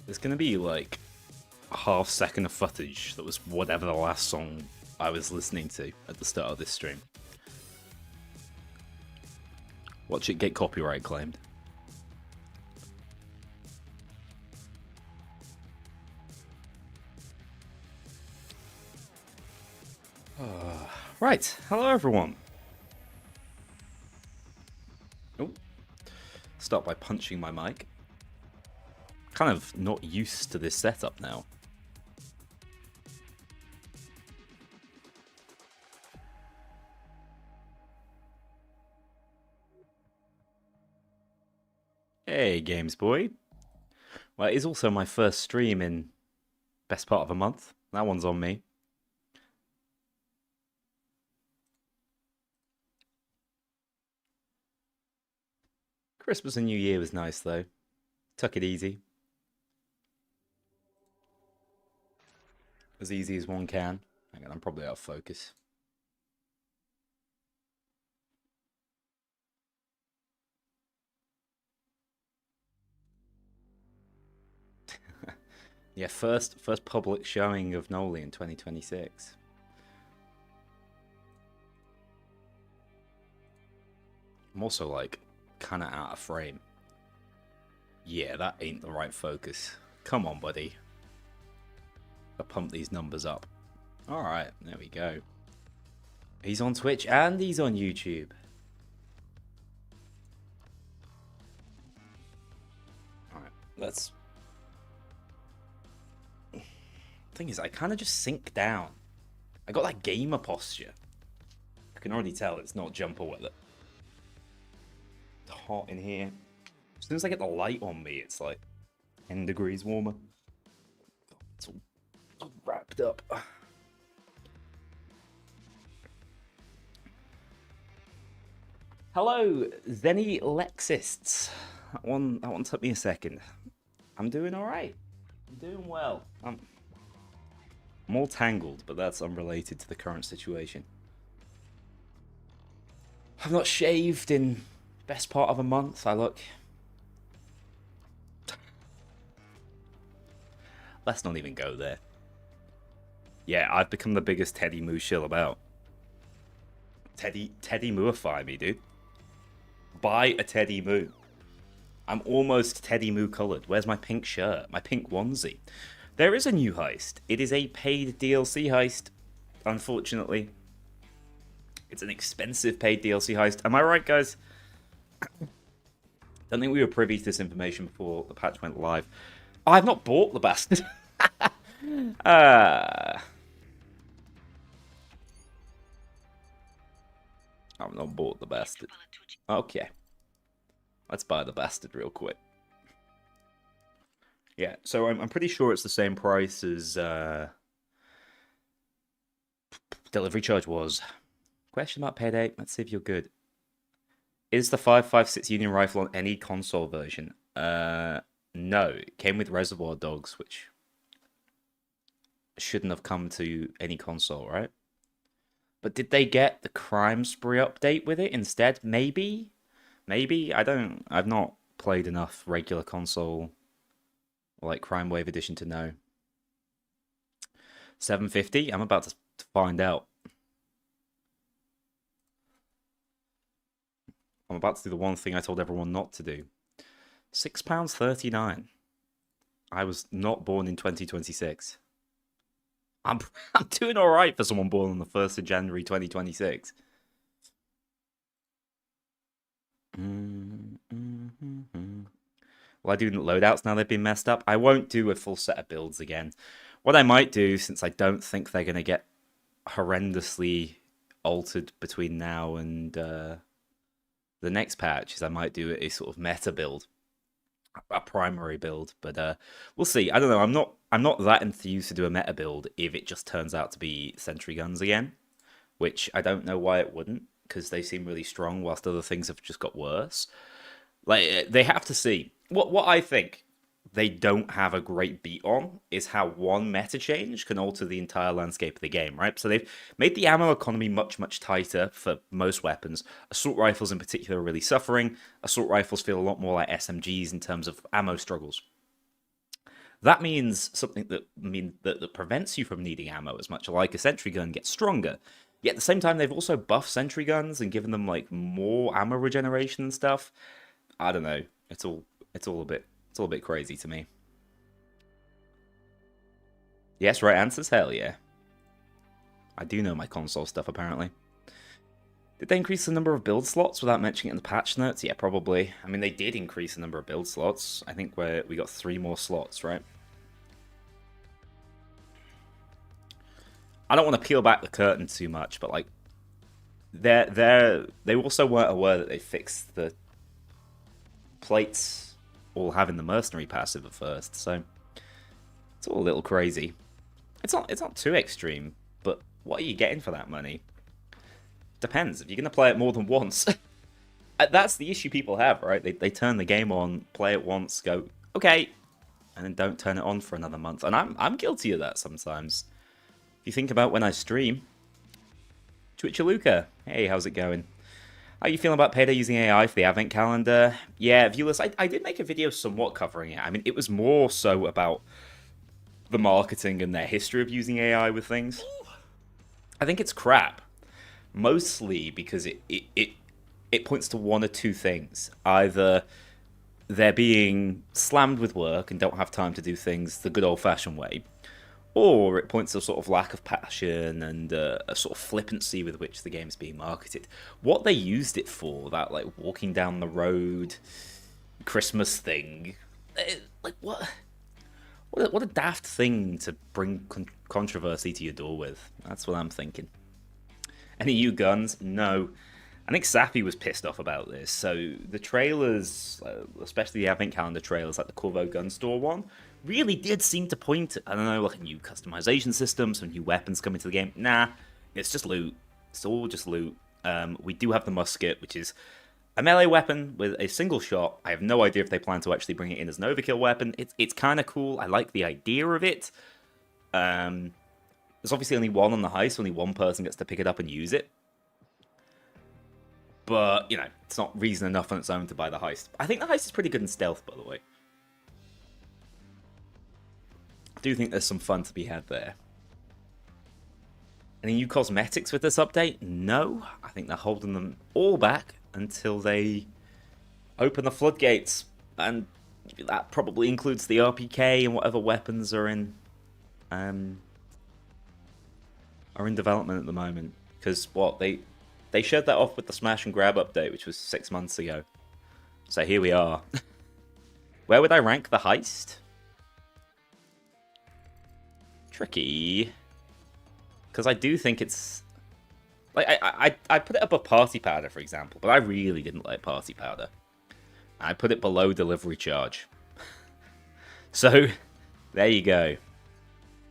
There's gonna be like a half second of footage that was whatever the last song I was listening to at the start of this stream. Watch it get copyright claimed. Right, hello everyone. Oh, start by punching my mic. Kind of not used to this setup now. Hey, Games Boy. Well, it is also my first stream in best part of a month. That one's on me. Christmas and New Year was nice, though. Took it easy. As easy as one can. Hang on, I'm probably out of focus. Yeah, first public showing of Noli in 2026. I'm also like kind of out of frame. Yeah, that ain't the right focus. Come on, buddy. I'll pump these numbers up. Alright, there we go. He's on Twitch and he's on YouTube. Alright, let's... Thing is, I kind of just sink down. I got that gamer posture. I can already tell it's not jumper weather. It's hot in here. As soon as I get the light on me, it's like 10 degrees warmer. It's all wrapped up. Hello, Zenny Lexists. That one took me a second. I'm doing alright. I'm doing well. I'm all tangled, but that's unrelated to the current situation. I've not shaved in best part of a month. I look... Let's not even go there. Yeah, I've become the biggest Teddy Moo shill about. Teddymooify me, dude. Buy a Teddy Moo. I'm almost Teddy Moo coloured. Where's my pink shirt? My pink onesie? There is a new heist. It is a paid DLC heist, unfortunately. It's an expensive paid DLC heist. Am I right, guys? Don't think we were privy to this information before the patch went live. Oh, I've not bought the bastard. I've not bought the bastard. Okay. Let's buy the bastard real quick. Yeah, so I'm pretty sure it's the same price as delivery charge was. Question about Payday. Let's see if you're good. Is the 5.56 Union rifle on any console version? No. It came with Reservoir Dogs, which shouldn't have come to any console, right? But did they get the Crime Spree update with it instead? Maybe? Maybe? I've not played enough regular console... like Crime Wave Edition to know. 750? I'm about to find out. I'm about to do the one thing I told everyone not to do. £6.39. I was not born in 2026. I'm I'm doing all right for someone born on the 1st of January 2026. Well, I do loadouts now they've been messed up. I won't do a full set of builds again. What I might do, since I don't think they're going to get horrendously altered between now and the next patch, is I might do a sort of meta build, a primary build. But we'll see. I don't know. I'm not that enthused to do a meta build if it just turns out to be sentry guns again, which I don't know why it wouldn't, because they seem really strong whilst other things have just got worse. Like, they have to see. What I think they don't have a great beat on is how one meta change can alter the entire landscape of the game, right? So they've made the ammo economy much, much tighter for most weapons. Assault rifles in particular are really suffering. Assault rifles feel a lot more like SMGs in terms of ammo struggles. That means something that prevents you from needing ammo as much, like a sentry gun, gets stronger. Yet at the same time, they've also buffed sentry guns and given them like more ammo regeneration and stuff. I don't know. It's all a bit crazy to me. Yes, right answers. Hell yeah. I do know my console stuff apparently. Did they increase the number of build slots without mentioning it in the patch notes? Yeah, probably. I mean, they did increase the number of build slots. I think we got 3 more slots, right? I don't want to peel back the curtain too much, but like, they also weren't aware that they fixed the plates all having the mercenary passive at first, so it's all a little crazy. It's not too extreme, but what are you getting for that money? Depends. If you're gonna play it more than once, that's the issue people have, right? They turn the game on, play it once, go okay, and then don't turn it on for another month. And I'm guilty of that sometimes. If you think about when I stream, Twitchaluka, hey, how's it going? How are you feeling about Payday using AI for the advent calendar? Yeah, viewers, I did make a video somewhat covering it. I mean, it was more so about the marketing and their history of using AI with things. I think it's crap. Mostly because it points to one or two things. Either they're being slammed with work and don't have time to do things the good old-fashioned way, or it points to a sort of lack of passion and a sort of flippancy with which the game's being marketed. What they used it for, that like walking down the road Christmas thing, like what a daft thing to bring controversy to your door with. That's what I'm thinking. Any new guns? No. I think Sappy was pissed off about this. So the trailers, especially the advent calendar trailers, like the Corvo Gun Store one, really did seem to point to, I don't know, like a new customization system, some new weapons coming to the game. Nah, it's just loot. It's all just loot. We do have the musket, which is a melee weapon with a single shot. I have no idea if they plan to actually bring it in as an overkill weapon. It's kind of cool. I like the idea of it. There's obviously only one on the heist, so only one person gets to pick it up and use it. But, you know, it's not reason enough on its own to buy the heist. I think the heist is pretty good in stealth, by the way. I do think there's some fun to be had there. Any new cosmetics with this update? No. I think they're holding them all back until they open the floodgates. And that probably includes the RPK and whatever weapons are in development at the moment. Because what they showed that off with the Smash and Grab update, which was 6 months ago. So here we are. Where would I rank the heist? Tricky. Because I do think it's... like, I put it above Party Powder, for example, but I really didn't like Party Powder. I put it below Delivery Charge. So, there you go.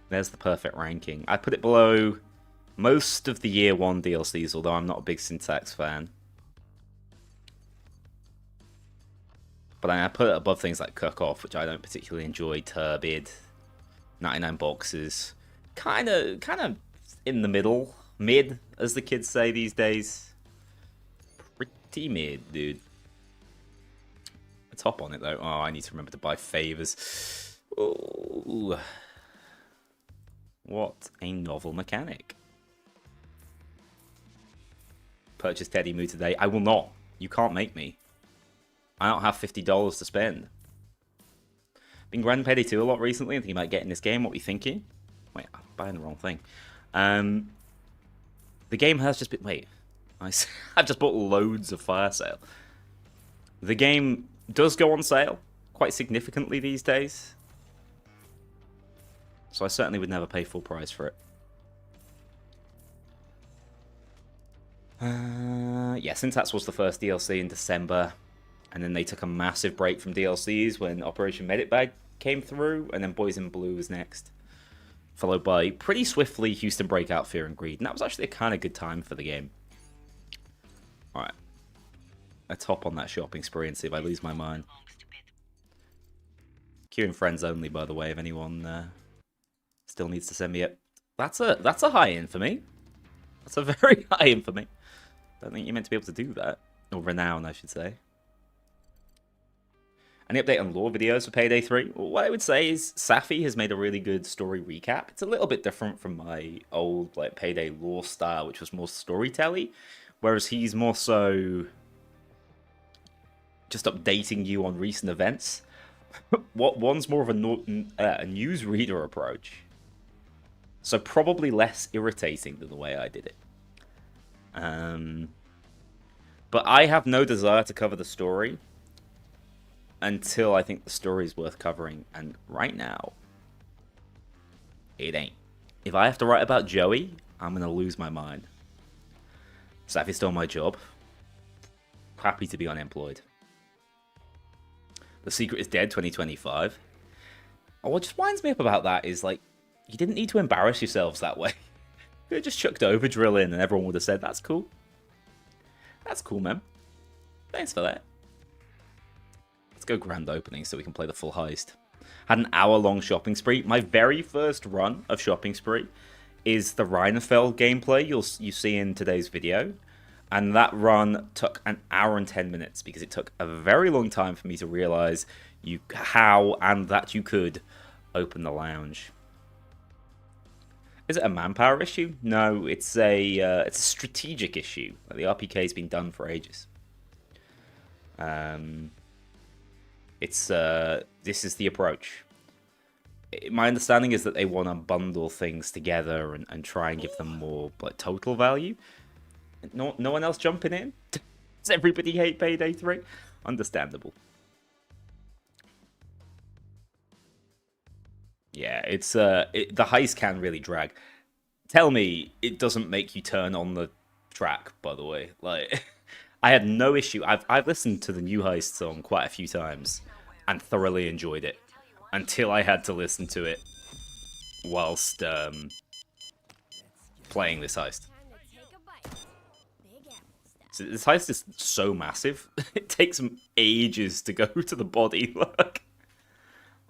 There's the perfect ranking. I put it below most of the Year 1 DLCs, although I'm not a big Syntax fan. But I put it above things like Cook Off, which I don't particularly enjoy, Turbid, 99 Boxes. Kind of in the middle. Mid, as the kids say these days. Pretty mid, dude. A top on it, though. Oh, I need to remember to buy favors. Ooh. What a novel mechanic. Purchase Teddymooification today. I will not. You can't make me. I don't have $50 to spend. Been grinding Payday 2 a lot recently and thinking about getting this game. What are you thinking? Wait, I'm buying the wrong thing. The game has just been... Wait. I've just bought loads of fire sale. The game does go on sale quite significantly these days. So I certainly would never pay full price for it. Yeah, Syntax was the first DLC in December. And then they took a massive break from DLCs when Operation Medit Bag came through. And then Boys in Blue was next. Followed by, pretty swiftly, Houston Breakout, Fear and Greed. And that was actually a kind of good time for the game. Alright. Let's hop on that shopping spree and see if I lose my mind. Queuing friends only, by the way, if anyone still needs to send me it. That's a high-in for me. That's a very high-in for me. Don't think you're meant to be able to do that. Or renown, I should say. Any update on lore videos for Payday 3? Well, what I would say is Safi has made a really good story recap. It's a little bit different from my old like Payday lore style, which was more storytelling, whereas he's more so just updating you on recent events. One's more of a newsreader approach, so probably less irritating than the way I did it. But I have no desire to cover the story until I think the story is worth covering, and right now, it ain't. If I have to write about Joey, I'm gonna lose my mind. Safi stole my job. Happy to be unemployed. The Secret is Dead 2025. Oh, what just winds me up about that is, like, you didn't need to embarrass yourselves that way. You could have just chucked over drill in and everyone would have said, that's cool. That's cool, man. Thanks for that. Let's go grand opening so we can play the full heist. Had an hour-long shopping spree. My very first run of shopping spree is the Rheinfeld gameplay you see in today's video. And that run took an hour and 10 minutes because it took a very long time for me to realize how and that you could open the lounge. Is it a manpower issue? No, it's a strategic issue. The RPK's been done for ages. This is the approach. My understanding is that they want to bundle things together and try and give them more like total value. No one else jumping in? Does everybody hate Payday 3? Understandable. Yeah, it's the heist can really drag. Tell me it doesn't make you turn on the track, by the way. Like, I had no issue. I've listened to the new Heist song quite a few times and thoroughly enjoyed it until I had to listen to it whilst playing this heist. So this heist is so massive. It takes them ages to go to the body.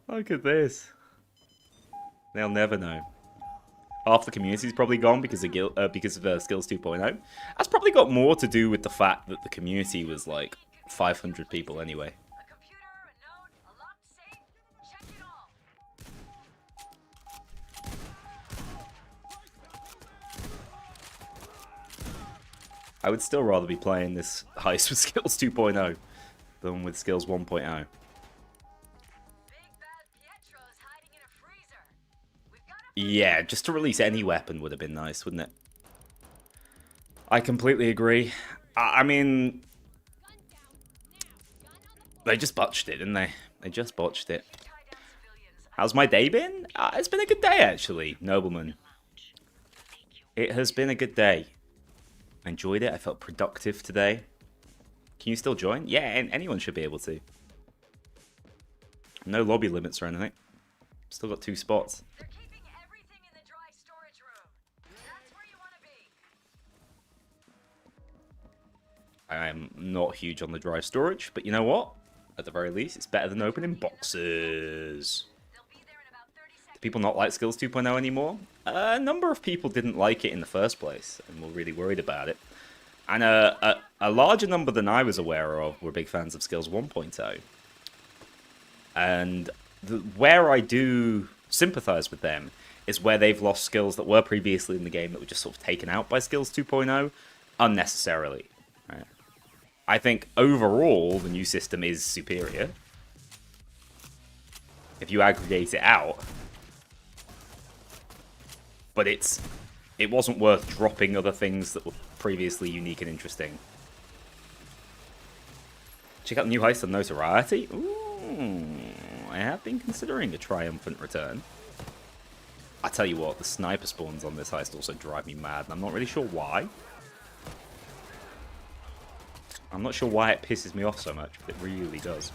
Look at this. They'll never know. Half the community's probably gone because of Skills 2.0. That's probably got more to do with the fact that the community was like 500 people anyway. I would still rather be playing this heist with Skills 2.0 than with Skills 1.0. Yeah, just to release any weapon would have been nice, wouldn't it? I completely agree. I mean, they just botched it, didn't they? They just botched it. How's my day been? It's been a good day, actually, Nobleman. It has been a good day. I enjoyed it. I felt productive today. Can you still join? Yeah, anyone should be able to. No lobby limits or anything. Still got 2 spots. They're keeping everything in the dry storage room. That's where you want to be. I am not huge on the dry storage, but you know what? At the very least, it's better than opening boxes. Do people not like Skills 2.0 anymore? A number of people didn't like it in the first place and were really worried about it. And a larger number than I was aware of were big fans of Skills 1.0. And where I do sympathize with them is where they've lost skills that were previously in the game that were just sort of taken out by Skills 2.0 unnecessarily. Right? I think overall the new system is superior. if you aggregate it out. But it wasn't worth dropping other things that were previously unique and interesting. Check out the new heist on notoriety. Ooh, I have been considering a triumphant return. I tell you what, the sniper spawns on this heist also drive me mad, and I'm not really sure why. I'm not sure why it pisses me off so much, but it really does.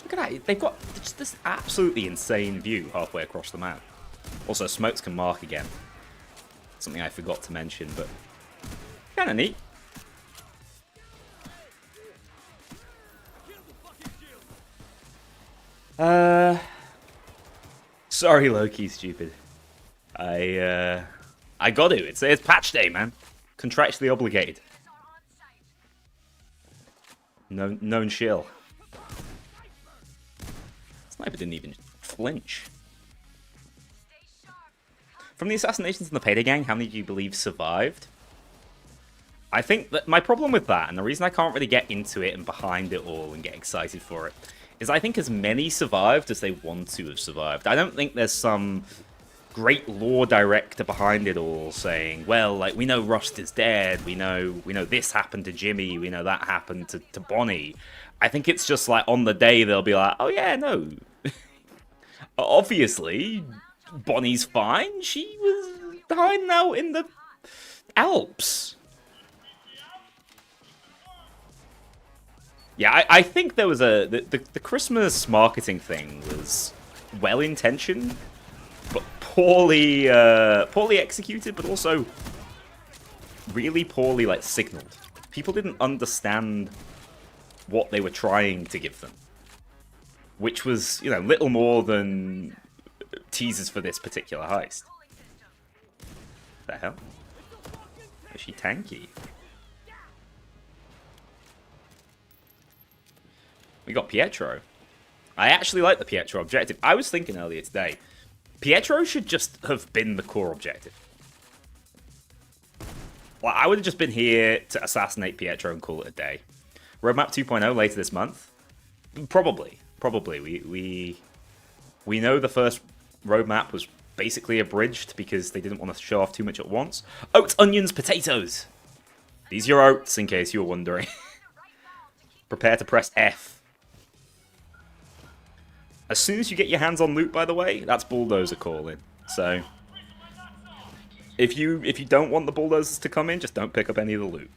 Look at that, they've got just this absolutely insane view halfway across the map. Also, smokes can mark again. Something I forgot to mention, but kind of neat. Sorry, Loki, stupid. I got to. It's patch day, man. Contractually obligated. Known shill. Sniper didn't even flinch. From the assassinations in the Payday gang, how many do you believe survived? I think that my problem with that, and the reason I can't really get into it and behind it all and get excited for it, is I think as many survived as they want to have survived. I don't think there's some great lore director behind it all saying, well, like, we know Rust is dead, we know this happened to Jimmy, we know that happened to Bonnie. I think it's just like on the day they'll be like, oh yeah, no. Obviously, Bonnie's fine. She was hiding out in the Alps. Yeah, I think there was the Christmas marketing thing was well intentioned, but poorly executed, but also really poorly like signaled. People didn't understand what they were trying to give them, which was, you know, little more than teasers for this particular heist. The hell? Is she tanky? We got Pietro. I actually like the Pietro objective. I was thinking earlier today, Pietro should just have been the core objective. Well, I would have just been here to assassinate Pietro and call it a day. Roadmap 2.0 later this month? Probably. We know the first roadmap was basically abridged because they didn't want to show off too much at once. Oats, onions, potatoes! These are your oats, in case you were wondering. Prepare to press F. As soon as you get your hands on loot, by the way, that's bulldozer calling. So, if you don't want the bulldozers to come in, just don't pick up any of the loot.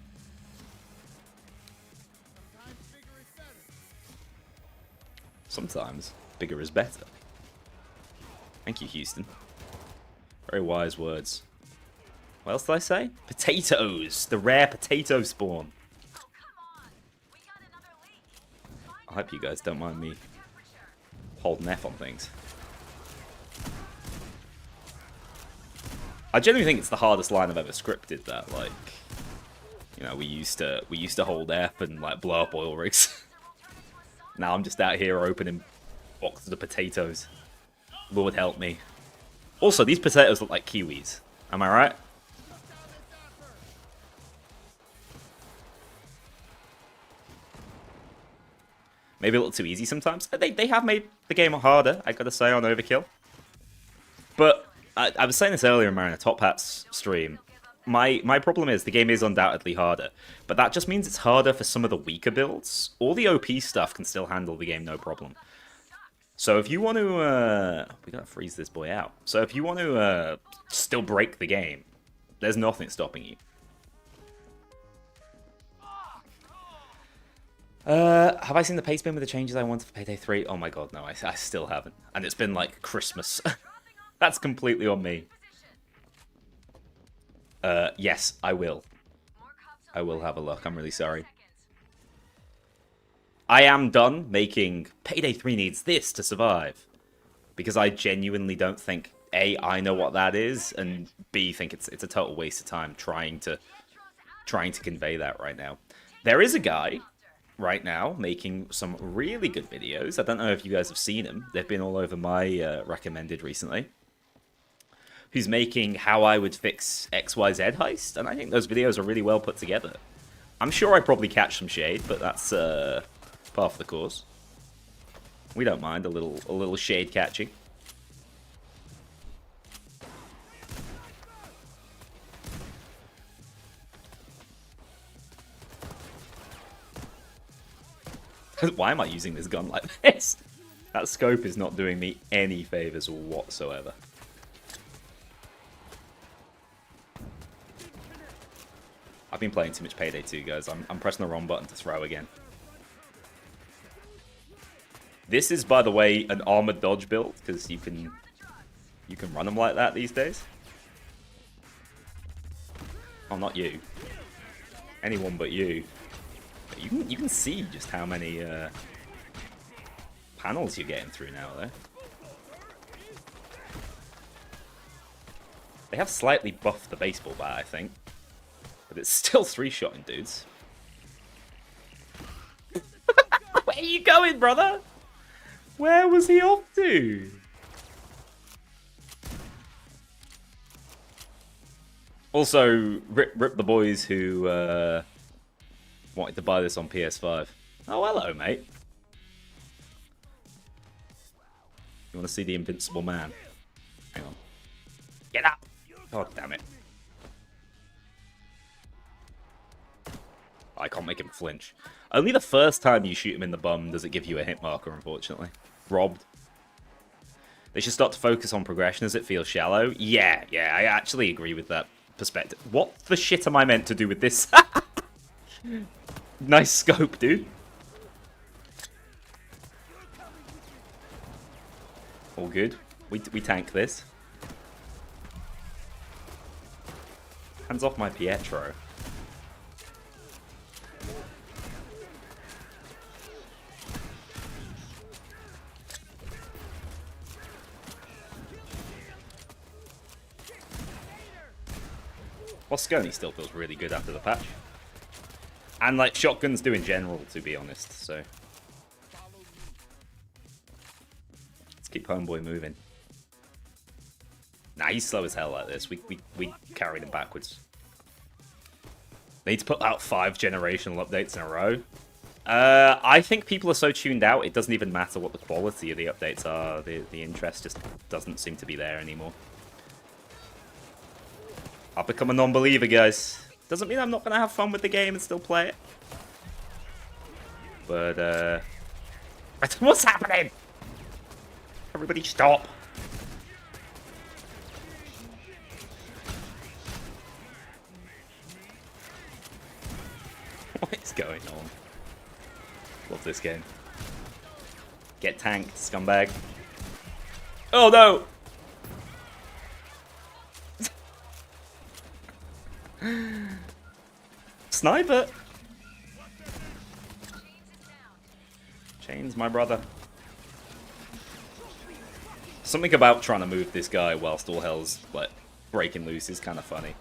Sometimes bigger is better. Thank you, Houston. Very wise words. What else did I say? Potatoes! The rare potato spawn. I hope you guys don't mind me holding F on things. I genuinely think it's the hardest line I've ever scripted. That, like, you know, we used to hold F and like blow up oil rigs. Now I'm just out here opening boxes of potatoes. Lord help me. Also, these potatoes look like kiwis. Am I right? Maybe a little too easy sometimes. They have made the game harder, I gotta say, on Overkill. But I was saying this earlier in my Top Hats stream. My problem is the game is undoubtedly harder, but that just means it's harder for some of the weaker builds. All the OP stuff can still handle the game no problem. So if you want to, we gotta freeze this boy out. So if you want to still break the game, there's nothing stopping you. Have I seen the paste bin with the changes I wanted for Payday 3? Oh my god, no, I still haven't. And it's been like Christmas. That's completely on me. Yes, I will. I will have a look. I'm really sorry. I am done making Payday 3 needs this to survive. Because I genuinely don't think, A, I know what that is, and B, think it's a total waste of time trying to convey that right now. There is a guy right now making some really good videos. I don't know if you guys have seen him. They've been all over my recommended recently. Who's making how I would fix XYZ heist, and I think those videos are really well put together. I'm sure I probably catch some shade, but that's par for the course. We don't mind a little shade catching. Why am I using this gun like this? That scope is not doing me any favors whatsoever. I've been playing too much Payday 2, guys. I'm pressing the wrong button to throw again. This is, by the way, an armored dodge build, because you can run them like that these days. Oh, not you. Anyone but you. You can see just how many panels you're getting through now, though. They have slightly buffed the baseball bat, I think. But it's still three-shotting dudes. Where are you going, brother? Where was he off to? Also, rip the boys who wanted to buy this on PS5. Oh, hello, mate. You want to see the Invincible Man? Hang on. Get up! God damn it. I can't make him flinch. Only the first time you shoot him in the bum does it give you a hit marker, unfortunately. Robbed. They should start to focus on progression as it feels shallow. Yeah, I actually agree with that perspective. What the shit am I meant to do with this? Nice scope, dude. All good. We tank this. Hands off my Pietro. Well, Scony still feels really good after the patch. And, like, shotguns do in general, to be honest, so. Let's keep Homeboy moving. Nah, he's slow as hell like this. We carried him backwards. They need to put out 5 generational updates in a row. I think people are so tuned out, it doesn't even matter what the quality of the updates are. The interest just doesn't seem to be there anymore. I've become a non-believer, guys. Doesn't mean I'm not going to have fun with the game and still play it. But, what's happening? Everybody stop. What is going on? Love this game. Get tanked, scumbag. Oh, no! Sniper! Chains, my brother. Something about trying to move this guy whilst all hell's like breaking loose is kind of funny.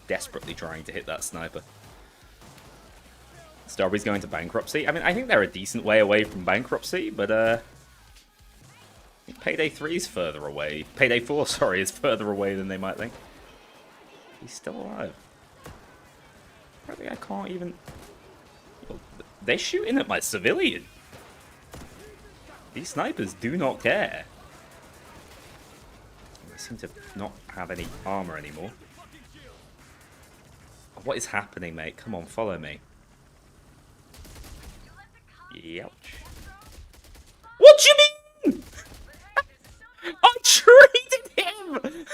Desperately trying to hit that sniper. Starbreeze going to bankruptcy. I mean, I think they're a decent way away from bankruptcy, but I think Payday 3 is further away. Payday 4, sorry, is further away than they might think. He's still alive. Apparently I can't even... They're shooting at my civilian. These snipers do not care. They seem to not have any armor anymore. What is happening, mate? Come on, follow me. Youch. What do you mean? I treated him!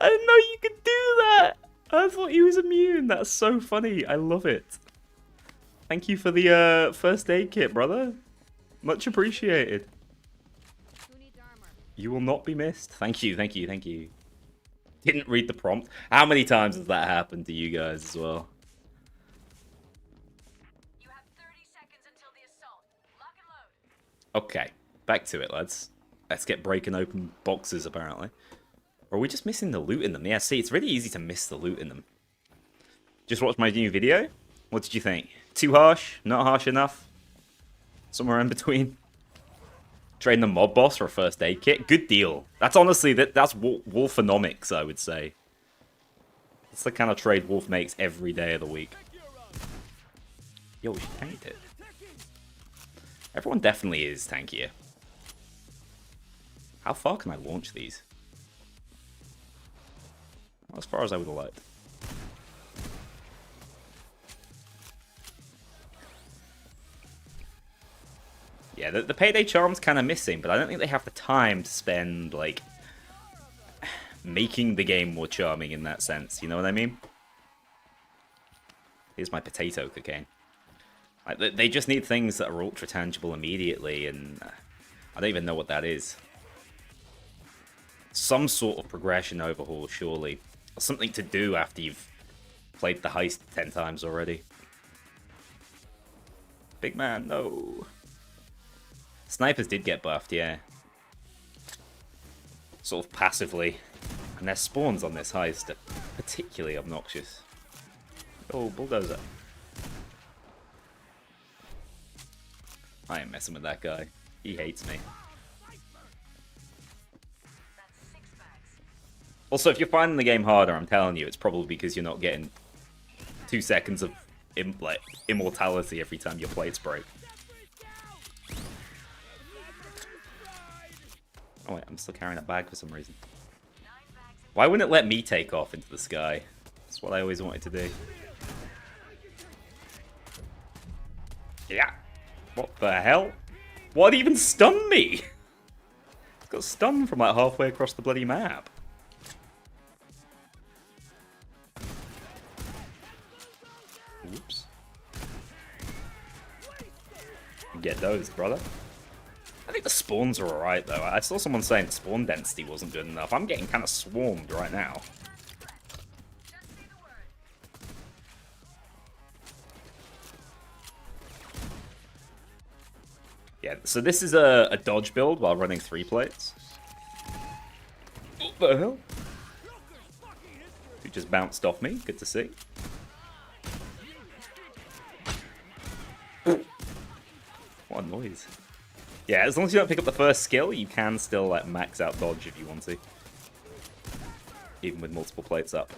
I didn't know you could do that! I thought he was immune. That's so funny. I love it. Thank you for the first aid kit, brother. Much appreciated. You will not be missed. Thank you, thank you, thank you. Didn't read the prompt. How many times has that happened to you guys as well? You have 30 seconds until the assault. Lock and load. Okay, back to it, lads. Let's get breaking open boxes, apparently. Or are we just missing the loot in them? Yeah, see, it's really easy to miss the loot in them. Just watched my new video. What did you think? Too harsh? Not harsh enough? Somewhere in between? Trading the mob boss for a first aid kit? Good deal. That's honestly, that's Wolfonomics, I would say. It's the kind of trade Wolf makes every day of the week. Yo, she tanked it. Everyone definitely is tankier. How far can I launch these? Not as far as I would have liked. Yeah, the Payday charm's kind of missing, but I don't think they have the time to spend, like, making the game more charming in that sense. You know what I mean? Here's my potato cocaine. Like, they just need things that are ultra tangible immediately, and I don't even know what that is. Some sort of progression overhaul, surely. Or something to do after you've played the heist 10 times already. Big man, no. Snipers did get buffed, yeah. Sort of passively. And their spawns on this heist are particularly obnoxious. Oh, bulldozer. I ain't messing with that guy. He hates me. Also, if you're finding the game harder, I'm telling you, it's probably because you're not getting 2 seconds of immortality every time your plates break. Oh wait, I'm still carrying that bag for some reason. Why wouldn't it let me take off into the sky? That's what I always wanted to do. Yeah. What the hell? What even stunned me? It's got stunned from like halfway across the bloody map. Oops. Get those, brother. I think the spawns are alright though. I saw someone saying the spawn density wasn't good enough. I'm getting kind of swarmed right now. Yeah, so this is a dodge build while running 3 plates. What the hell? Who just bounced off me? Good to see. What a noise. Yeah, as long as you don't pick up the first skill, you can still like max out dodge if you want to. Even with multiple plates up.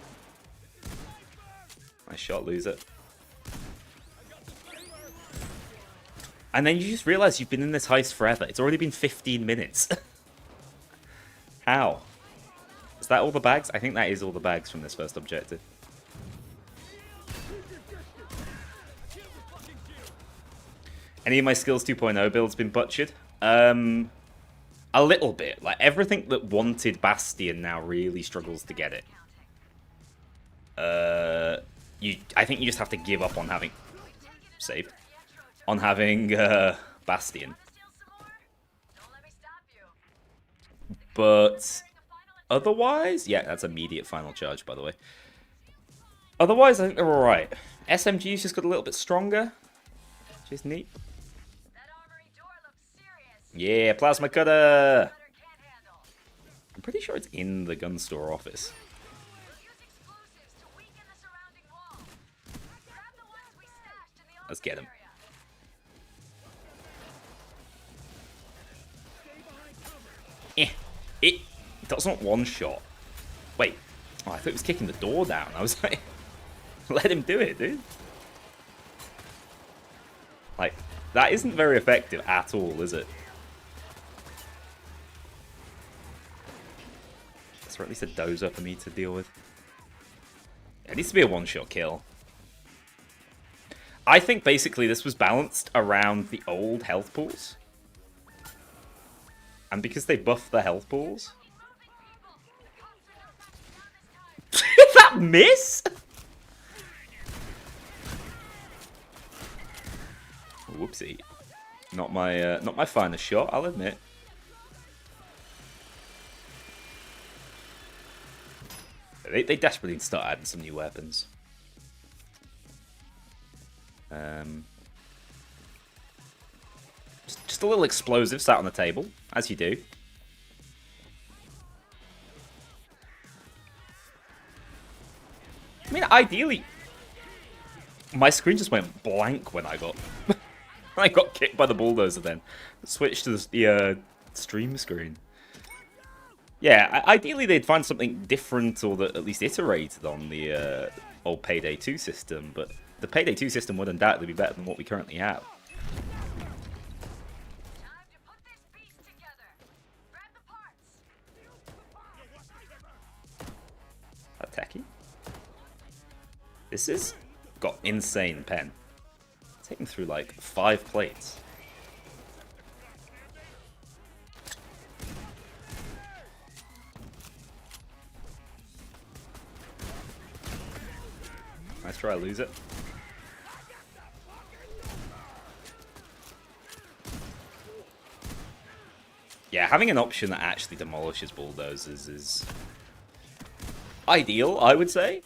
Nice shot, loser. And then you just realize you've been in this heist forever. It's already been 15 minutes. How? Is that all the bags? I think that is all the bags from this first objective. Any of my Skills 2.0 builds been butchered? A little bit. Like, everything that wanted Bastion now really struggles to get it. I think you just have to give up on having... Saved. On having, Bastion. But... Otherwise... Yeah, that's immediate final charge, by the way. Otherwise, I think they're alright. SMG's just got a little bit stronger. Which is neat. Yeah, plasma cutter! I'm pretty sure it's in the gun store office. Let's get him. It doesn't one-shot. Wait. Oh, I thought it was kicking the door down. I was like, let him do it, dude. Like, that isn't very effective at all, is it? That's at least a dozer for me to deal with. It needs to be a one-shot kill. I think basically this was balanced around the old health pools. And because they buffed the health pools... That miss? Whoopsie. Not my finest shot, I'll admit. They desperately need to start adding some new weapons. Just a little explosive sat on the table, as you do. I mean, ideally, my screen just went blank when I got kicked by the bulldozer. Then switched to the stream screen. Yeah, ideally they'd find something different or that at least iterated on the old Payday 2 system, but the Payday 2 system would undoubtedly be better than what we currently have. Time to put this beast together. Grab the parts. Attacky. This is got insane pen. Taking through like 5 plates. Nice try, lose it. Yeah, having an option that actually demolishes bulldozers is ideal, I would say.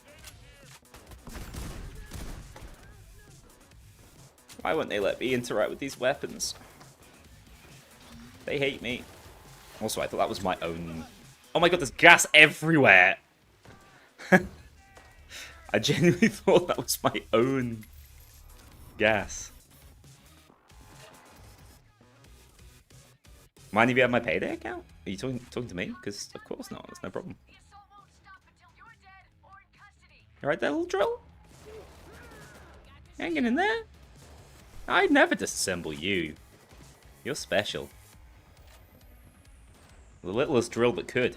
Why won't they let me interact with these weapons? They hate me. Also, I thought that was my own... Oh my god, there's gas everywhere! I genuinely thought that was my own gas. Mind if you have my Payday account? Are you talking to me? Because of course not, there's no problem. The assault won't stop until you're dead or in custody. You alright there, little drill? Hanging in there? I'd never disassemble you. You're special. The littlest drill that could.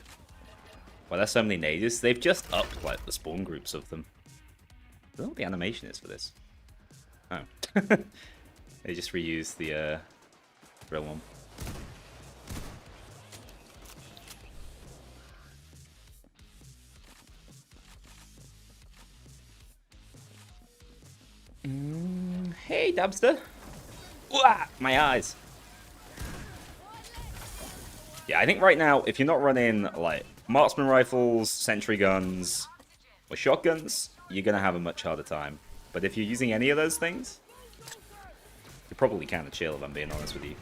Well, there's so many nades. They've just upped like the spawn groups of them. I don't know what the animation is for this. Oh. They just reused the drill one. Hey, Dabster. Wah, my eyes. Yeah, I think right now, if you're not running like marksman rifles, sentry guns, or shotguns, you're gonna have a much harder time. But if you're using any of those things, you're probably kind of chill, if I'm being honest with you.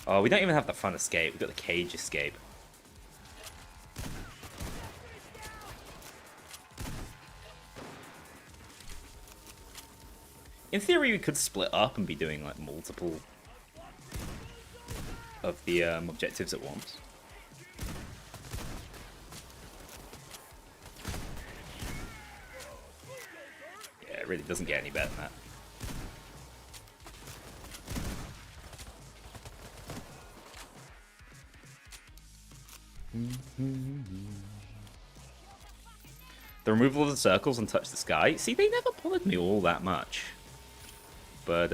Oh, we don't even have the fun escape. We've got the cage escape. In theory, we could split up and be doing like multiple of the objectives at once. Yeah, it really doesn't get any better than that. The removal of the circles and touch the sky. See, they never bothered me all that much. But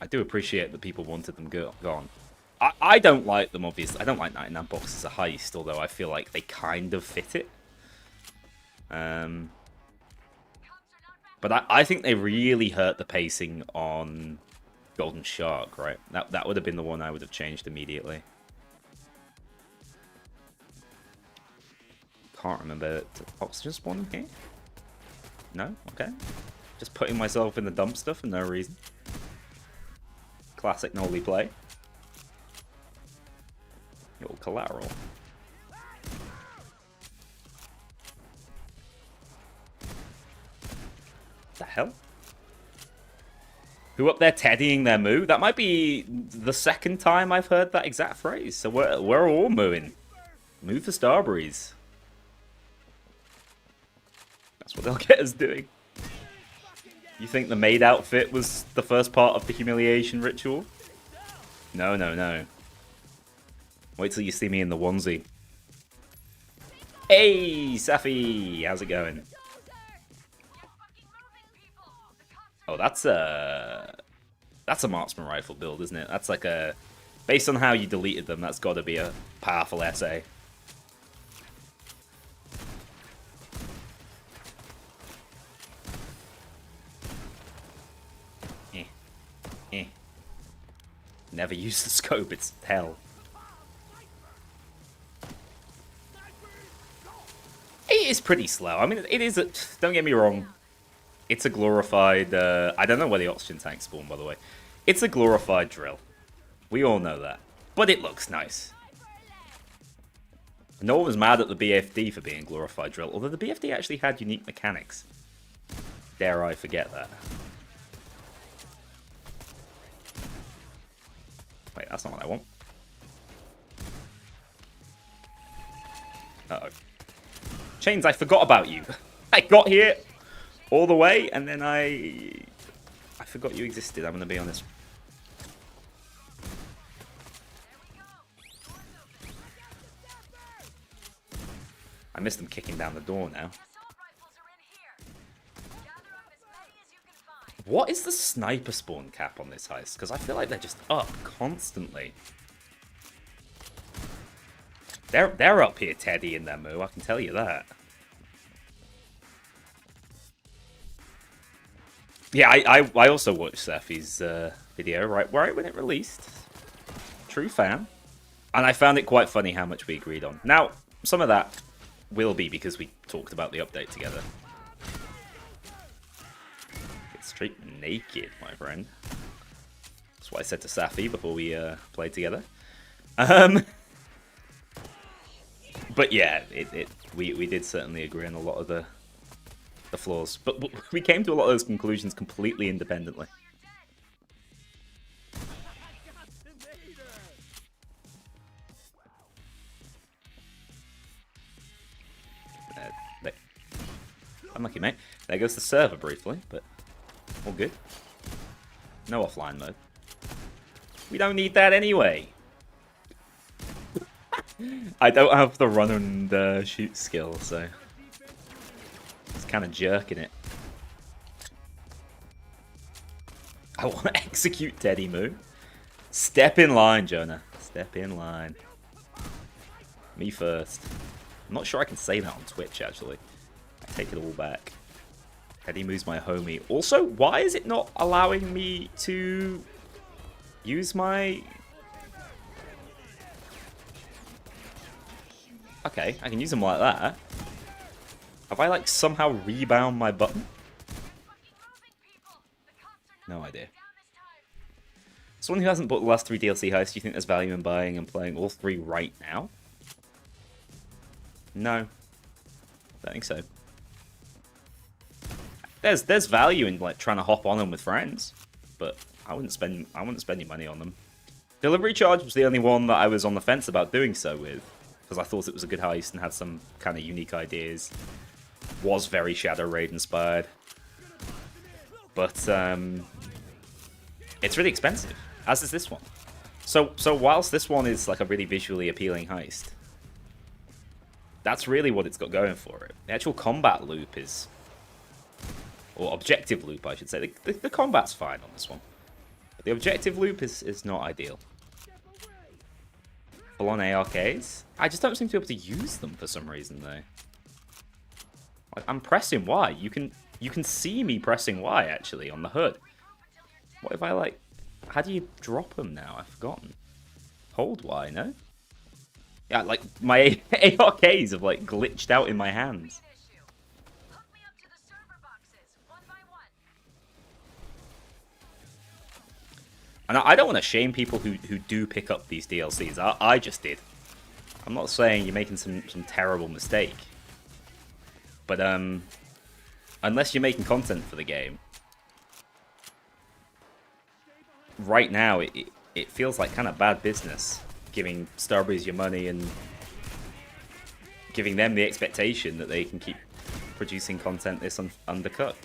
I do appreciate that people wanted them gone. I don't like them, obviously. I don't like 99 boxes as a heist, although I feel like they kind of fit it. But I think they really hurt the pacing on Golden Shark, right? That would have been the one I would have changed immediately. Can't remember. Oxygen spawning here? No? Okay. Just putting myself in the dumpster for no reason. Classic Nolly play. Your collateral. The hell? Who up there teddying their moo? That might be the second time I've heard that exact phrase. So we're all mooing. Moo for Starbreeze. That's what they'll get us doing. You think the maid outfit was the first part of the humiliation ritual? No, no, no. Wait till you see me in the onesie. Hey, Safi! How's it going? Oh, that's a marksman rifle build, isn't it? That's like a... Based on how you deleted them, that's got to be a powerful essay. Never use the scope, it's hell. It is pretty slow. I mean, it is a... Don't get me wrong. It's a glorified... I don't know where the oxygen tanks spawn, by the way. It's a glorified drill. We all know that. But it looks nice. No one was mad at the BFD for being glorified drill, although the BFD actually had unique mechanics. Dare I forget that? Wait, that's not what I want. Uh-oh. Chains, I forgot about you. I got here all the way, and then I forgot you existed, I'm going to be honest. I missed them kicking down the door now. What is the sniper spawn cap on this heist? Because I feel like they're just up constantly. They're up here, Teddy, in their moo, I can tell you that. Yeah, I also watched Safi's video right when it released. True fan. And I found it quite funny how much we agreed on. Now, some of that will be because we talked about the update together. Get straight naked, my friend. That's what I said to Safi before we played together. But yeah, we did certainly agree on a lot of the flaws. But we came to a lot of those conclusions completely independently. Unlucky, mate. There goes the server briefly, but all good. No offline mode. We don't need that anyway. I don't have the run and shoot skill, so it's kind of jerking it. I want to execute Teddymooification. Step in line, Jonah. Step in line. Me first. I'm not sure I can say that on Twitch, actually. I take it all back. Teddymooification's my homie. Also, why is it not allowing me to use my... Okay, I can use them like that. Have I, like, somehow rebound my button? No idea. Someone who hasn't bought the last 3 DLC heists, do you think there's value in buying and playing all 3 right now? No. Don't think so. There's value in, like, trying to hop on them with friends, but I wouldn't spend any money on them. Delivery Charge was the only one that I was on the fence about doing so with, because I thought it was a good heist and had some kind of unique ideas. Was very Shadow Raid inspired. But it's really expensive, as is this one. So whilst this one is like a really visually appealing heist, that's really what it's got going for it. The actual combat loop is... Or objective loop, I should say. The combat's fine on this one. But the objective loop is not ideal. Full-on ARKs? I just don't seem to be able to use them for some reason, though. Like, I'm pressing Y. You can see me pressing Y, actually, on the HUD. What if I, like... How do you drop them now? I've forgotten. Hold Y, no? Yeah, like, my ARKs have, like, glitched out in my hands. And I don't want to shame people who do pick up these DLCs. I just did. I'm not saying you're making some terrible mistake. But unless you're making content for the game, right now it feels like kind of bad business giving Starbreeze your money and giving them the expectation that they can keep producing content this undercut.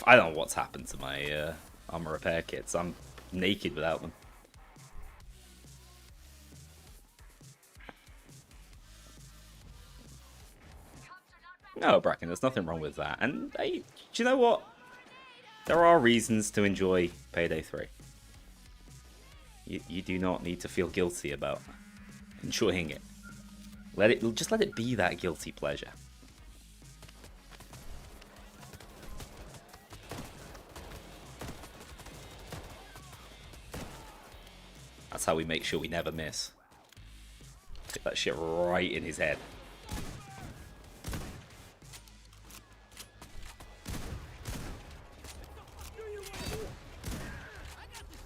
I don't know what's happened to my armor repair kits. I'm naked without them. No, Bracken, there's nothing wrong with that. And do you know what? There are reasons to enjoy Payday 3. You do not need to feel guilty about enjoying it. Just let it be that guilty pleasure. That's how we make sure we never miss. Get that shit right in his head.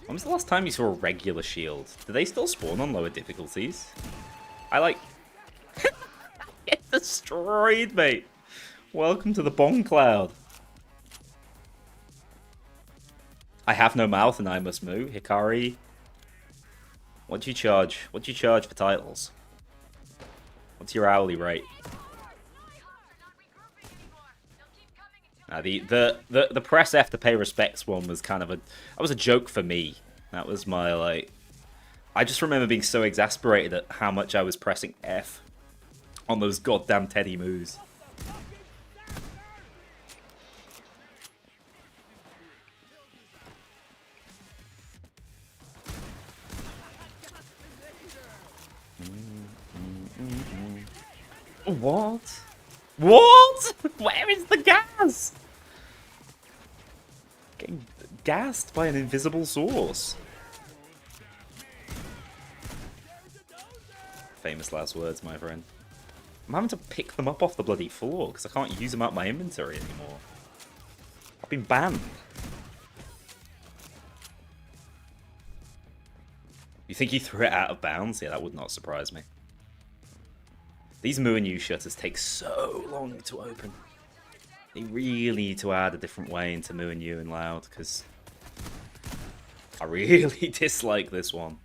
When was the last time you saw a regular shield? Do they still spawn on lower difficulties? I like... Destroyed, mate. Welcome to the bomb cloud. I have no mouth and I must moo. Hikari. What do you charge? What do you charge for titles? What's your hourly rate? The press F to pay respects one was kind of that was a joke for me. That was my, like, I just remember being so exasperated at how much I was pressing F on those goddamn Teddy moves. What? What? Where is the gas? Getting gassed by an invisible source. Famous last words, my friend. I'm having to pick them up off the bloody floor because I can't use them out my inventory anymore. I've been banned. You think he threw it out of bounds? Yeah, that would not surprise me. These Moo and U shutters take so long to open. They really need to add a different way into Moo and U and Loud, because I really dislike this one.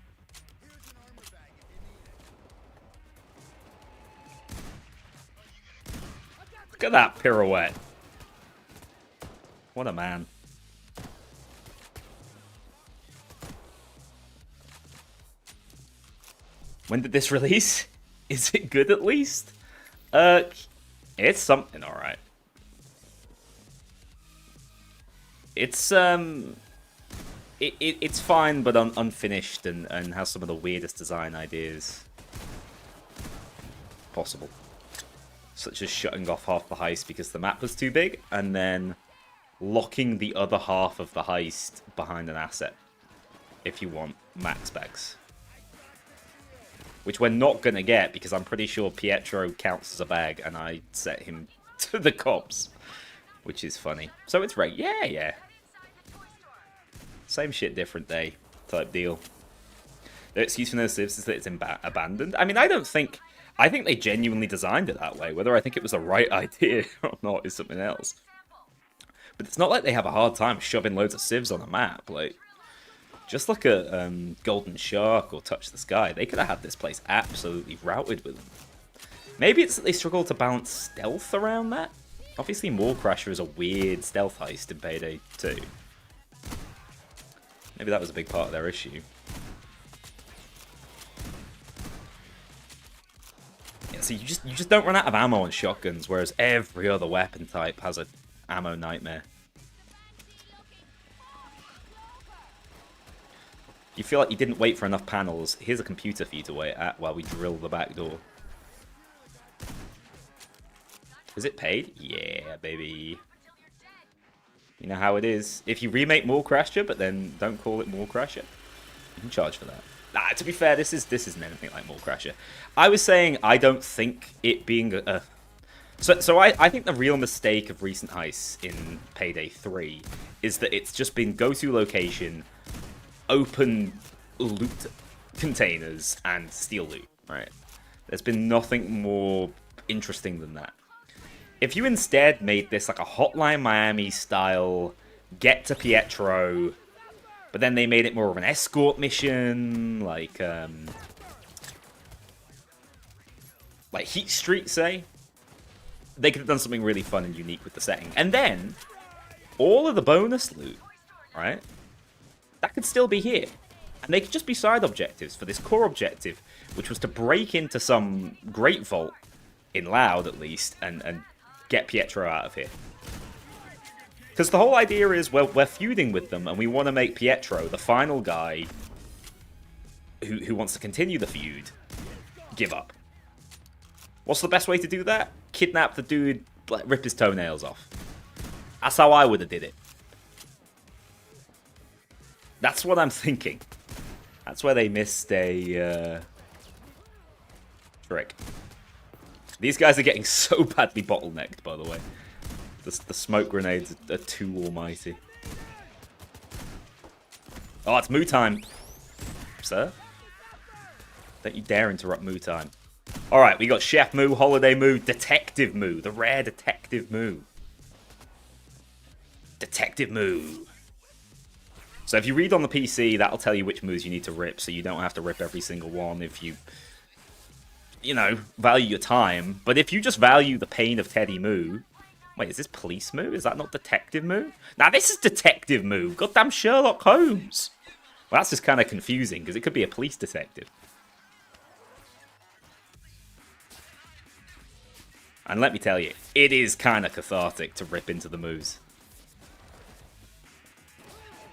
Look at that pirouette. What a man. When did this release? Is it good at least? It's something, alright. It's it's fine, but unfinished and has some of the weirdest design ideas possible. Such as shutting off half the heist because the map was too big, and then locking the other half of the heist behind an asset if you want max specs. Which we're not going to get because I'm pretty sure Pietro counts as a bag and I set him to the cops. Which is funny. So it's right. Yeah, yeah. Same shit, different day type deal. The excuse for no civs is that it's abandoned. I mean, I think they genuinely designed it that way. Whether I think it was the right idea or not is something else. But it's not like they have a hard time shoving loads of civs on a map. Like, just look at Golden Shark or Touch the Sky. They could have had this place absolutely routed with them. Maybe it's that they struggle to balance stealth around that. Obviously, Mall Crasher is a weird stealth heist in Payday 2. Maybe that was a big part of their issue. Yeah, so you just don't run out of ammo on shotguns, whereas every other weapon type has a ammo nightmare. You feel like you didn't wait for enough panels. Here's a computer for you to wait at while we drill the back door. Is it paid? Yeah, baby. You know how it is. If you remake Mall Crasher, but then don't call it Mall Crasher, you can charge for that. Nah, to be fair, this isn't anything like Mall Crasher. I was saying I don't think it being a... So I think the real mistake of recent heists in Payday 3 is that it's just been go-to location, open loot containers, and steal loot, right? There's been nothing more interesting than that. If you instead made this like a Hotline Miami style, get to Pietro, but then they made it more of an escort mission, like Heat Street, say, they could have done something really fun and unique with the setting. And then, all of the bonus loot, right, that could still be here. And they could just be side objectives for this core objective, which was to break into some great vault, in Loud at least, and get Pietro out of here. Because the whole idea is we're feuding with them, and we want to make Pietro, the final guy who wants to continue the feud, give up. What's the best way to do that? Kidnap the dude, rip his toenails off. That's how I would have did it. That's what I'm thinking. That's where they missed a trick. These guys are getting so badly bottlenecked, by the way. The smoke grenades are too almighty. Oh, it's Moo time. Sir? Don't you dare interrupt Moo time. Alright, we got Chef Moo, Holiday Moo, Detective Moo. The rare Detective Moo. Detective Moo. So if you read on the PC, that'll tell you which moves you need to rip, so you don't have to rip every single one if you know, value your time. But if you just value the pain of Teddy Moo... Wait, is this Police Moo? Is that not Detective Moo? Nah, this is Detective Moo. Goddamn Sherlock Holmes. Well, that's just kind of confusing, because it could be a police detective. And let me tell you, it is kind of cathartic to rip into the moves.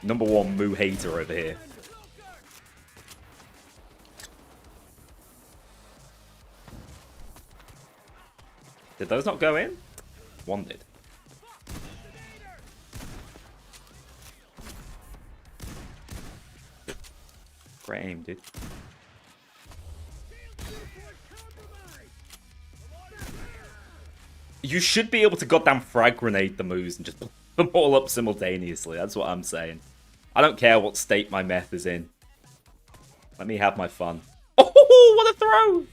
Number one Moo hater over here. Did those not go in? One did. Great aim, dude. You should be able to goddamn frag grenade the moves and just put them all up simultaneously. That's what I'm saying. I don't care what state my meth is in. Let me have my fun. Oh, what a throw!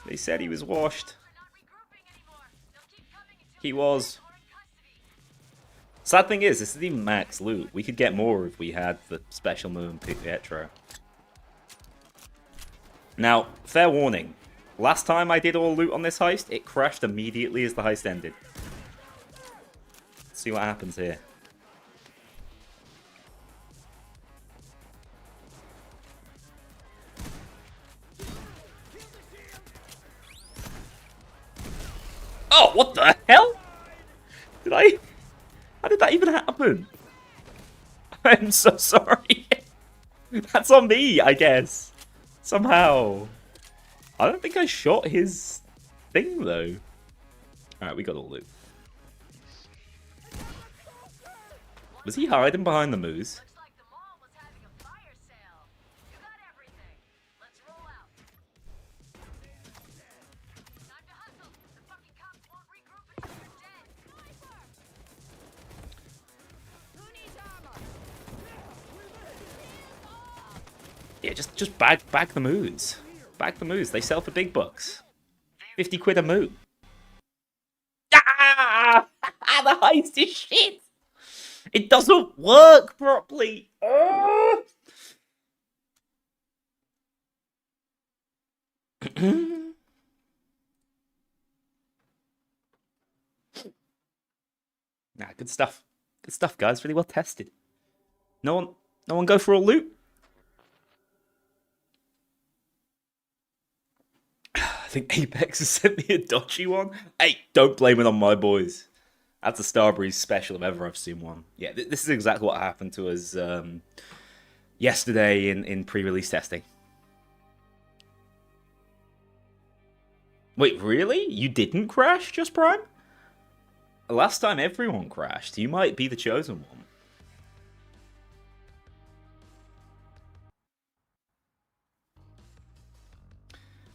They said he was washed. He was. Sad thing is, this is even max loot. We could get more if we had the special move and Pietro. Now, fair warning. Last time I did all loot on this heist, it crashed immediately as the heist ended. Let's see what happens here. Oh, what the hell? How did that even happen? I'm so sorry. That's on me, I guess. Somehow. I don't think I shot his thing, though. Alright, we got all loot. Was he hiding behind the moose? Looks like the mall was having a fire sale. You got everything. Let's roll out. Time to hustle. The fucking cops won't regroup until you're dead. Sniper! Who needs armor? Yeah, just bag the moves. Bag the moves. They sell for big bucks. 50 quid a moo. Ah! The heist is shit. It doesn't work properly. Ah! Nah, good stuff. Good stuff, guys. Really well tested. No one go for all loot. I think Apex has sent me a dodgy one. Hey, don't blame it on my boys. That's a Starbreeze special if ever I've seen one. Yeah, this is exactly what happened to us yesterday in pre-release testing. Wait, really? You didn't crash, Just Prime? Last time everyone crashed. You might be the chosen one.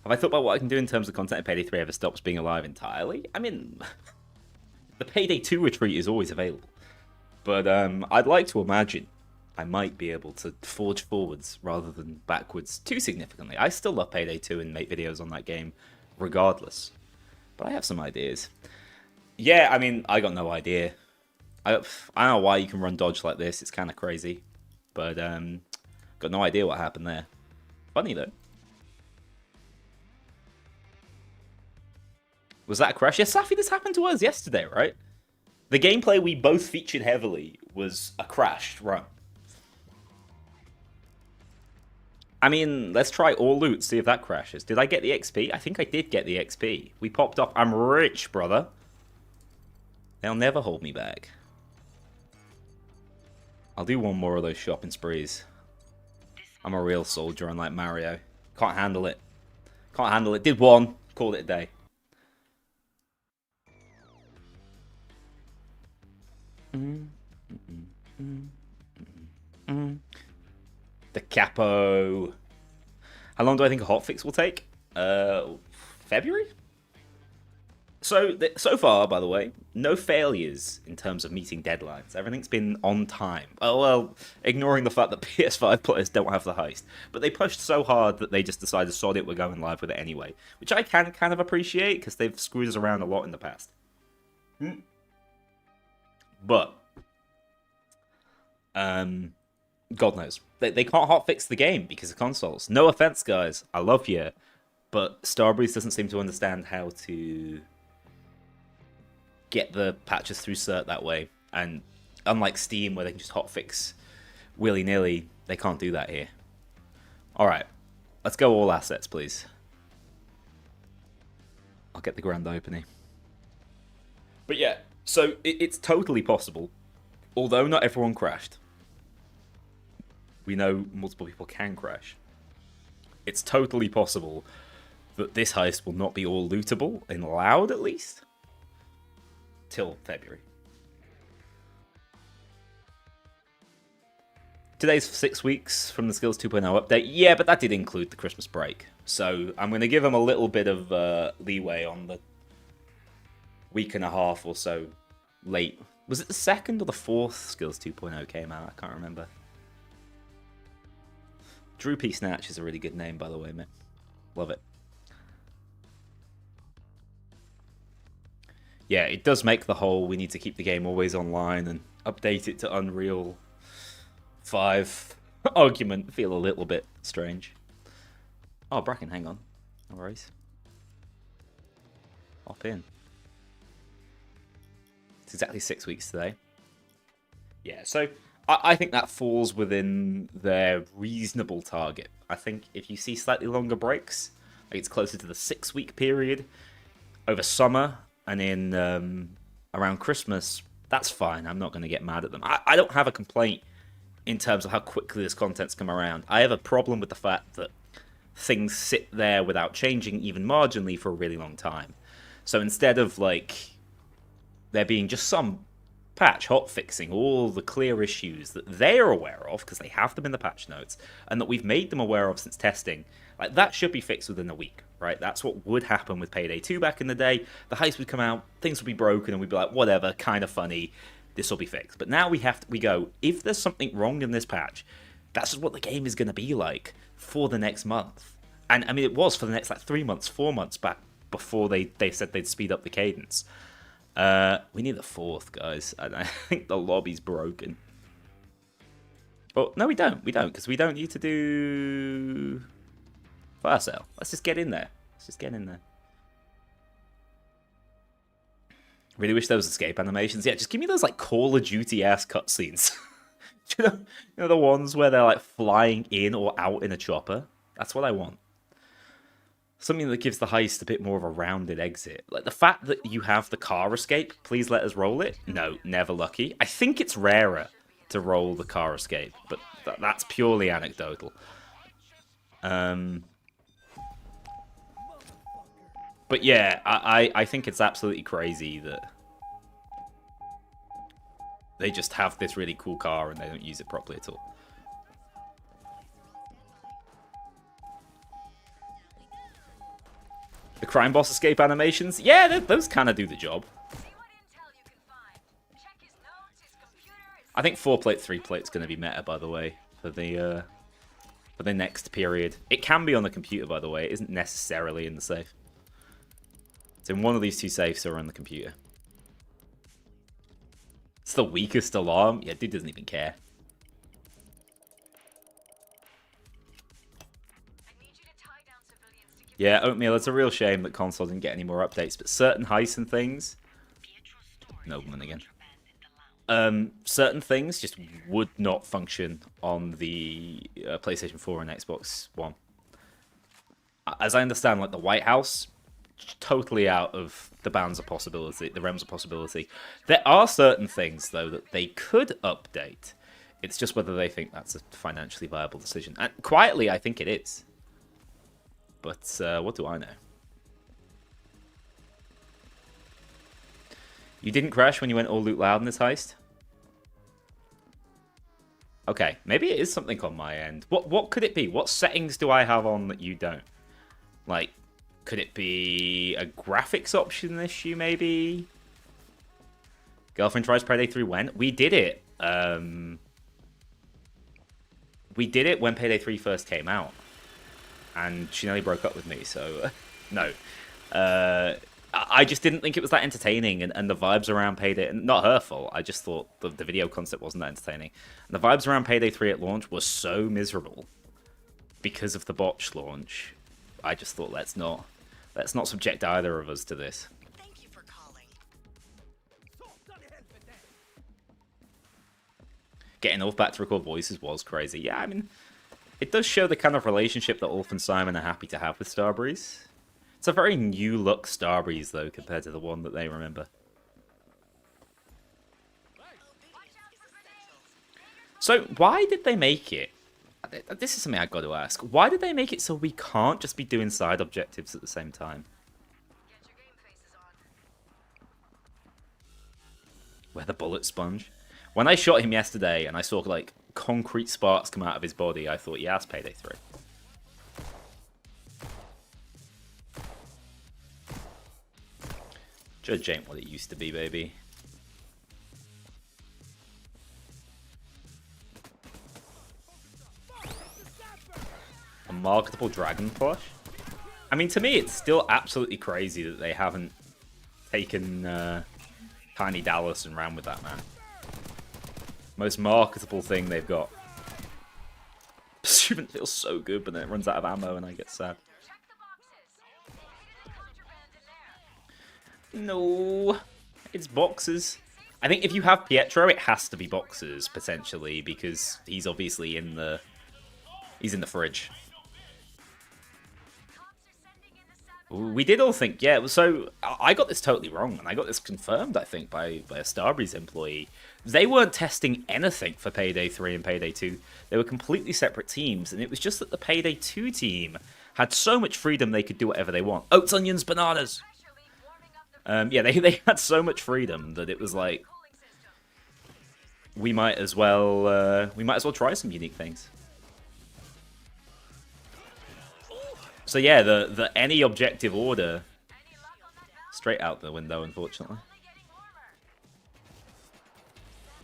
Have I thought about what I can do in terms of content if Payday 3 ever stops being alive entirely? I mean, the Payday 2 retreat is always available. But I'd like to imagine I might be able to forge forwards rather than backwards too significantly. I still love Payday 2 and make videos on that game regardless. But I have some ideas. Yeah, I mean, I got no idea. I don't know why you can run dodge like this. It's kind of crazy. But got no idea what happened there. Funny, though. Was that a crash? Yeah, Safi, this happened to us yesterday, right? The gameplay we both featured heavily was a crashed run. I mean, let's try all loot, see if that crashes. Did I get the XP? I think I did get the XP. We popped up. I'm rich, brother. They'll never hold me back. I'll do one more of those shopping sprees. I'm a real soldier, unlike Mario. Can't handle it. Can't handle it. Did one. Called it a day. The capo. How long do I think a hotfix will take? February? So far, by the way, no failures in terms of meeting deadlines. Everything's been on time. Oh, well, ignoring the fact that PS5 players don't have the heist. But they pushed so hard that they just decided, sod it, we're going live with it anyway. Which I can kind of appreciate, because they've screwed us around a lot in the past. But, God knows. They can't hotfix the game because of consoles. No offense, guys. I love you. But Starbreeze doesn't seem to understand how to get the patches through cert that way. And unlike Steam, where they can just hotfix willy-nilly, they can't do that here. Alright, let's go all assets, please. I'll get the grand opening. But yeah, so it's totally possible, although not everyone crashed. We know multiple people can crash. It's totally possible that this heist will not be all lootable, in Loud at least, till February. Today's 6 weeks from the Skills 2.0 update. Yeah, but that did include the Christmas break. So I'm going to give them a little bit of leeway on the week and a half or so late. Was it the second or the fourth Skills 2.0 came out? I can't remember. Drew P. Snatch is a really good name, by the way, mate. Love it. Yeah, it does make the whole we need to keep the game always online and update it to Unreal 5 argument feel a little bit strange. Oh, Bracken, hang on. No worries. Hop in. It's exactly 6 weeks today. Yeah, so I think that falls within their reasonable target. I think if you see slightly longer breaks, like it's closer to the 6 week period over summer and in around Christmas, that's fine. I'm not going to get mad at them. I don't have a complaint in terms of how quickly this content's come around. I have a problem with the fact that things sit there without changing even marginally for a really long time. So instead of like there being just some patch hotfixing all the clear issues that they're aware of because they have them in the patch notes and that we've made them aware of since testing, like that should be fixed within a week, right? That's what would happen with Payday 2 back in the day. The heist would come out, things would be broken, and we'd be like, whatever, kind of funny, this will be fixed. But now we go, if there's something wrong in this patch, that's just what the game is going to be like for the next month. And I mean, it was for the next like 3 months, 4 months back before they said they'd speed up the cadence. We need the fourth, guys. And I think the lobby's broken. Oh, no, we don't, because we don't need to do fire sale. Let's just get in there. Really wish there was escape animations. Yeah, just give me those like Call of Duty ass cutscenes. you know the ones where they're like flying in or out in a chopper. That's what I want. Something that gives the heist a bit more of a rounded exit. Like the fact that you have the car escape, please let us roll it. No, never lucky. I think it's rarer to roll the car escape, but that's purely anecdotal. But yeah, I think it's absolutely crazy that they just have this really cool car and they don't use it properly at all. The crime boss escape animations, yeah, those kind of do the job. I think 4-plate, 3-plate's going to be meta, by the way, for the next period. It can be on the computer, by the way. It isn't necessarily in the safe. It's in one of these two safes or on the computer. It's the weakest alarm. Yeah, dude doesn't even care. Yeah, Oatmeal, it's a real shame that console didn't get any more updates, but certain heists and things... Nobleman again. Certain things just would not function on the PlayStation 4 and Xbox One. As I understand, like the White House, totally out of the bounds of possibility, the realms of possibility. There are certain things, though, that they could update. It's just whether they think that's a financially viable decision. And quietly, I think it is. But what do I know? You didn't crash when you went all loot loud in this heist? Okay, maybe it is something on my end. What could it be? What settings do I have on that you don't? Like, Could it be a graphics option issue, maybe? Girlfriend tries Payday 3 when? We did it. We did it when Payday 3 first came out. And she nearly broke up with me, so... no. I just didn't think it was that entertaining, and the vibes around Payday... Not her fault, I just thought the video concept wasn't that entertaining. And the vibes around Payday 3 at launch were so miserable because of the botched launch. I just thought, let's not subject either of us to this. Thank you for calling. Getting Ulf back to record voices was crazy. Yeah, I mean, it does show the kind of relationship that Ulf and Simon are happy to have with Starbreeze. It's a very new look Starbreeze, though, compared to the one that they remember. So, why did they make it? This is something I've got to ask. Why did they make it so we can't just be doing side objectives at the same time? Get your game faces on. Where the bullet sponge? When I shot him yesterday and I saw, like, concrete sparks come out of his body, I thought, yeah, that's Payday 3. Judge ain't what it used to be, baby. A marketable dragon plush? I mean, to me, it's still absolutely crazy that they haven't taken Tiny Dallas and ran with that, man. Most marketable thing they've got. Pursuit feels so good, but then it runs out of ammo and I get sad. Check the boxes. Any contraband in there? No, it's boxes. I think if you have Pietro, it has to be boxes, potentially, because he's obviously in the... He's in the fridge. Ooh, we did all think, yeah, so I got this totally wrong, and I got this confirmed, I think, by a Starbreeze employee. They weren't testing anything for Payday 3 and Payday 2. They were completely separate teams, and it was just that the Payday 2 team had so much freedom they could do whatever they want. Oats, onions, bananas! Yeah, they had so much freedom that it was like, we might as well try some unique things. So yeah, the any objective order, straight out the window, unfortunately.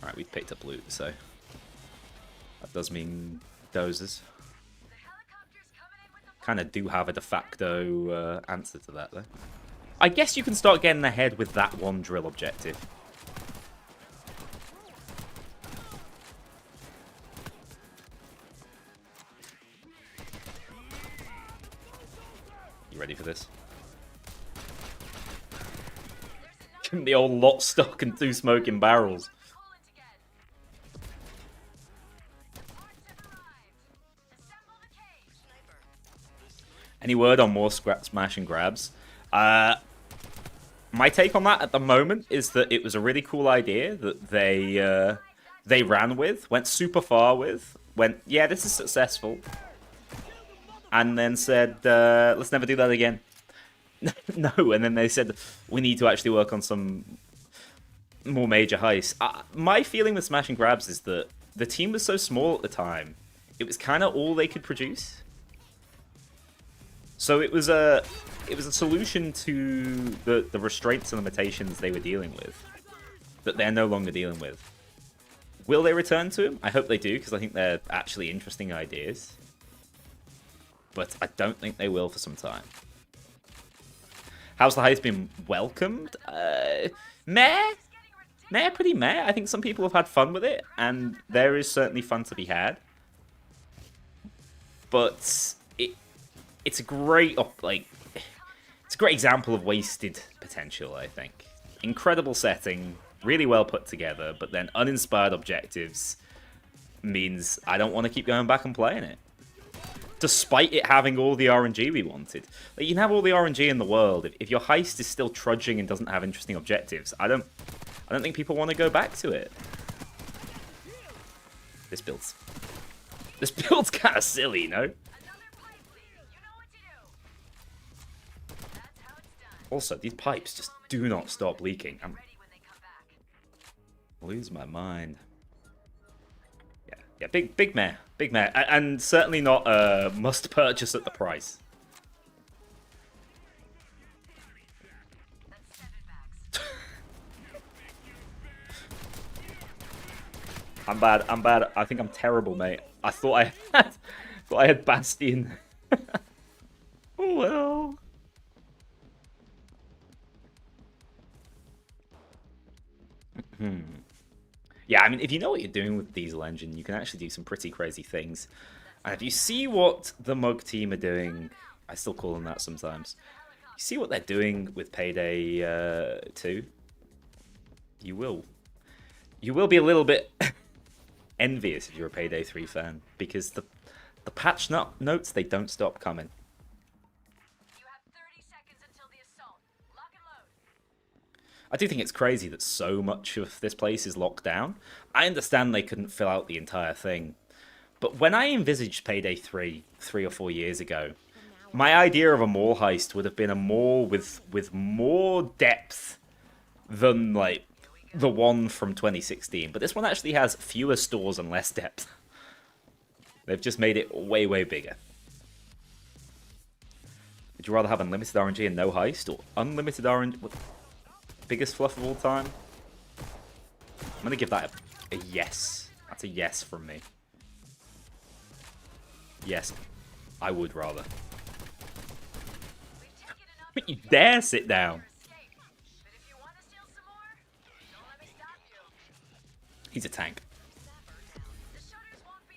Alright, we've picked up loot, so that does mean dozers. Kind of do have a de facto answer to that, though. I guess you can start getting ahead with that one drill objective. You ready for this? Give me the old lot stock and 2 smoking barrels. Any word on more smash and grabs? My take on that at the moment is that it was a really cool idea that they ran with, went super far with, went, yeah, this is successful, and then said, let's never do that again. No, and then they said, we need to actually work on some more major heists. My feeling with smash and grabs is that the team was so small at the time, it was kind of all they could produce. So it was a solution to the restraints and limitations they were dealing with that they're no longer dealing with. Will they return to them? I hope they do, because I think they're actually interesting ideas. But I don't think they will for some time. How's the heist been welcomed? Meh? Meh, pretty meh. I think some people have had fun with it, and there is certainly fun to be had. But it's a great, it's a great example of wasted potential, I think. Incredible setting, really well put together, but then uninspired objectives means I don't want to keep going back and playing it. Despite it having all the RNG we wanted. Like, you can have all the RNG in the world. If your heist is still trudging and doesn't have interesting objectives, I don't think people want to go back to it. This build's kind of silly, no? Also, these pipes just do not stop leaking. I'm losing my mind. Yeah, big meh, and certainly not a must purchase at the price. I'm bad. I'm bad. I think I'm terrible, mate. I thought I had Bastion. Oh well. Yeah, I mean, if you know what you're doing with Diesel Engine, you can actually do some pretty crazy things. And if you see what the Mug team are doing, I still call them that sometimes. You see what they're doing with Payday 2, you will be a little bit envious if you're a Payday 3 fan, because the patch notes, they don't stop coming. You have 30 seconds until the assault. Lock and load. I do think it's crazy that so much of this place is locked down. I understand they couldn't fill out the entire thing, but when I envisaged Payday 3 or 4 years ago, my idea of a mall heist would have been a mall with more depth than, like, the one from 2016. But this one actually has fewer stores and less depth. They've just made it way, way bigger. Would you rather have unlimited RNG and no heist, or unlimited RNG? What? Biggest fluff of all time? I'm going to give that a yes. That's a yes from me. Yes, I would rather. But you dare sit down. He's a tank.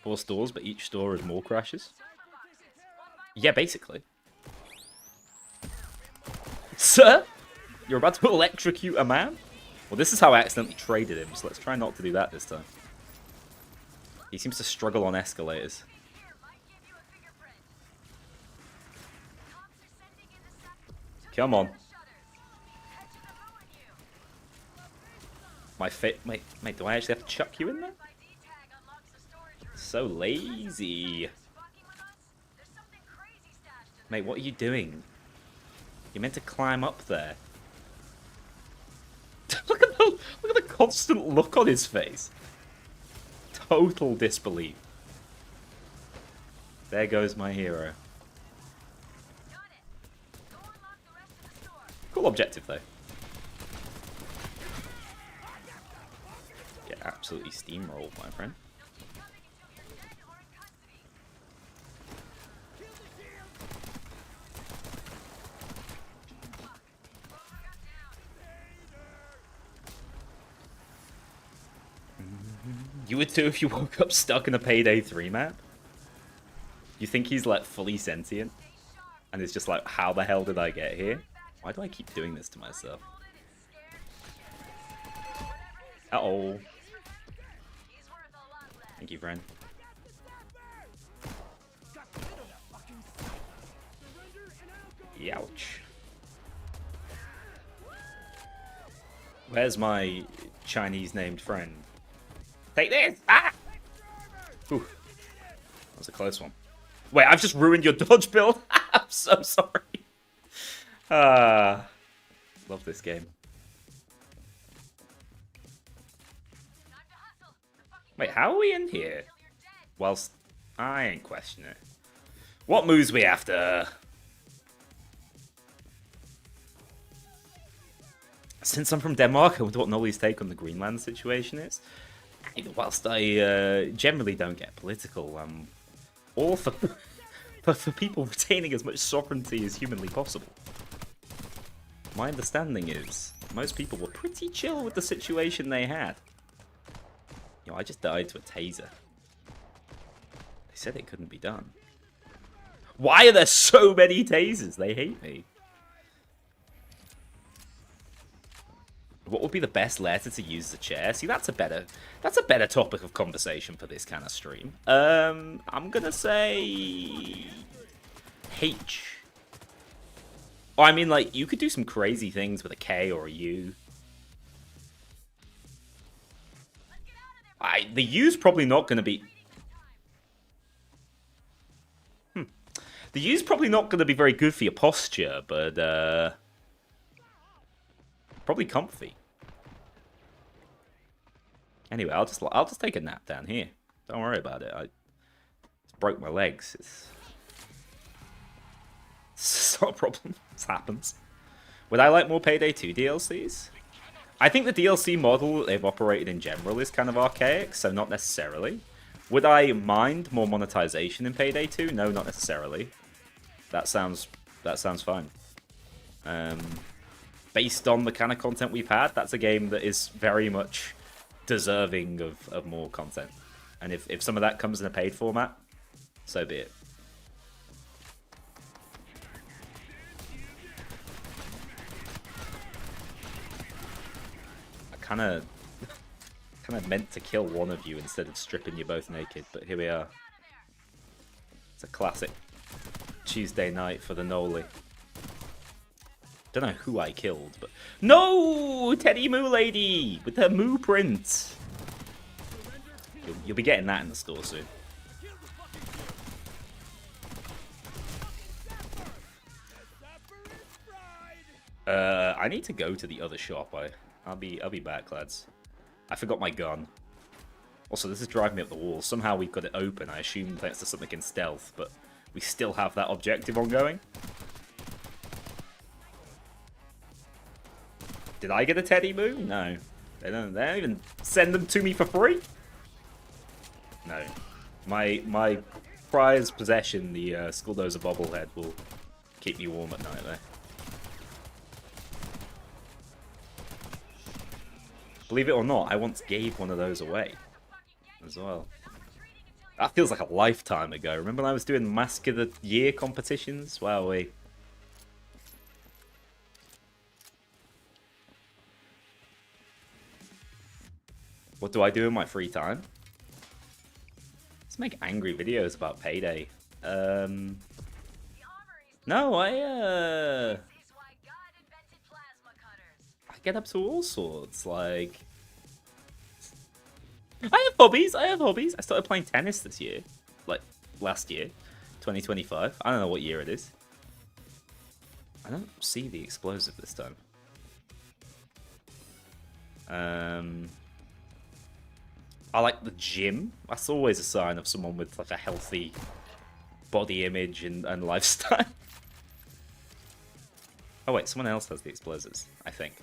4 stores, but each store has more crashes. Yeah, basically. Sir? You're about to electrocute a man? Well, this is how I accidentally traded him, so let's try not to do that this time. He seems to struggle on escalators. Come on. Mate, do I actually have to chuck you in there? So lazy. Mate, what are you doing? You're meant to climb up there. look at the constant look on his face. Total disbelief. There goes my hero. Cool objective, though. Get absolutely steamrolled, my friend. You would too if you woke up stuck in a Payday 3 map? You think he's, like, fully sentient? And it's just like, how the hell did I get here? Why do I keep doing this to myself? Uh-oh. Thank you, friend. Youch. Where's my Chinese-named friend? Take this! Ah! Ooh. That was a close one. Wait, I've just ruined your dodge build? I'm so sorry. Love this game. Wait, how are we in here? Whilst I ain't questioning it. What moves we after? Since I'm from Denmark, I wonder what Nolly's take on the Greenland situation is. Whilst I generally don't get political, I'm all for people retaining as much sovereignty as humanly possible. My understanding is most people were pretty chill with the situation they had. You know, I just died to a taser. They said it couldn't be done. Why are there so many tasers? They hate me. What would be the best letter to use as a chair? See, that's a better topic of conversation for this kind of stream. I'm gonna say H. Oh, I mean, like, you could do some crazy things with a K or a U. The U's probably not gonna be. The U's probably not gonna be very good for your posture, but probably comfy. Anyway, I'll just take a nap down here. Don't worry about it. I just broke my legs. It's not a problem. This happens. Would I like more Payday 2 DLCs? I think the DLC model they've operated in general is kind of archaic, so not necessarily. Would I mind more monetization in Payday 2? No, not necessarily. That sounds fine. Based on the kind of content we've had, that's a game that is very much deserving of more content. And if some of that comes in a paid format, so be it. I kind of meant to kill one of you instead of stripping you both naked, but here we are. It's a classic Tuesday night for the Noli. Don't know who I killed, but no, Teddy Moo Lady with her moo print. You'll be getting that in the store soon. I need to go to the other shop. I'll be back, lads. I forgot my gun. Also, this is driving me up the wall. Somehow we've got it open. I assume thanks to something in stealth, but we still have that objective ongoing. Did I get a Teddy Moo? No. They don't even send them to me for free? No. My prized possession, the Skulldozer bobblehead, will keep me warm at night there. Believe it or not, I once gave one of those away as well. That feels like a lifetime ago. Remember when I was doing Mask of the Year competitions? Wowee. What do I do in my free time? Let's make angry videos about Payday. No, I get up to all sorts, like... I have hobbies. I started playing tennis this year. Like, last year. 2025. I don't know what year it is. I don't see the explosive this time. I like the gym. That's always a sign of someone with like a healthy body image and lifestyle. Oh wait, someone else has the explosives, I think.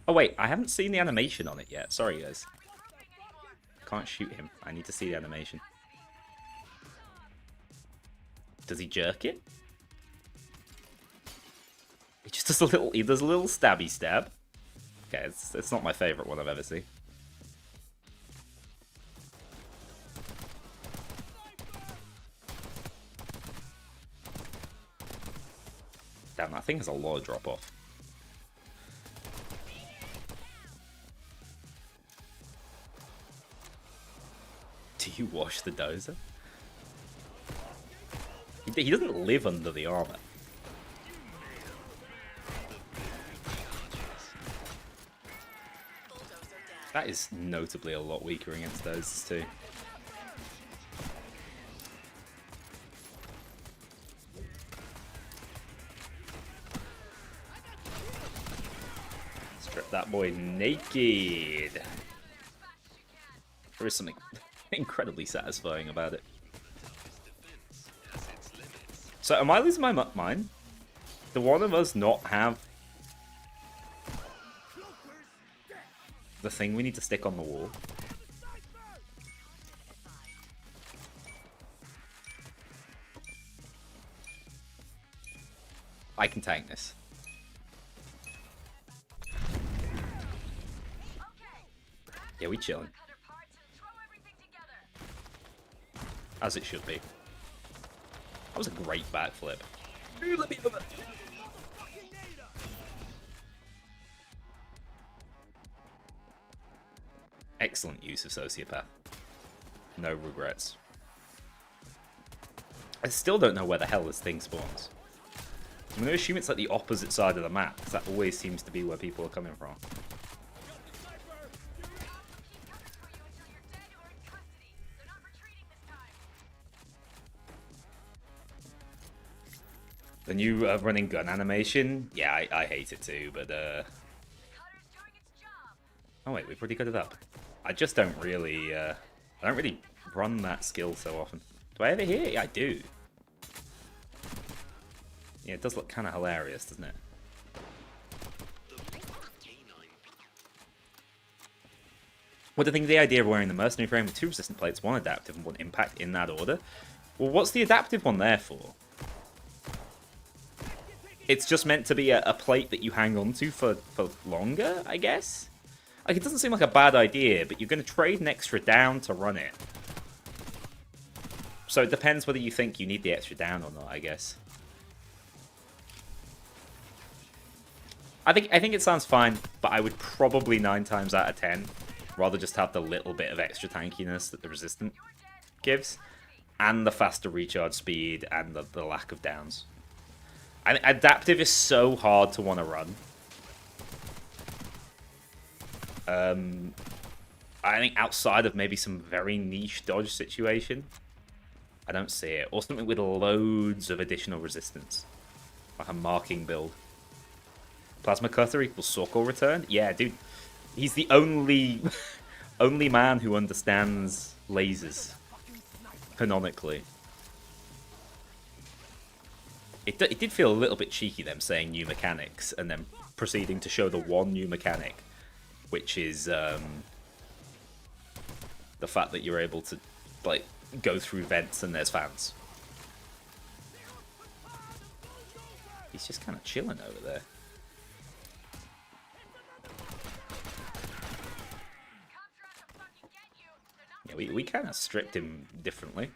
Oh wait, I haven't seen the animation on it yet. Sorry guys. Can't shoot him. I need to see the animation. Does he jerk it? He just does a little. He does a little stabby stab. Okay, it's not my favorite one I've ever seen. Damn, that thing has a lot of drop off. Do you wash the dozer? He doesn't live under the armor. That is notably a lot weaker against those too. Strip that boy naked. There is something incredibly satisfying about it. So am I losing my mind? Do one of us not have the thing we need to stick on the wall? I can tank this. Yeah, we chilling. As it should be. That was a great backflip. Let me move it. Excellent use of Sociopath. No regrets. I still don't know where the hell this thing spawns. I'm going to assume it's like the opposite side of the map, because that always seems to be where people are coming from. The new running gun animation, yeah, I hate it too, but oh wait, we've already got it up. I just don't really, I don't really run that skill so often. Do I ever hear it? Yeah, I do. Yeah, it does look kind of hilarious, doesn't it? What do you think of the idea of wearing the mercenary frame with 2 resistant plates, 1 adaptive and 1 impact in that order? Well, what's the adaptive one there for? It's just meant to be a plate that you hang on to for longer, I guess? Like, it doesn't seem like a bad idea, but you're going to trade an extra down to run it. So it depends whether you think you need the extra down or not, I guess. I think it sounds fine, but I would probably 9 times out of 10 rather just have the little bit of extra tankiness that the resistant gives, and the faster recharge speed, and the lack of downs. I adaptive is so hard to want to run. I think outside of maybe some very niche dodge situation, I don't see it. Or something with loads of additional resistance. Like a marking build. Plasma Cutter equals Sorko return? Yeah, dude. He's the only only man who understands lasers. Canonically. It did feel a little bit cheeky, them saying new mechanics, and then proceeding to show the one new mechanic, which is the fact that you're able to, like, go through vents and there's fans. He's just kind of chilling over there. Yeah, we kind of stripped him differently.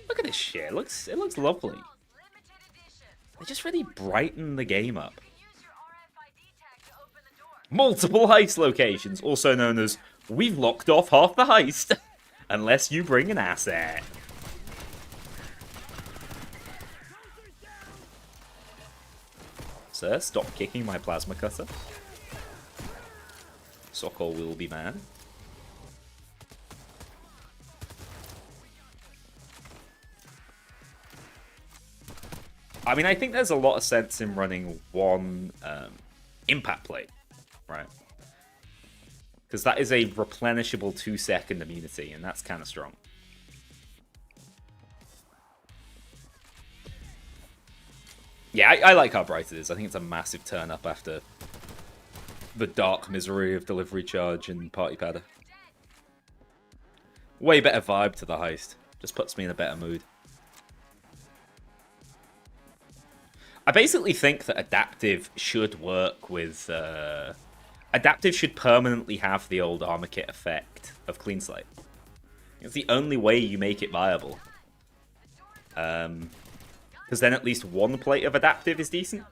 Look at this shit. It looks lovely. They just really brighten the game up. Multiple heist locations, also known as we've locked off half the heist, unless you bring an asset. Sir, stop kicking my plasma cutter. Sokol will be man. I mean, I think there's a lot of sense in running one impact plate, right? Because that is a replenishable 2-second immunity, and that's kind of strong. Yeah, I like how bright it is. I think it's a massive turn up after the dark misery of delivery charge and party padder. Way better vibe to the heist. Just puts me in a better mood. I basically think that adaptive should work with... adaptive should permanently have the old armor kit effect of clean slate. It's the only way you make it viable. Because then at least one plate of adaptive is decent.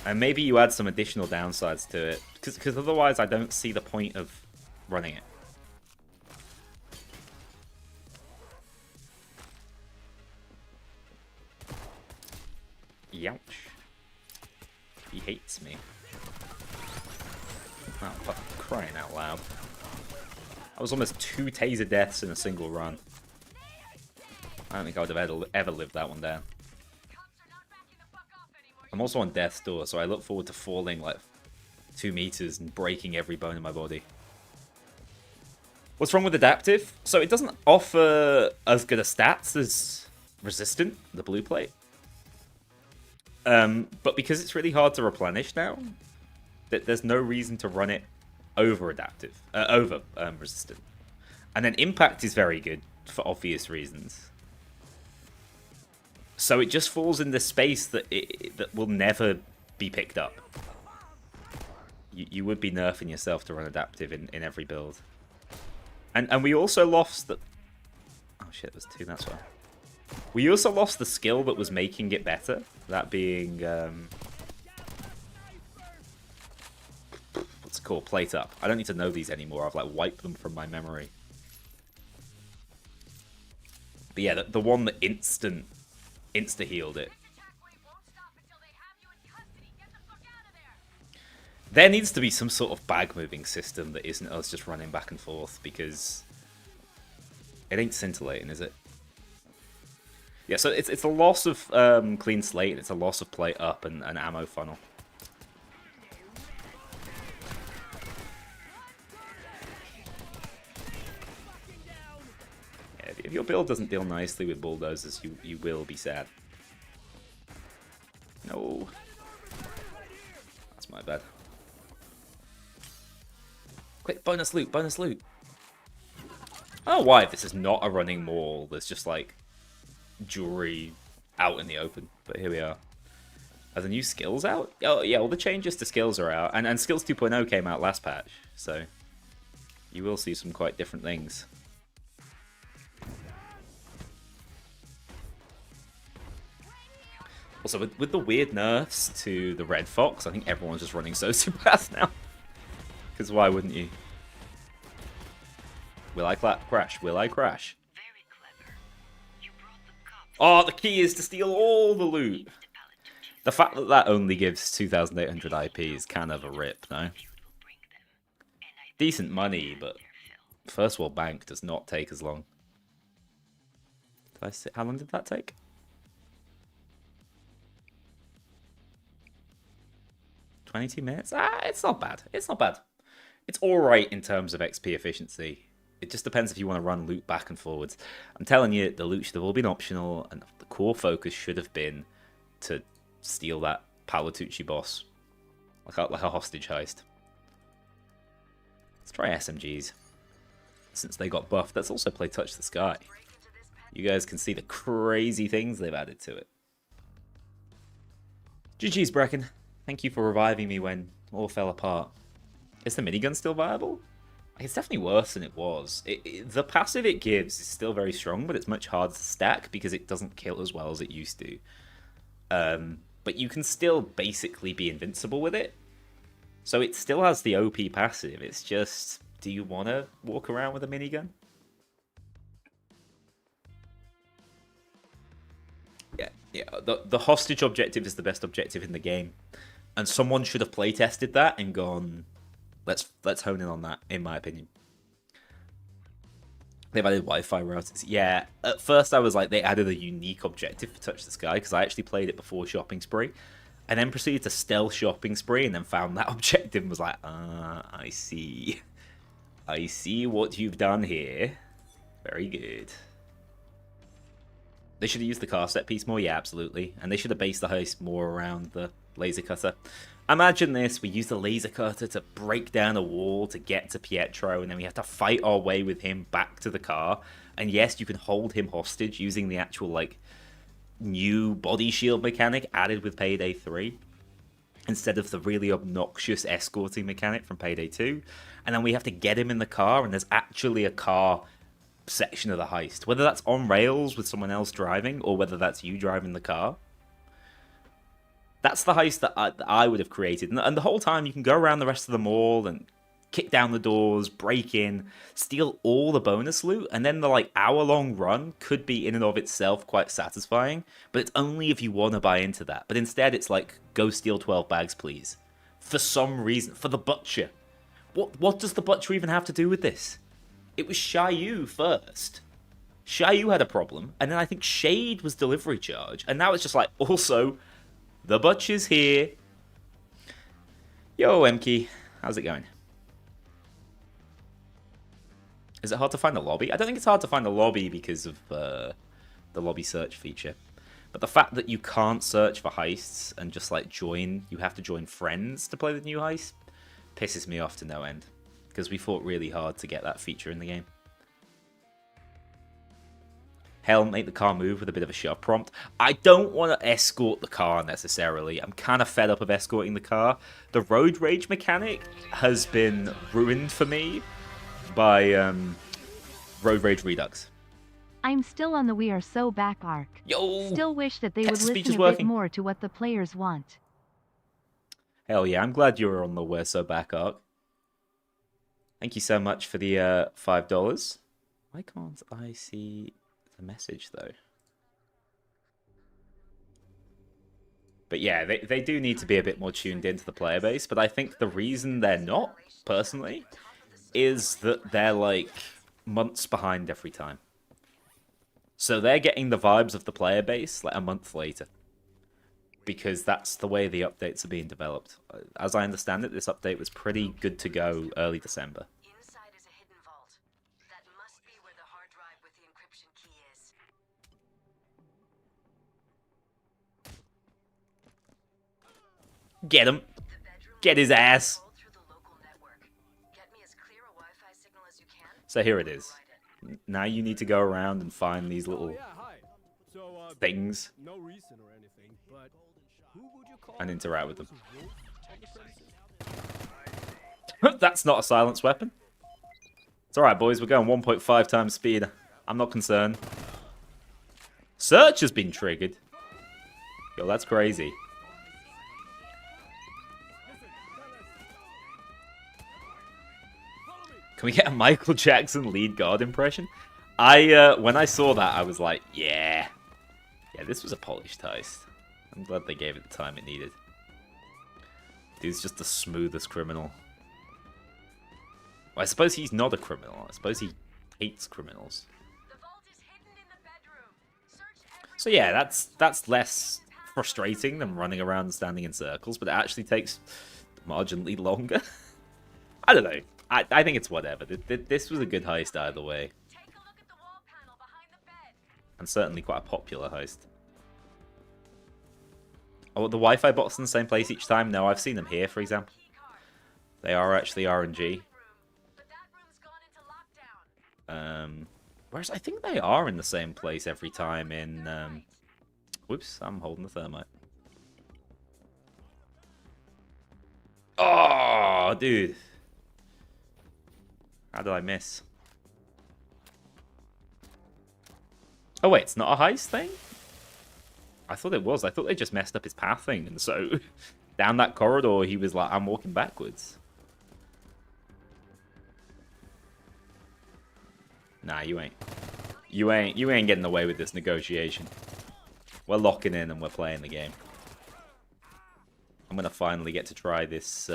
And maybe you add some additional downsides to it. Because otherwise I don't see the point of running it. Youch. He hates me. Oh, fucking crying out loud. That was almost 2 taser deaths in a single run. I don't think I would have ever lived that one down. I'm also on death's door, so I look forward to falling like 2 meters and breaking every bone in my body. What's wrong with adaptive? So it doesn't offer as good a stats as resistant, the blue plate. But because it's really hard to replenish now, there's no reason to run it over adaptive, over resistant. And then impact is very good for obvious reasons. So it just falls in the space that that will never be picked up. You would be nerfing yourself to run adaptive in every build. And we also lost the... Oh shit, there's 2, that's why. We also lost the skill that was making it better. That being... what's it called? Plate up. I don't need to know these anymore. I've like wiped them from my memory. But yeah, the one that insta-healed it. There needs to be some sort of bag moving system that isn't us just running back and forth, because it ain't scintillating, is it? Yeah, so it's a loss of clean slate, and it's a loss of plate up and an ammo funnel. Yeah, if your build doesn't deal nicely with bulldozers, you will be sad. No. That's my bad. Quick, bonus loot, bonus loot. I don't know why this is not a running mall. There's just like jewelry out in the open. But here we are. Are the new skills out? Oh yeah, all the changes to skills are out. And skills 2.0 came out last patch. So you will see some quite different things. Also, with the weird nerfs to the Red Fox, I think everyone's just running so super fast now. Because why wouldn't you? Will I crash? Will I crash? Very clever. You brought the cops. Oh, the key is to steal all the loot. The fact that that only gives 2,800 IP is kind of a rip, no? Decent money, but First World Bank does not take as long. Did I say, how long did that take? 22 minutes? Ah, it's not bad. It's not bad. It's alright in terms of XP efficiency. It just depends if you want to run loot back and forwards. I'm telling you, the loot should have all been optional, and the core focus should have been to steal that Palatucci boss. Like a hostage heist. Let's try SMGs. Since they got buffed, let's also play Touch the Sky. You guys can see the crazy things they've added to it. GG's, Brecken. Thank you for reviving me when all fell apart. Is the minigun still viable? It's definitely worse than it was. The passive it gives is still very strong, but it's much harder to stack because it doesn't kill as well as it used to. But you can still basically be invincible with it. So it still has the OP passive. It's just, do you want to walk around with a minigun? Yeah. The hostage objective is the best objective in the game. And someone should have playtested that and gone, let's hone in on that, in my opinion. They've added Wi-Fi routers. Yeah, at first I was like, they added a unique objective for Touch the Sky, because I actually played it before Shopping Spree. And then proceeded to stealth Shopping Spree, and then found that objective and was like, I see. I see what you've done here. Very good. They should have used the car set piece more, yeah, absolutely. And they should have based the heist more around the laser cutter. Imagine this, we use the laser cutter to break down a wall to get to Pietro, and then we have to fight our way with him back to the car. And yes, you can hold him hostage using the actual, like, new body shield mechanic added with Payday 3. Instead of the really obnoxious escorting mechanic from Payday 2. And then we have to get him in the car, and there's actually a car section of the heist. Whether that's on rails with someone else driving, or whether that's you driving the car. That's the heist that I would have created. And the whole time you can go around the rest of the mall and kick down the doors, break in, steal all the bonus loot, and then the like hour-long run could be in and of itself quite satisfying, but it's only if you want to buy into that. But instead it's like, go steal 12 bags, please. For some reason. For the butcher. What does the butcher even have to do with this? It was Shayu first. Shayu had a problem, and then I think Shade was delivery charge, and now it's just like, also, the butcher's here. Yo, Emkey. How's it going? Is it hard to find the lobby? I don't think it's hard to find the lobby because of the lobby search feature. But the fact that you can't search for heists and just like join, you have to join friends to play the new heist, pisses me off to no end. Because we fought really hard to get that feature in the game. Hell, make the car move with a bit of a shove prompt. I don't want to escort the car necessarily. I'm kind of fed up of escorting the car. The road rage mechanic has been ruined for me by Road Rage Redux. I'm still on the We Are So Back arc. Yo! Still wish that they would Text speech listen is a working. bit more to what the players want. Hell yeah, I'm glad you're on the We're So Back arc. Thank you so much for the $5. Why can't I see the message though? But yeah, they do need to be a bit more tuned into the player base, but I think the reason they're not, personally, is that they're like months behind every time. So they're getting the vibes of the player base like a month later. Because that's the way the updates are being developed. As I understand it, this update was pretty good to go early December. Inside is a hidden vault. That must be where the hard drive with the encryption key is. Get him. Get his ass. So here it is. Now you need to go around and find these little things No reason or anything, but who would you call and interact with them. them? That's not a silence weapon. It's alright, boys. We're going 1.5 times speed. I'm not concerned. Search has been triggered. Yo, that's crazy. Can we get a Michael Jackson lead guard impression? When I saw that, I was like, yeah. Yeah, this was a polished heist. I'm glad they gave it the time it needed. Dude's just the smoothest criminal. Well, I suppose he's not a criminal. I suppose he hates criminals. So yeah, that's less frustrating than running around and standing in circles, but it actually takes marginally longer. I don't know. I think it's whatever. This was a good heist either way. And certainly quite a popular heist. Oh, the Wi-Fi bots in the same place each time? No, I've seen them here, for example. They are actually RNG. Whereas I think they are in the same place every time in... Whoops, I'm holding the thermite. Oh, dude. How did I miss? Oh, wait, it's not a heist thing? I thought it was. I thought they just messed up his path thing. And so, down that corridor, he was like, I'm walking backwards. Nah, you ain't. You ain't getting away with this negotiation. We're locking in and we're playing the game. I'm gonna finally get to try this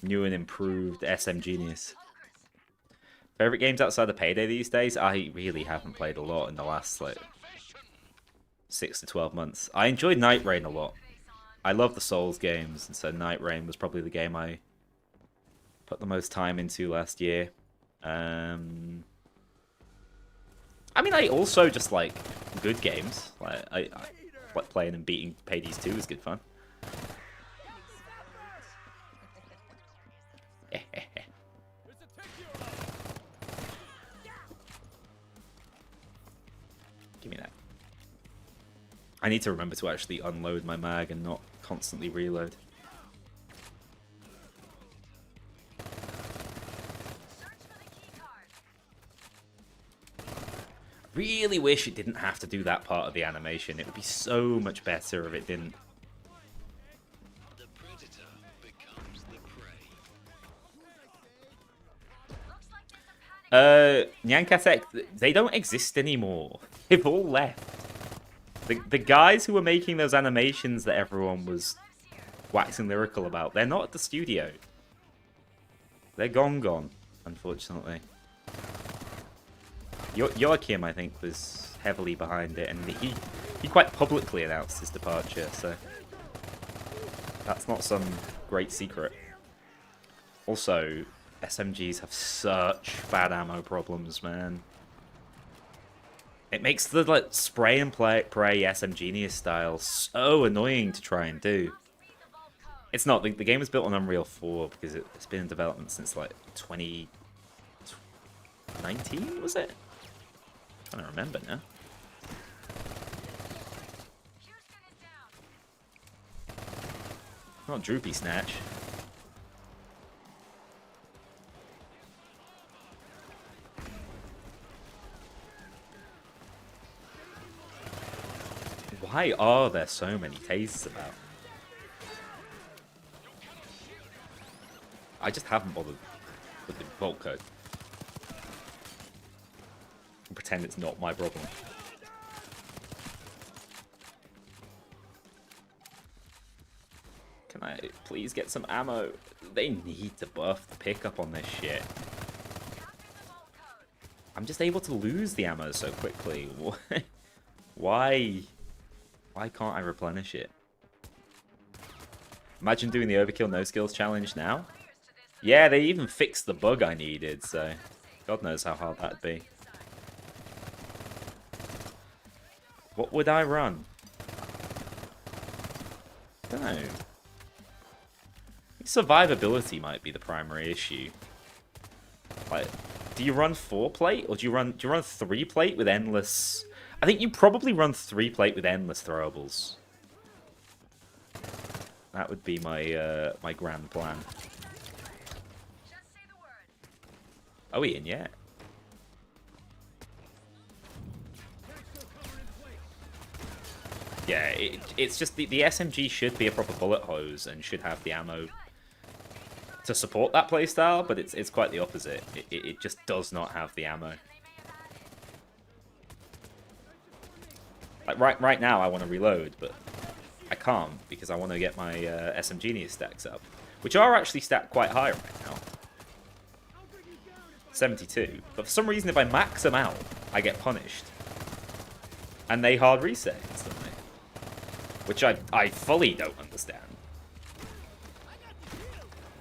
new and improved SM Genius. Favorite games outside of Payday these days? I really haven't played a lot in the last like 6 to 12 months. I enjoyed Night Rain a lot. I love the Souls games, and so Night Rain was probably the game I put the most time into last year. I mean, I also just like good games. Like I like playing and beating Payday 2 is good fun. Give me that. I need to remember to actually unload my mag and not constantly reload. Really wish it didn't have to do that part of the animation. It would be so much better if it didn't. The predator becomes the prey. Nyankatek, they don't exist anymore. They've all left. The guys who were making those animations that everyone was waxing lyrical about, they're not at the studio. They're gone, unfortunately. Joachim, I think, was heavily behind it, and he quite publicly announced his departure, so that's not some great secret. Also, SMGs have such bad ammo problems, man. It makes the like spray and pray SM Genius style so annoying to try and do. It's not. The game was built on Unreal 4 because it's been in development since like 2019, was it? I don't remember now. Not Droopy Snatch. Why are there so many tasers about? I just haven't bothered with the vault code. And pretend it's not my problem. Can I please get some ammo? They need to buff the pickup on this shit. I'm just able to lose the ammo so quickly. Why can't I replenish it? Imagine doing the overkill no skills challenge now. Yeah, they even fixed the bug I needed, so God knows how hard that'd be. What would I run? I don't know. survivability might be the primary issue. Like, do you run 4-plate or do you run 3-plate with endless? I think you probably run 3-plate with endless throwables. That would be my my grand plan. Are we in yet? Yeah, it's just the SMG should be a proper bullet hose and should have the ammo to support that playstyle, but it's quite the opposite. It just does not have the ammo. Like right now, I want to reload, but I can't because I want to get my SMG stacks up, which are actually stacked quite high right now. 72. But for some reason, if I max them out, I get punished, and they hard reset instantly, which I fully don't understand.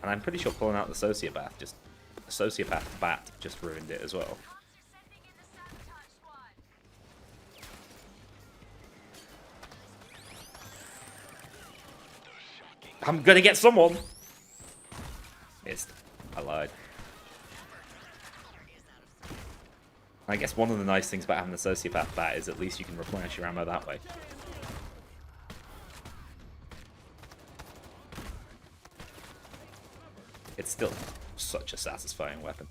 And I'm pretty sure pulling out the sociopath bat just ruined it as well. I'm gonna get someone. Missed. I lied. I guess one of the nice things about having the sociopath bat is at least you can replenish your ammo that way. It's still such a satisfying weapon.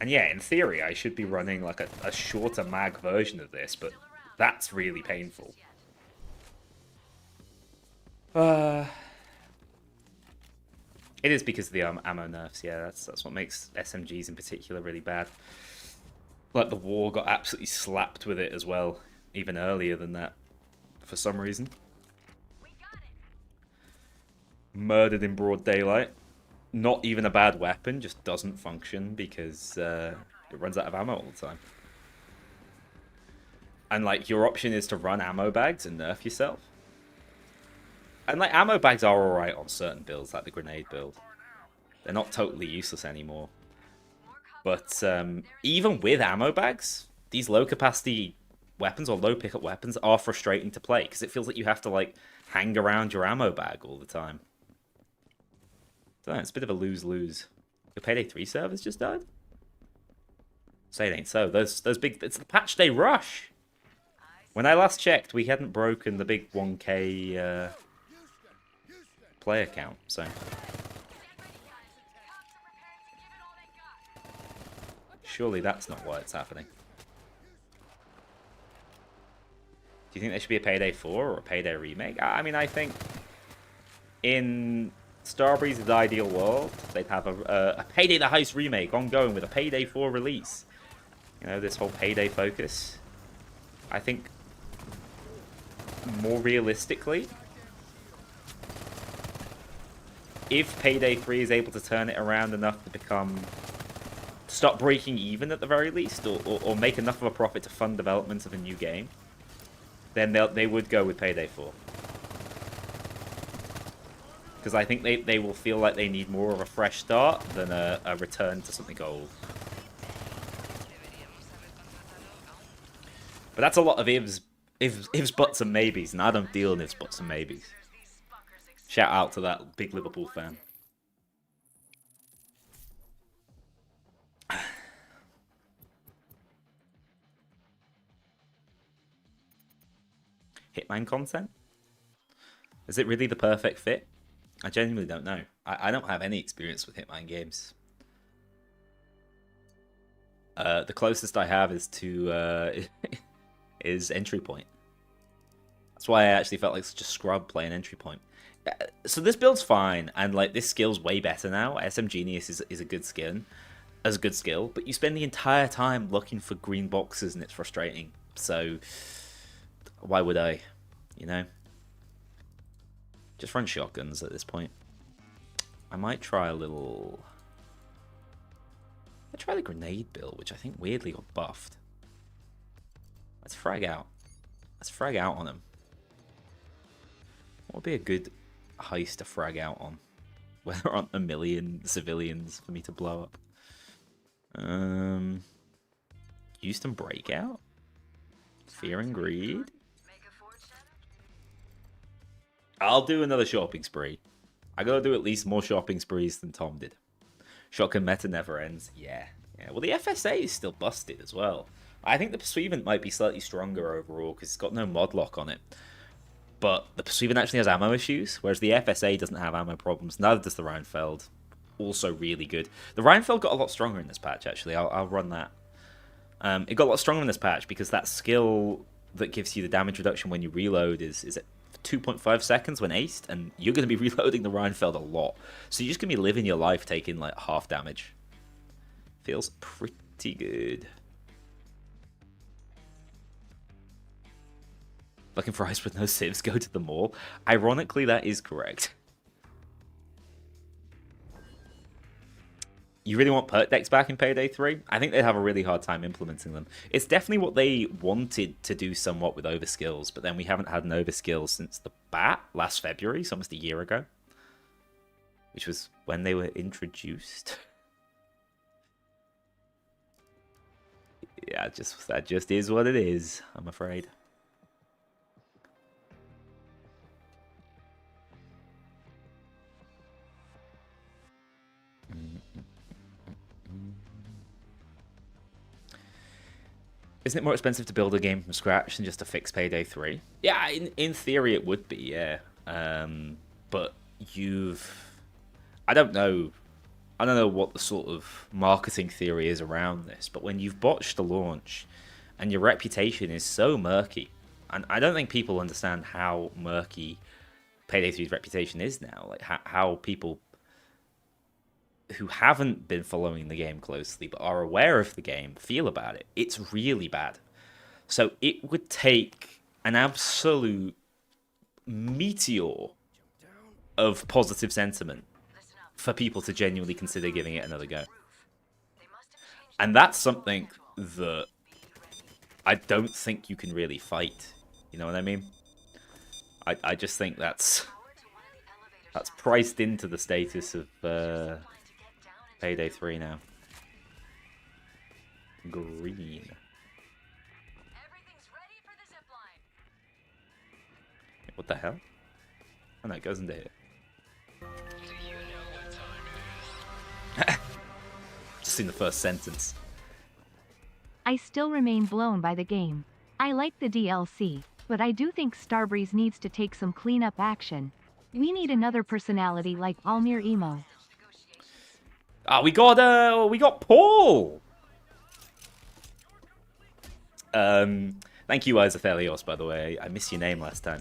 And yeah, in theory, I should be running like a shorter mag version of this, but that's really painful. It is because of the ammo nerfs, yeah, that's what makes SMGs in particular really bad. Like, the war got absolutely slapped with it as well, even earlier than that, for some reason. Murdered in broad daylight. Not even a bad weapon, just doesn't function because it runs out of ammo all the time. And, like, your option is to run ammo bags and nerf yourself. And, like, ammo bags are alright on certain builds, like the grenade build. They're not totally useless anymore. But even with ammo bags, these low-capacity weapons or low-pickup weapons are frustrating to play because it feels like you have to, like, hang around your ammo bag all the time. So it's a bit of a lose-lose. Your Payday 3 servers just died? Say it ain't so. Those big... It's the patch day rush! When I last checked, we hadn't broken the big 1K player count, so... Surely that's not why it's happening. Do you think there should be a Payday 4 or a Payday remake? I mean, I think in Starbreeze's ideal world, they'd have a Payday the Heist remake ongoing with a Payday 4 release. You know, this whole Payday focus. I think more realistically, if Payday 3 is able to turn it around enough to become... stop breaking even at the very least, or make enough of a profit to fund development of a new game, then they would go with Payday 4. Because I think they will feel like they need more of a fresh start than a return to something old. But that's a lot of ifs, buts, and maybes, and I don't deal in ifs, buts, and maybes. Shout out to that big Liverpool fan. Hitman content? Is it really the perfect fit? I genuinely don't know. I don't have any experience with Hitman games. The closest I have is to is Entry Point. That's why I actually felt like such a scrub playing Entry Point. So this build's fine, and like this skill's way better now. SM Genius is a good skin, as a good skill, but you spend the entire time looking for green boxes, and it's frustrating. So why would I? You know, just run shotguns at this point. I might try a little. I try the grenade build, which I think weirdly got buffed. Let's frag out. Let's frag out on him. What would be a good heist to frag out on? Where there aren't a million civilians for me to blow up. Houston Breakout? Fear and Greed? Make a fortune? I'll do another shopping spree. I gotta do at least more shopping sprees than Tom did. Shotgun meta never ends. Yeah. Well, the FSA is still busted as well. I think the Pursuivant might be slightly stronger overall because it's got no mod lock on it. But the Pursuivant actually has ammo issues, whereas the FSA doesn't have ammo problems. Neither does the Reinfeld. Also really good. The Reinfeld got a lot stronger in this patch, actually. I'll run that. It got a lot stronger in this patch because that skill that gives you the damage reduction when you reload is at 2.5 seconds when aced, and you're going to be reloading the Reinfeld a lot. So you're just going to be living your life taking like half damage. Feels pretty good. Looking for ice with no civs, go to the mall. Ironically, that is correct. You really want perk decks back in Payday 3? I think they'd have a really hard time implementing them. It's definitely what they wanted to do somewhat with overskills, but then we haven't had an overskill since the BAT last February, so almost a year ago. Which was when they were introduced. Yeah, that just is what it is, I'm afraid. Isn't it more expensive to build a game from scratch than just to fix Payday 3? Yeah, in theory it would be, yeah. But I don't know what the sort of marketing theory is around this, but when you've botched the launch and your reputation is so murky, and I don't think people understand how murky Payday 3's reputation is now, like how people who haven't been following the game closely but are aware of the game feel about it. It's really bad. So it would take an absolute meteor of positive sentiment for people to genuinely consider giving it another go. And that's something that I don't think you can really fight. You know what I mean? I just think that's priced into the status of Payday 3 now. Green. Everything's ready for the zip line. What the hell? Oh no, it goes into here. Do you know what time it is? Just in the first sentence. I still remain blown by the game. I like the DLC, but I do think Starbreeze needs to take some cleanup action. We need another personality like Almir Emo. Ah, we got Paul. Thank you, Isathelios, by the way. I missed your name last time.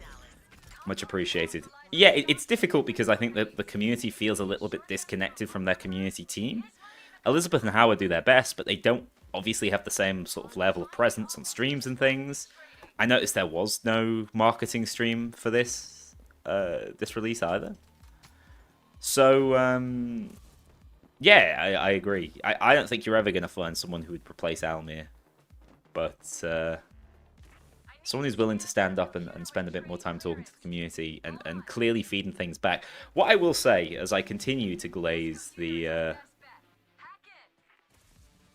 Much appreciated. Yeah, it's difficult because I think that the community feels a little bit disconnected from their community team. Elizabeth and Howard do their best, but they don't obviously have the same sort of level of presence on streams and things. I noticed there was no marketing stream for this release either. So, yeah, I agree. I don't think you're ever going to find someone who would replace Almir. But someone who's willing to stand up and spend a bit more time talking to the community and clearly feeding things back. What I will say, as I continue to glaze the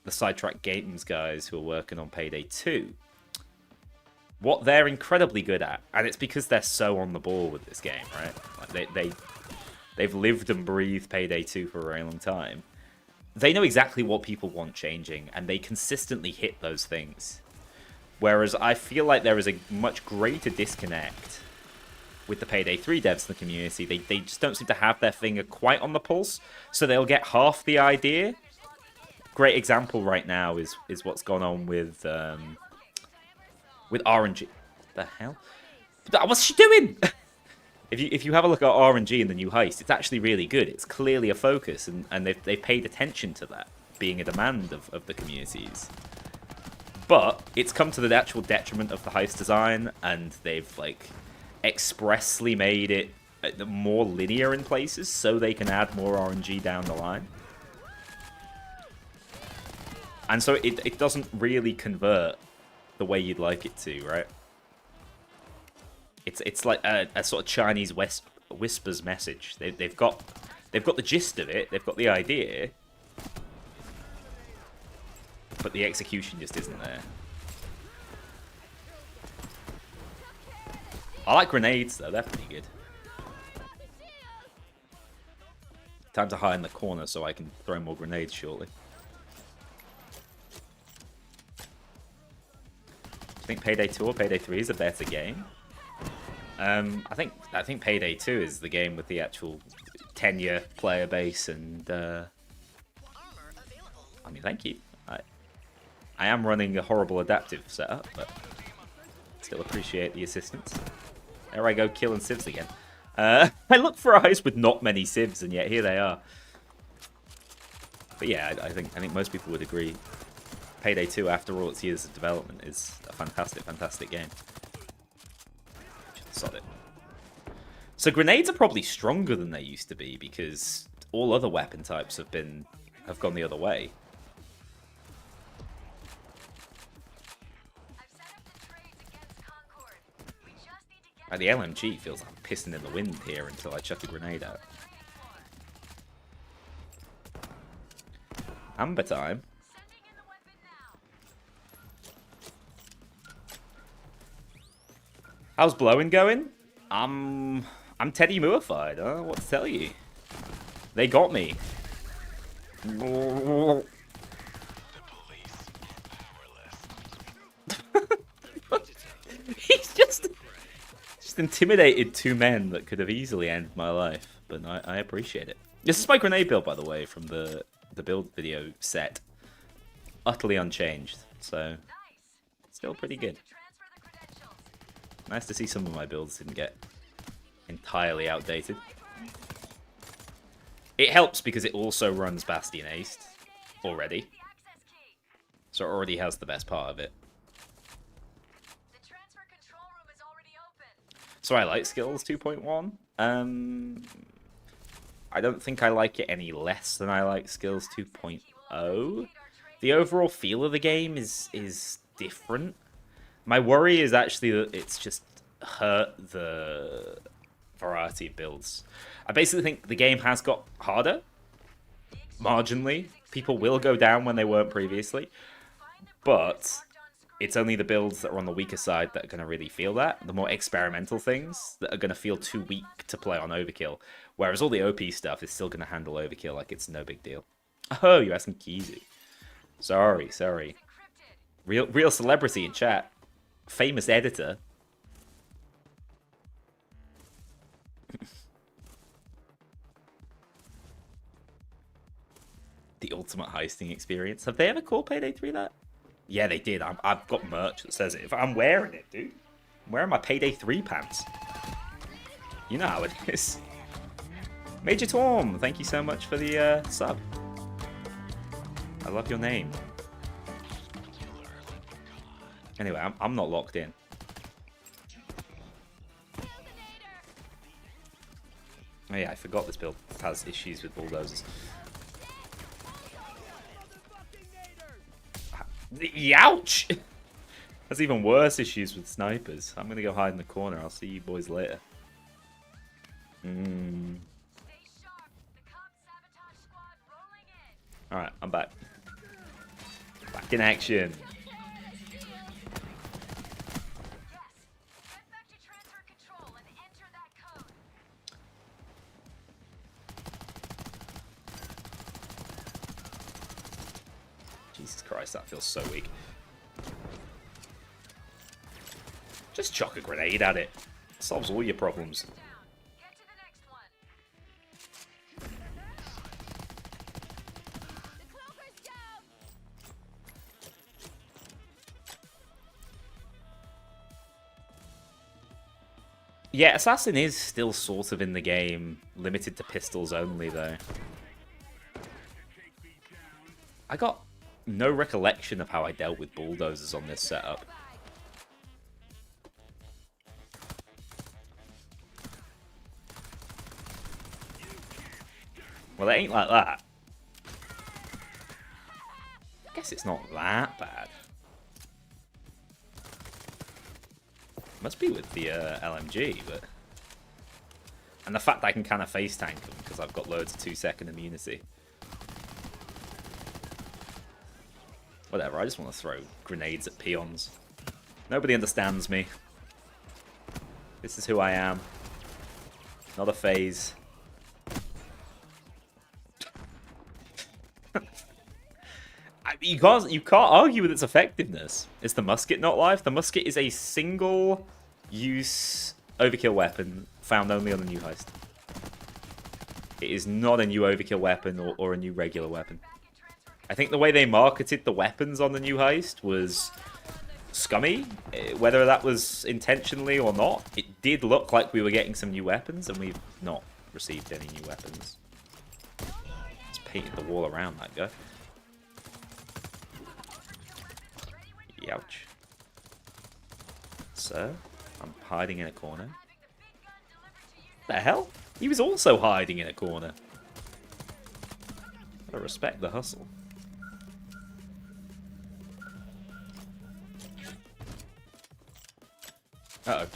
Sidetrack Games guys who are working on Payday 2, what they're incredibly good at, and it's because they're so on the ball with this game, right? Like they've lived and breathed Payday 2 for a very long time. They know exactly what people want changing, and they consistently hit those things. Whereas I feel like there is a much greater disconnect with the Payday 3 devs in the community. They just don't seem to have their finger quite on the pulse, so they'll get half the idea. Great example right now is what's gone on with RNG. The hell? What's she doing? If you have a look at RNG in the new Heist, it's actually really good. It's clearly a focus, and they've paid attention to that being a demand of the communities. But it's come to the actual detriment of the Heist design, and they've like expressly made it more linear in places so they can add more RNG down the line. And so it doesn't really convert the way you'd like it to, right? It's like a sort of Chinese whispers message. They've got the gist of it. They've got the idea, but but the execution just isn't there. I like grenades though, they're pretty good. Time to hide in the corner so I can throw more grenades shortly. Do you think Payday 2 or Payday 3 is a better game? I think Payday 2 is the game with the actual tenure player base, and I mean, thank you. I am running a horrible adaptive setup, but still appreciate the assistance. There I go, killing civs again. I look for a heist with not many civs, and yet here they are. But yeah, I think most people would agree. Payday 2, after all its years of development, is a fantastic, fantastic game. Sod it. So grenades are probably stronger than they used to be because all other weapon types have gone the other way. Like the LMG feels like pissing in the wind here until I chuck a grenade out. Amber time. How's blowing going? I'm Teddymooified, huh? What to tell you? They got me. The police are powerless. He's just intimidated two men that could have easily ended my life, but I appreciate it. This is my grenade build, by the way, from the build video set. Utterly unchanged, so still pretty good. Nice to see some of my builds didn't get entirely outdated. It helps because it also runs Bastion Heist already, so it already has the best part of it. So I like Skills 2.1. I don't think I like it any less than I like Skills 2.0. The overall feel of the game is different. My worry is actually that it's just hurt the variety of builds. I basically think the game has got harder, marginally. People will go down when they weren't previously, but it's only the builds that are on the weaker side that are going to really feel that. The more experimental things that are going to feel too weak to play on Overkill, whereas all the OP stuff is still going to handle Overkill like it's no big deal. Oh, you're asking Kizu. Sorry. Real celebrity in chat. Famous editor. The ultimate heisting experience. Have they ever called Payday 3 that? Yeah, they did. I've got merch that says it. If I'm wearing it, dude. I'm wearing my Payday 3 pants. You know how it is. Major Torm, thank you so much for the sub. I love your name. Anyway, I'm not locked in. Oh yeah, I forgot this build has issues with bulldozers. Ouch! That's even worse issues with snipers. I'm gonna go hide in the corner. I'll see you boys later. Alright, I'm back. Back in action. Jesus Christ, that feels so weak. Just chuck a grenade at it. Solves all your problems. Yeah, Assassin is still sort of in the game, limited to pistols only though. I got no recollection of how I dealt with bulldozers on this setup. Well, it ain't like that. I guess it's not that bad. Must be with the LMG, but... And the fact that I can kind of face tank them because I've got loads of 2-second immunity. Whatever, I just want to throw grenades at peons. Nobody understands me. This is who I am. Not a phase. You can't argue with its effectiveness. Is the musket not live? The musket is a single-use overkill weapon found only on the new heist. It is not a new overkill weapon or a new regular weapon. I think the way they marketed the weapons on the new heist was scummy. Whether that was intentionally or not, it did look like we were getting some new weapons, and we've not received any new weapons. Just painted the wall around that guy. Ouch. Sir, I'm hiding in a corner. The hell? He was also hiding in a corner. Gotta respect the hustle. Uh-oh.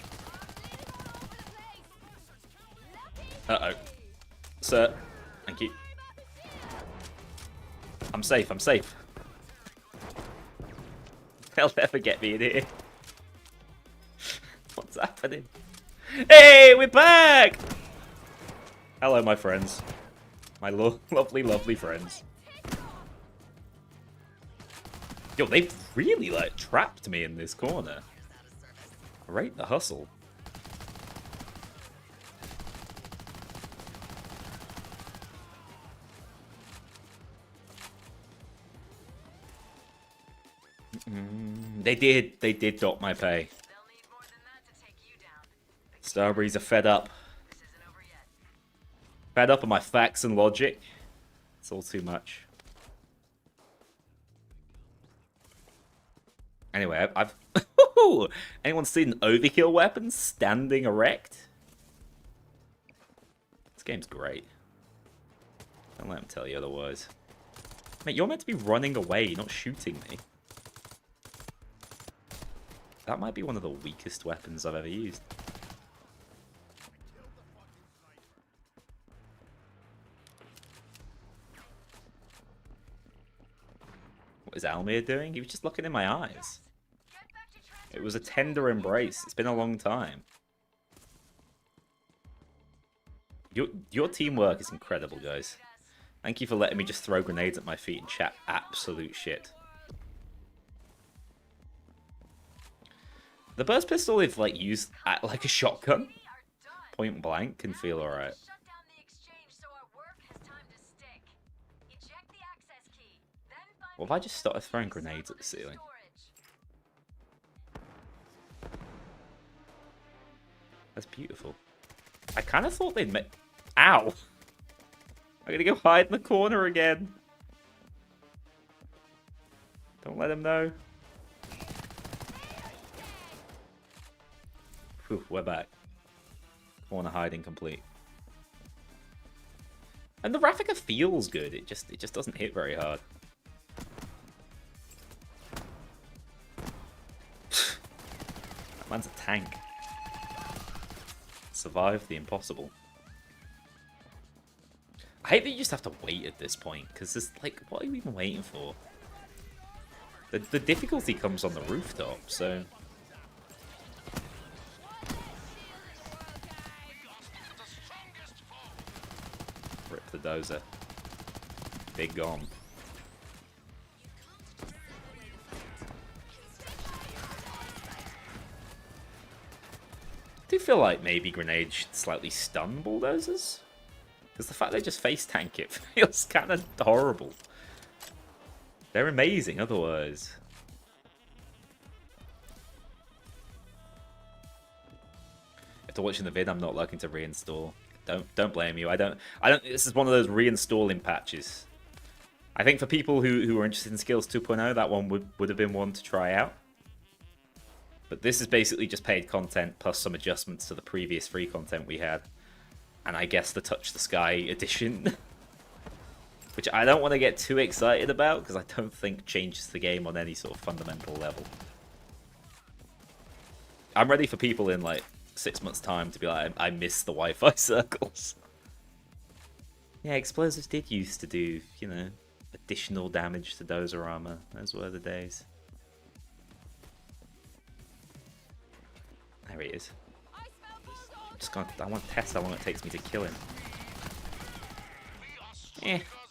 Uh-oh. Sir, thank you. I'm safe, I'm safe. They'll never get me in here. What's happening? Hey, we're back! Hello, my friends. My lovely, lovely friends. Yo, they've really, like, trapped me in this corner. I rate the hustle. They did dock my pay. Starbreeze are fed up. Fed up of my facts and logic. It's all too much. Anyway, I've anyone seen an overkill weapon standing erect? This game's great. Don't let him tell you otherwise. Mate, you're meant to be running away, not shooting me. That might be one of the weakest weapons I've ever used. What is Almir doing? He was just looking in my eyes. It was a tender embrace. It's been a long time. Your teamwork is incredible, guys. Thank you for letting me just throw grenades at my feet and chat absolute shit. The burst pistol, if like used at like a shotgun, point blank, can feel alright. What if I just started throwing grenades at the ceiling? That's beautiful. I kind of thought they'd make... Ow! I'm gonna go hide in the corner again. Don't let him know. Whew, we're back. Corner hiding complete. And the Raffica feels good. It just doesn't hit very hard. That man's a tank. Survived the impossible. I hate that you just have to wait at this point, because there's like, what are you even waiting for? The difficulty comes on the rooftop, so... Rip the dozer. Big gone. I do feel like maybe grenades should slightly stun bulldozers. Because the fact they just face tank it feels kind of horrible. They're amazing otherwise. After watching the vid, I'm not looking to reinstall. Don't blame you. I don't. This is one of those reinstalling patches. I think for people who are interested in Skills 2.0, that one would have been one to try out. But this is basically just paid content plus some adjustments to the previous free content we had. And I guess the Touch the Sky edition. Which I don't want to get too excited about, because I don't think changes the game on any sort of fundamental level. I'm ready for people in like 6 months' time to be like, I miss the Wi-Fi circles. Yeah, explosives did used to do, you know, a additional damage to dozer armor. Those were the days. There he is. I want to test how long it takes me to kill him.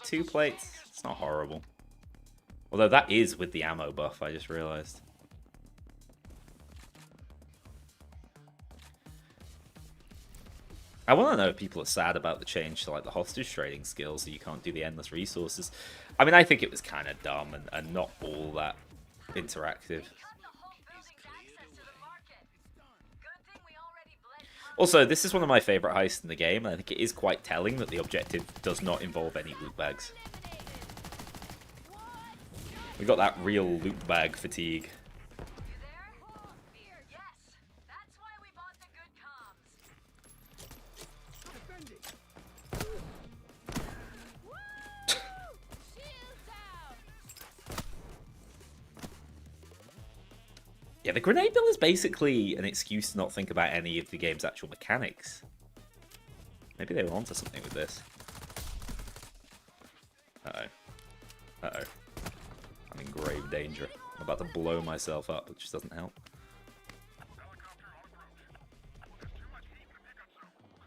2 plates. It's not horrible. Although that is with the ammo buff, I just realized. I want to know if people are sad about the change to like the hostage trading skills, so you can't do the endless resources. I mean, I think it was kind of dumb and not all that interactive. Also, this is one of my favorite heists in the game, and I think it is quite telling that the objective does not involve any loot bags. We got that real loot bag fatigue. Yeah, the grenade bill is basically an excuse to not think about any of the game's actual mechanics. Maybe they were onto something with this. Uh-oh. Uh-oh. I'm in grave danger. I'm about to blow myself up, which just doesn't help.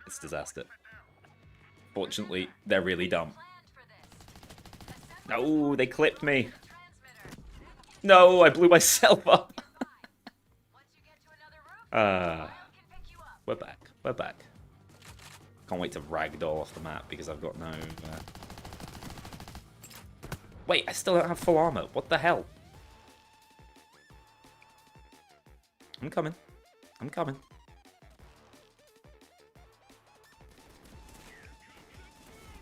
It's disaster. Fortunately, they're really dumb. No, they clipped me. No, I blew myself up. We're back. We're back. Can't wait to ragdoll off the map because I've got no... Wait, I still don't have full armor. What the hell? I'm coming. I'm coming.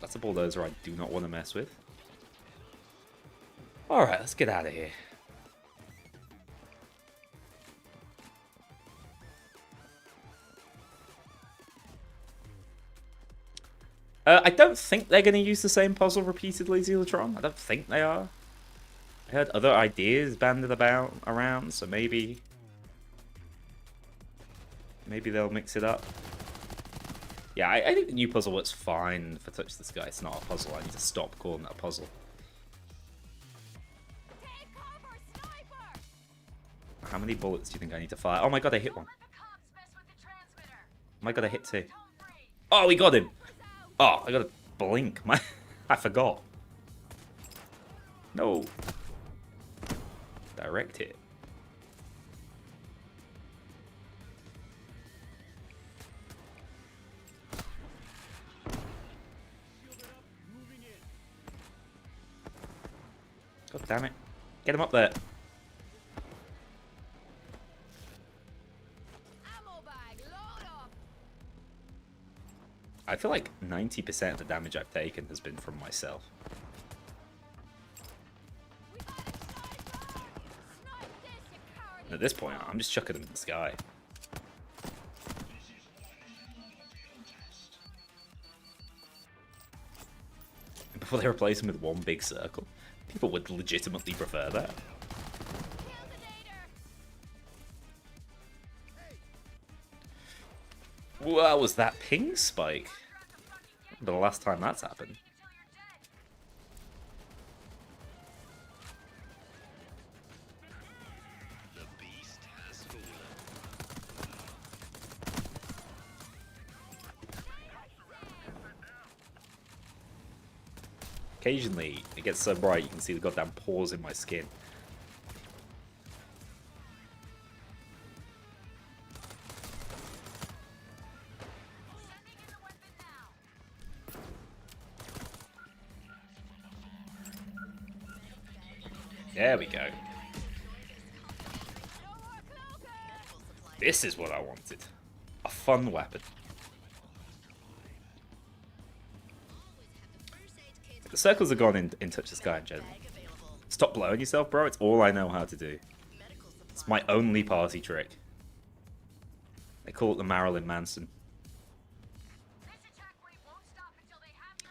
That's a bulldozer I do not want to mess with. Alright, let's get out of here. I don't think they're going to use the same puzzle repeatedly, Zealotron. I don't think they are. I heard other ideas banded around, so maybe they'll mix it up. Yeah, I think the new puzzle works fine for Touch the Sky. It's not a puzzle. I need to stop calling that a puzzle. How many bullets do you think I need to fire? Oh my god, I hit one. Oh my god, I hit 2. Oh, we got him. Oh, I gotta blink. I forgot. No. Direct hit. God damn it. Get him up there. I feel like 90% of the damage I've taken has been from myself. And at this point, I'm just chucking them in the sky. Before they replace them with one big circle, people would legitimately prefer that. What was that ping spike? The last time that's happened. Occasionally, it gets so bright you can see the goddamn pores in my skin. There we go. This is what I wanted. A fun weapon. The circles are gone in Touch the Sky in general. Stop blowing yourself, bro. It's all I know how to do. It's my only party trick. They call it the Marilyn Manson.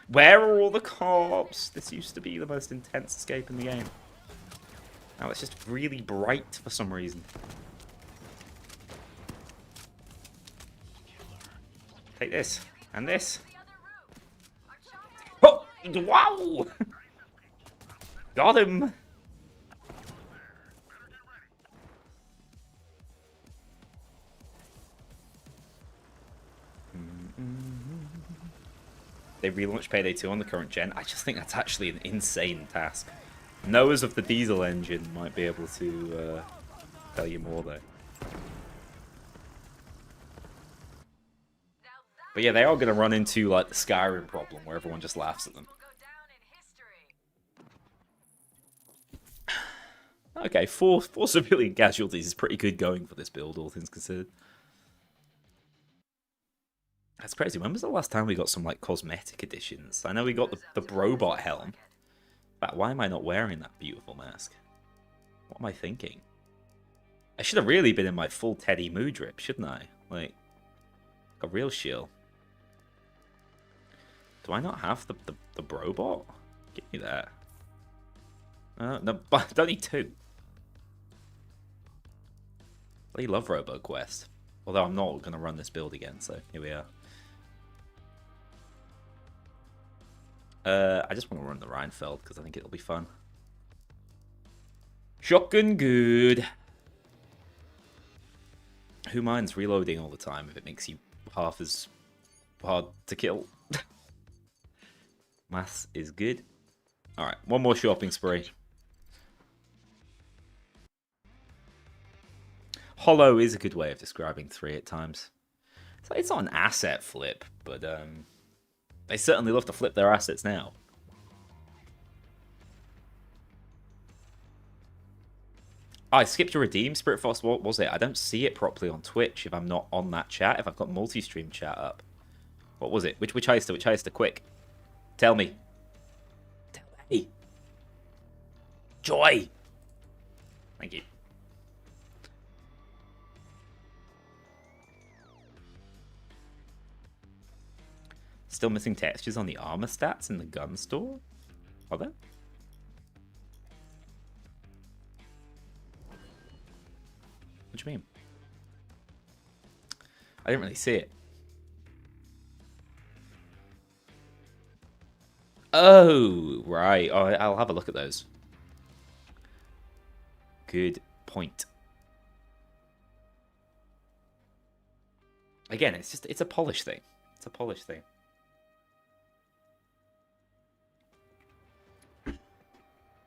Where are all the cops? This used to be the most intense escape in the game. Now it's just really bright for some reason. Take this. And this. Oh! Wow! Got him! They relaunched Payday 2 on the current gen. I just think that's actually an insane task. Knowers of the diesel engine might be able to tell you more, though. But yeah, they are going to run into like the Skyrim problem, where everyone just laughs at them. Okay, four civilian casualties is pretty good going for this build, all things considered. That's crazy. When was the last time we got some like cosmetic additions? I know we got the Brobot helm. But why am I not wearing that beautiful mask? What am I thinking? I should have really been in my full Teddy mood drip, shouldn't I? Like a real shield. Do I not have the Brobot? Give me that. No, I don't need two. I love RoboQuest. Although I'm not going to run this build again, so here we are. I just want to run the Rheinfeld because I think it'll be fun. Shotgun good. Who minds reloading all the time if it makes you half as hard to kill? Maths is good. Alright, one more shopping spree. Hollow is a good way of describing 3 at times. So it's not an asset flip, but they certainly love to flip their assets now. Oh, I skipped a redeem, Spirit Fox. What was it? I don't see it properly on Twitch if I'm not on that chat, if I've got multi-stream chat up. What was it? Which heister? Which heister? Quick. Tell me. Tell me. Joy. Thank you. Still missing textures on the armor stats in the gun store? Are there? What do you mean? I didn't really see it. Oh, right. Oh, I'll have a look at those. Good point. Again, it's a polish thing. It's a polish thing.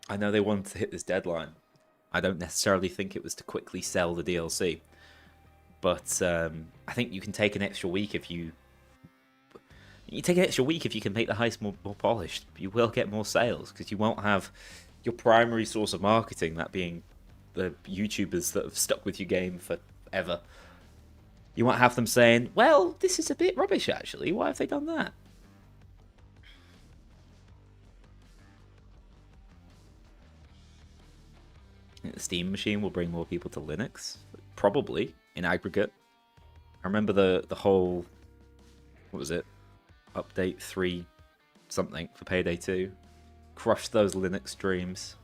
I know they wanted to hit this deadline. I don't necessarily think it was to quickly sell the DLC. But I think you can take an extra week if you... You take an extra week if you can make the heist more polished. You will get more sales, because you won't have your primary source of marketing, that being the YouTubers that have stuck with your game forever. You won't have them saying, well, this is a bit rubbish, actually. Why have they done that? The Steam machine will bring more people to Linux, probably in aggregate. I remember the whole, what was it, update 3 something for Payday 2, crushed those Linux streams.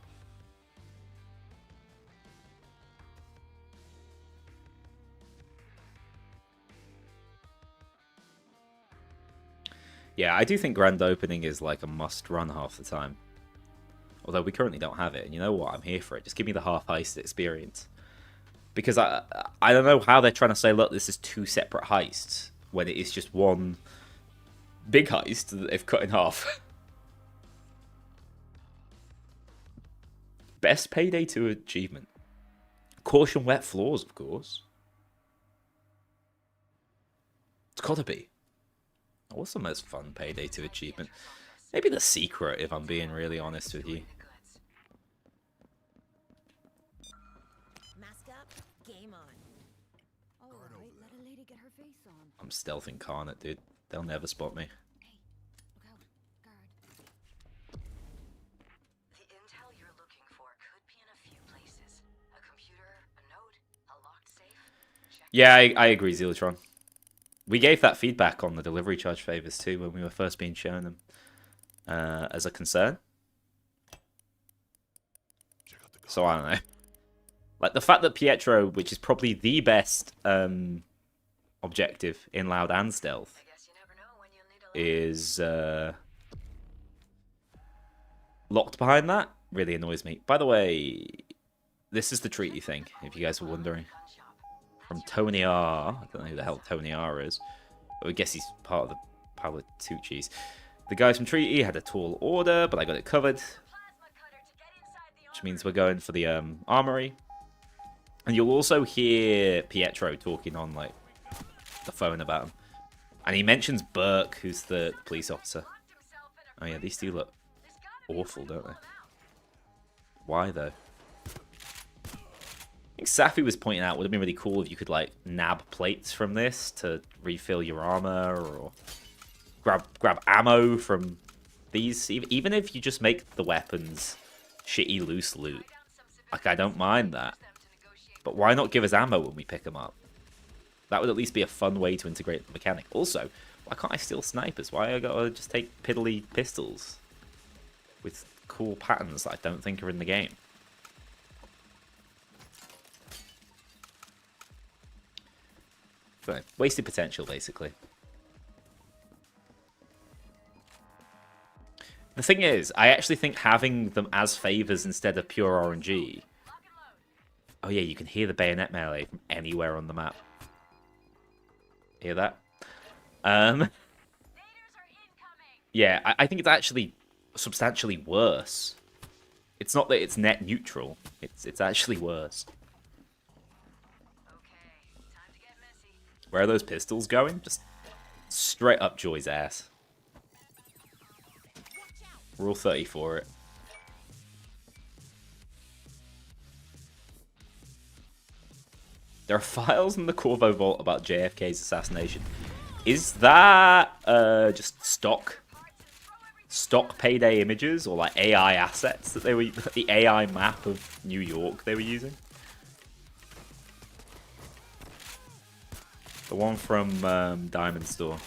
Yeah, I do think grand opening is like a must run half the time. Although we currently don't have it, and you know what? I'm here for it. Just give me the half heist experience. Because I don't know how they're trying to say, look, this is 2 separate heists, when it is just one big heist that they've cut in half. Best Payday 2 achievement. Caution wet floors, of course. It's gotta be. What's the most fun Payday 2 achievement? Maybe The Secret, if I'm being really honest with you. Mask up, game on. All right, let a lady get her face on. I'm stealth incarnate, dude. They'll never spot me. Hey, look out, guard. The intel you're looking for could be in a few places. A computer, a note, a locked safe. Check. Yeah, I agree, Zealotron. We gave that feedback on the delivery charge favors too when we were first being shown them as a concern. So I don't know. Like the fact that Pietro, which is probably the best objective in loud and stealth, I guess you never know when you'll need a is locked behind that. really annoys me. By the way, this is the treaty thing, if you guys were wondering. From Tony R. I don't know who the hell Tony R is. But I guess he's part of the Paolitucci's. The guys from Treaty had a tall order, but I got it covered. Which means we're going for the armory. And you'll also hear Pietro talking on like the phone about him. And he mentions Burke, who's the police officer. Oh yeah, these two look awful, don't they? Why though? I think Safi was pointing out, would have been really cool if you could like nab plates from this to refill your armor, or grab ammo from these. Even if you just make the weapons shitty loose loot, like I don't mind that. But why not give us ammo when we pick them up? That would at least be a fun way to integrate the mechanic. Also, why can't I steal snipers? Why I gotta just take piddly pistols with cool patterns that I don't think are in the game? So, wasted potential, basically. The thing is, I actually think having them as favors instead of pure RNG... Oh yeah, you can hear the bayonet melee from anywhere on the map. Hear that? Yeah, I think it's actually substantially worse. It's not that it's net neutral. It's actually worse. Where are those pistols going? Just straight up Joy's ass. Rule 30 for it. There are files in the Corvo Vault about JFK's assassination. Is that just stock Payday images, or like AI assets that they were, the AI map of New York they were using? The one from Diamond Store.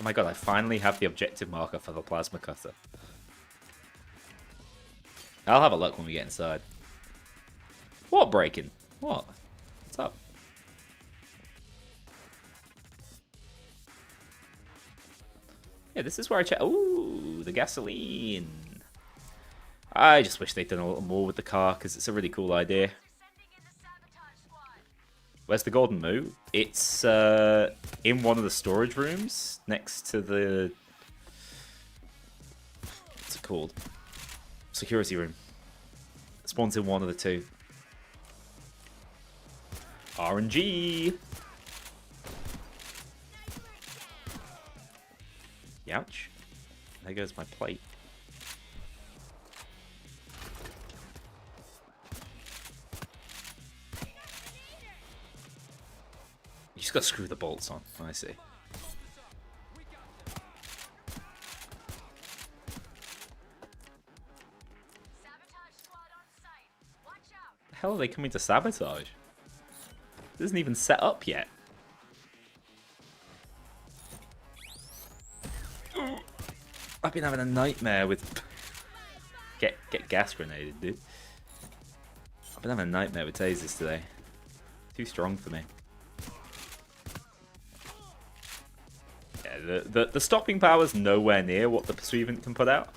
Oh my god, I finally have the objective marker for the plasma cutter. I'll have a look when we get inside. What breaking? What? What's up? Yeah, this is where I check. Ooh, the gasoline. I just wish they'd done a little more with the car, because it's a really cool idea. Where's the golden moo? It's in one of the storage rooms next to the... What's it called? Security room. It spawns in one of the two. RNG! Ouch. There goes my plate. You just gotta screw the bolts on. I see. The hell are they coming to sabotage? It isn't even set up yet. I've been having a nightmare with... Get gas grenaded, dude. I've been having a nightmare with tasers today. Too strong for me. Yeah, the stopping power's nowhere near what the Pursuivant can put out.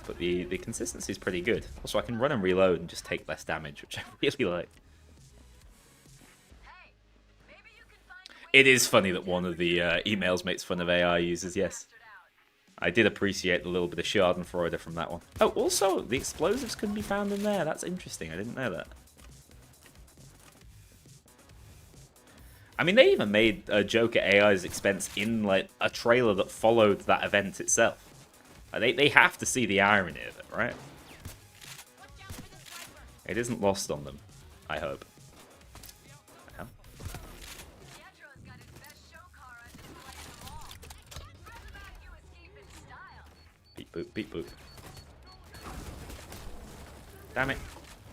But the consistency is pretty good. Also, I can run and reload and just take less damage, which I really like. It is funny that one of the emails makes fun of AI users, yes. I did appreciate the little bit of schadenfreude from that one. Oh, also, the explosives can be found in there. That's interesting. I didn't know that. I mean, they even made a joke at AI's expense in like a trailer that followed that event itself. They have to see the irony of it, right? It isn't lost on them, I hope. Beep boop, beep boop. Damn it.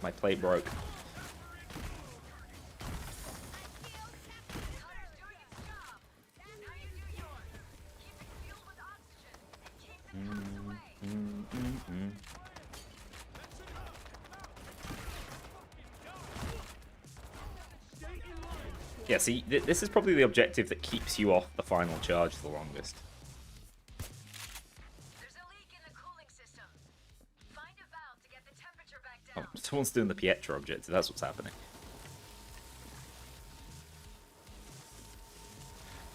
My plate broke. Yeah, see, this is probably the objective that keeps you off the final charge the longest. There's a leak in the cooling system. Find a valve to get the temperature back down. Oh, someone's doing the Pietra objective, that's what's happening.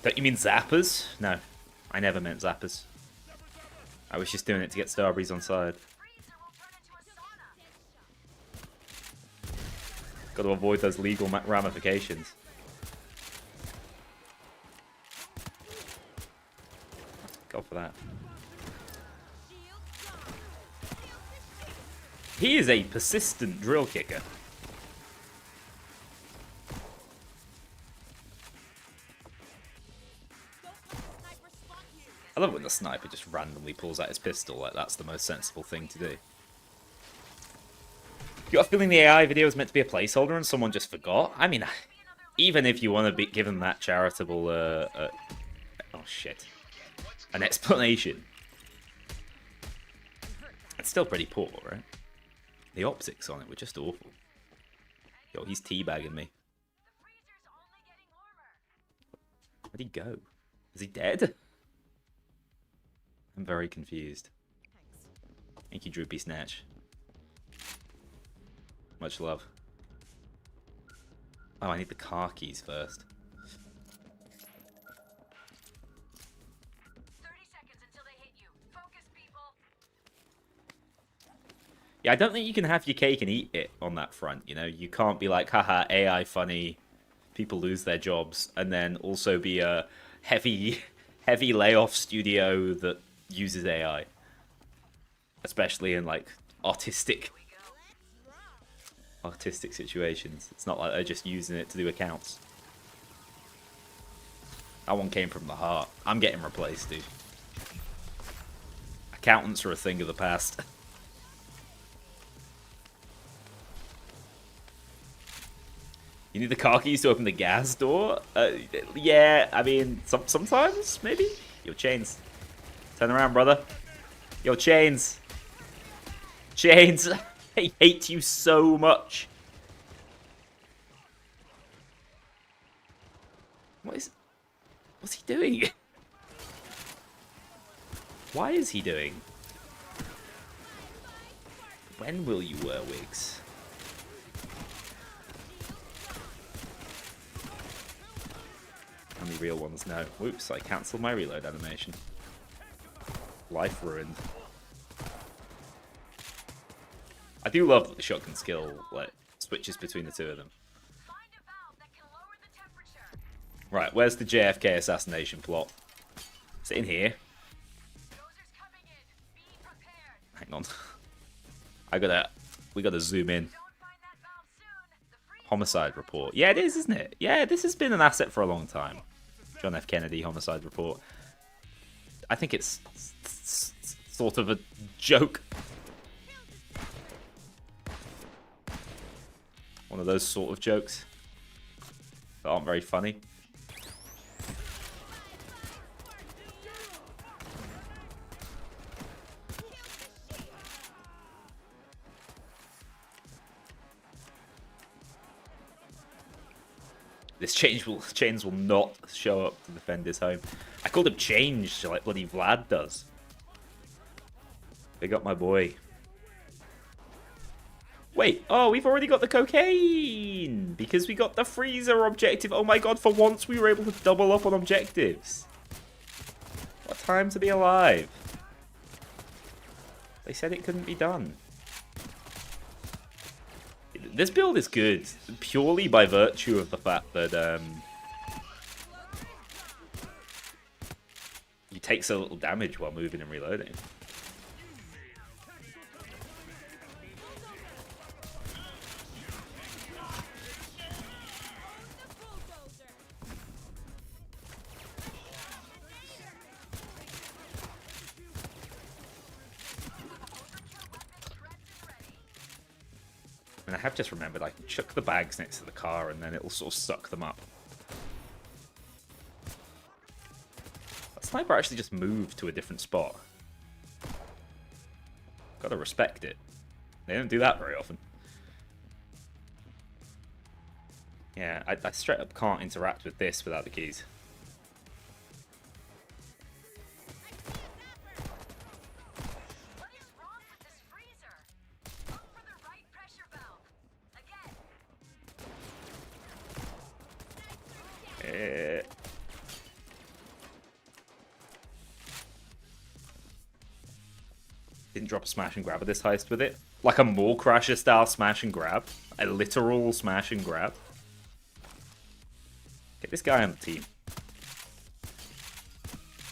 Don't you mean zappers? No, I never meant zappers. I was just doing it to get Starbreeze on side. Freezer will turn into a sauna. Got to avoid those legal ramifications. Go for that. He is a persistent drill kicker. I love it when the sniper just randomly pulls out his pistol, like that's the most sensible thing to do. You got a feeling the AI video was meant to be a placeholder and someone just forgot? I mean, even if you want to be given that charitable, oh shit, an explanation, it's still pretty poor, right? The optics on it were just awful. Yo, he's teabagging me. The freezer's only getting warmer. Where'd he go? Is he dead? I'm very confused. Thank you, Droopy Snatch. Much love. Oh, I need the car keys first. 30 seconds until they hit you. Focus, people. Yeah, I don't think you can have your cake and eat it on that front, you know? You can't be like, haha, AI funny, people lose their jobs, and then also be a heavy layoff studio that uses AI. Especially in, like, artistic situations. It's not like they're just using it to do accounts. That one came from the heart. I'm getting replaced, dude. Accountants are a thing of the past. You need the car keys to open the gas door? Yeah, I mean, sometimes, maybe? Yo, Chains. Turn around, brother. Yo, Chains. Chains. I hate you so much. What's he doing? Why is he doing? When will you wear wigs? Only real ones now. Whoops, I cancelled my reload animation. Life ruined. I do love that the shotgun skill like switches between the two of them. Find a valve that can lower the temperature. Right, where's the JFK assassination plot? Is it in here? Dozers coming in. Be prepared. Hang on. We gotta zoom in. Don't find that valve soon. The freezer Homicide report. Yeah, it is, isn't it? Yeah, this has been an asset for a long time. John F. Kennedy homicide report. I think it's sort of a joke. One of those sort of jokes that aren't very funny. This Chains will not show up to defend his home. I called him Change like bloody Vlad does. They got my boy. Wait, oh, we've already got the cocaine! Because we got the freezer objective. Oh my god, for once we were able to double up on objectives. What time to be alive? They said it couldn't be done. This build is good, purely by virtue of the fact that you take so little damage while moving and reloading. And I have just remembered I can chuck the bags next to the car and then it'll sort of suck them up. That sniper actually just moved to a different spot. Gotta respect it. They don't do that very often. Yeah, I straight up can't interact with this without the keys. What is wrong with this freezer? Look for the right pressure valve. Again. Didn't drop a smash and grab at this heist with it. Like a Mall Crasher style smash and grab. A literal smash and grab. Get this guy on the team.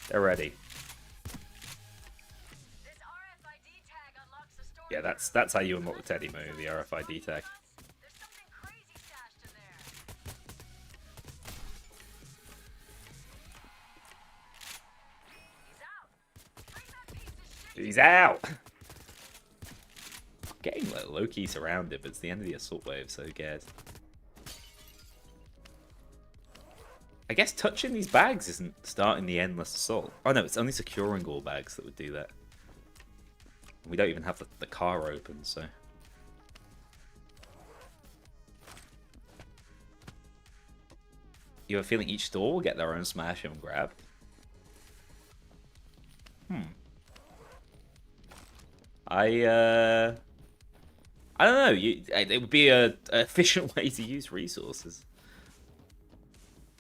They're ready. This RFID tag unlocks the storage Yeah, that's how you unlock the Teddy move, the RFID tag. There's something crazy stashed in there. He's out. Bring that piece of shit. He's out! Getting like, low-key surrounded, but it's the end of the assault wave, so who cares? I guess touching these bags isn't starting the endless assault. Oh no, it's only securing all bags that would do that. We don't even have the car open, so... You have a feeling each store will get their own smash and grab? I don't know. It would be an efficient way to use resources.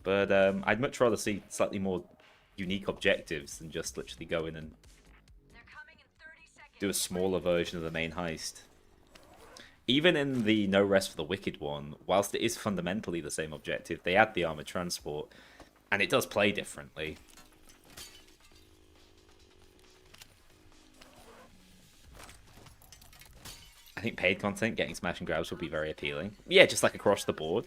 But I'd much rather see slightly more unique objectives than just literally go in and They're coming in 30 seconds. do a smaller version of the main heist. Even in the No Rest for the Wicked one, whilst it is fundamentally the same objective, they add the armored transport, and it does play differently. I think paid content, getting smash and grabs, would be very appealing. Yeah, just like across the board.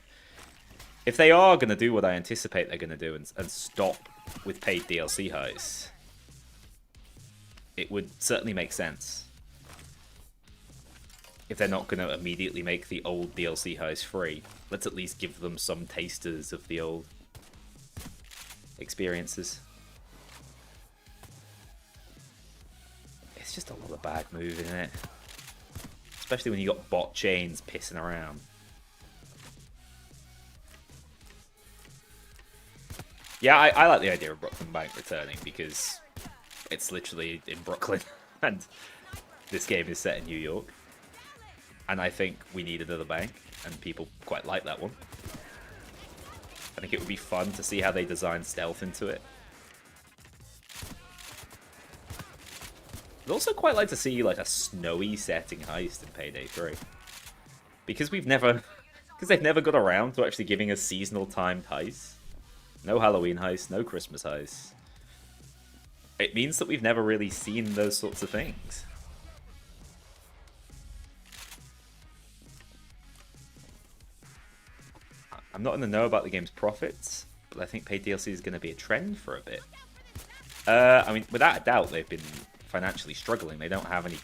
If they are going to do what I anticipate they're going to do and stop with paid DLC heists, it would certainly make sense. If they're not going to immediately make the old DLC heist free, let's at least give them some tasters of the old experiences. It's just a lot of bad moving, isn't it? Especially when you got bot chains pissing around. Yeah, I like the idea of Brooklyn Bank returning because it's literally in Brooklyn and this game is set in New York. And I think we need another bank, and people quite like that one. I think it would be fun to see how they design stealth into it. I'd also quite like to see like a snowy setting heist in Payday 3. Because they've never got around to actually giving us seasonal timed heists. No Halloween heists, no Christmas heists. It means that we've never really seen those sorts of things. I'm not in the know about the game's profits, but I think paid DLC is going to be a trend for a bit. I mean, without a doubt, they've been financially struggling. They don't have any...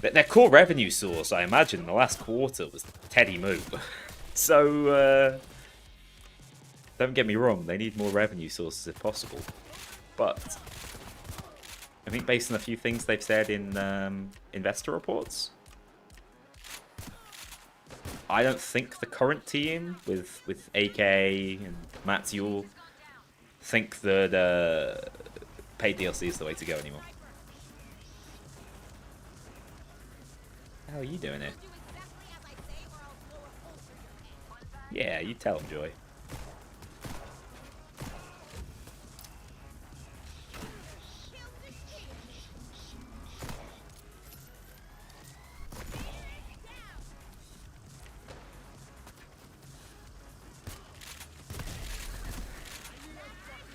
Their core revenue source, I imagine, in the last quarter was Teddymooification. So, don't get me wrong, they need more revenue sources if possible. But I think based on a few things they've said in investor reports, I don't think the current team with AK and Matt Yule think that paid DLC is the way to go anymore. How are you doing it? Yeah, you tell him, Joy.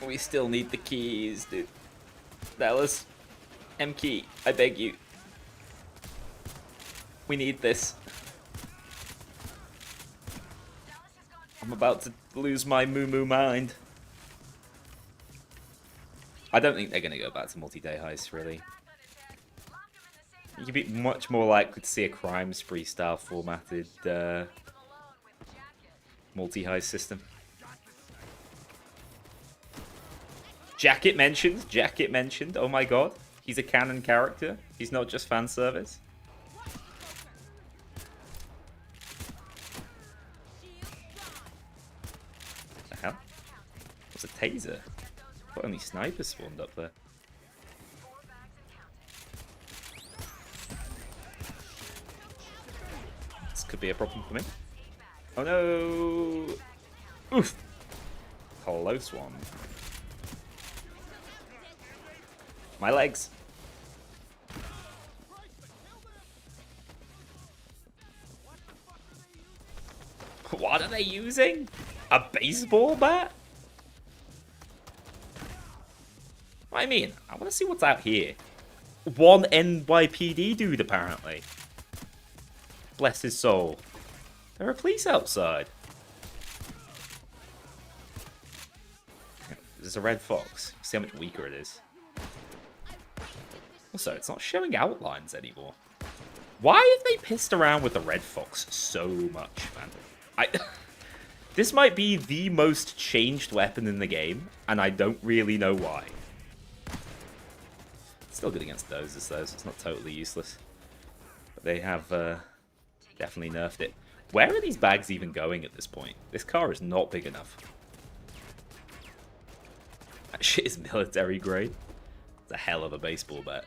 We still need the keys, dude. Dallas. M key, I beg you. We need this. I'm about to lose my moo mind. I don't think they're going to go back to multi-day heists, really. You'd be much more likely to see a crime spree style formatted multi-heist system. Jacket mentioned. Oh my god. He's a canon character. He's not just fan service. taser. But only snipers spawned up there. This could be a problem for me. Oh no! Oof! Close one. My legs! What are they using? A baseball bat? I mean, I want to see what's out here. One NYPD dude, apparently. Bless his soul. There are police outside. There's a red fox. See how much weaker it is. Also, it's not showing outlines anymore. Why have they pissed around with the red fox so much, man? This might be the most changed weapon in the game, and I don't really know why. Still good against dozers, though, so it's not totally useless. But they have definitely nerfed it. Where are these bags even going at this point? This car is not big enough. That shit is military grade. It's a hell of a baseball bat.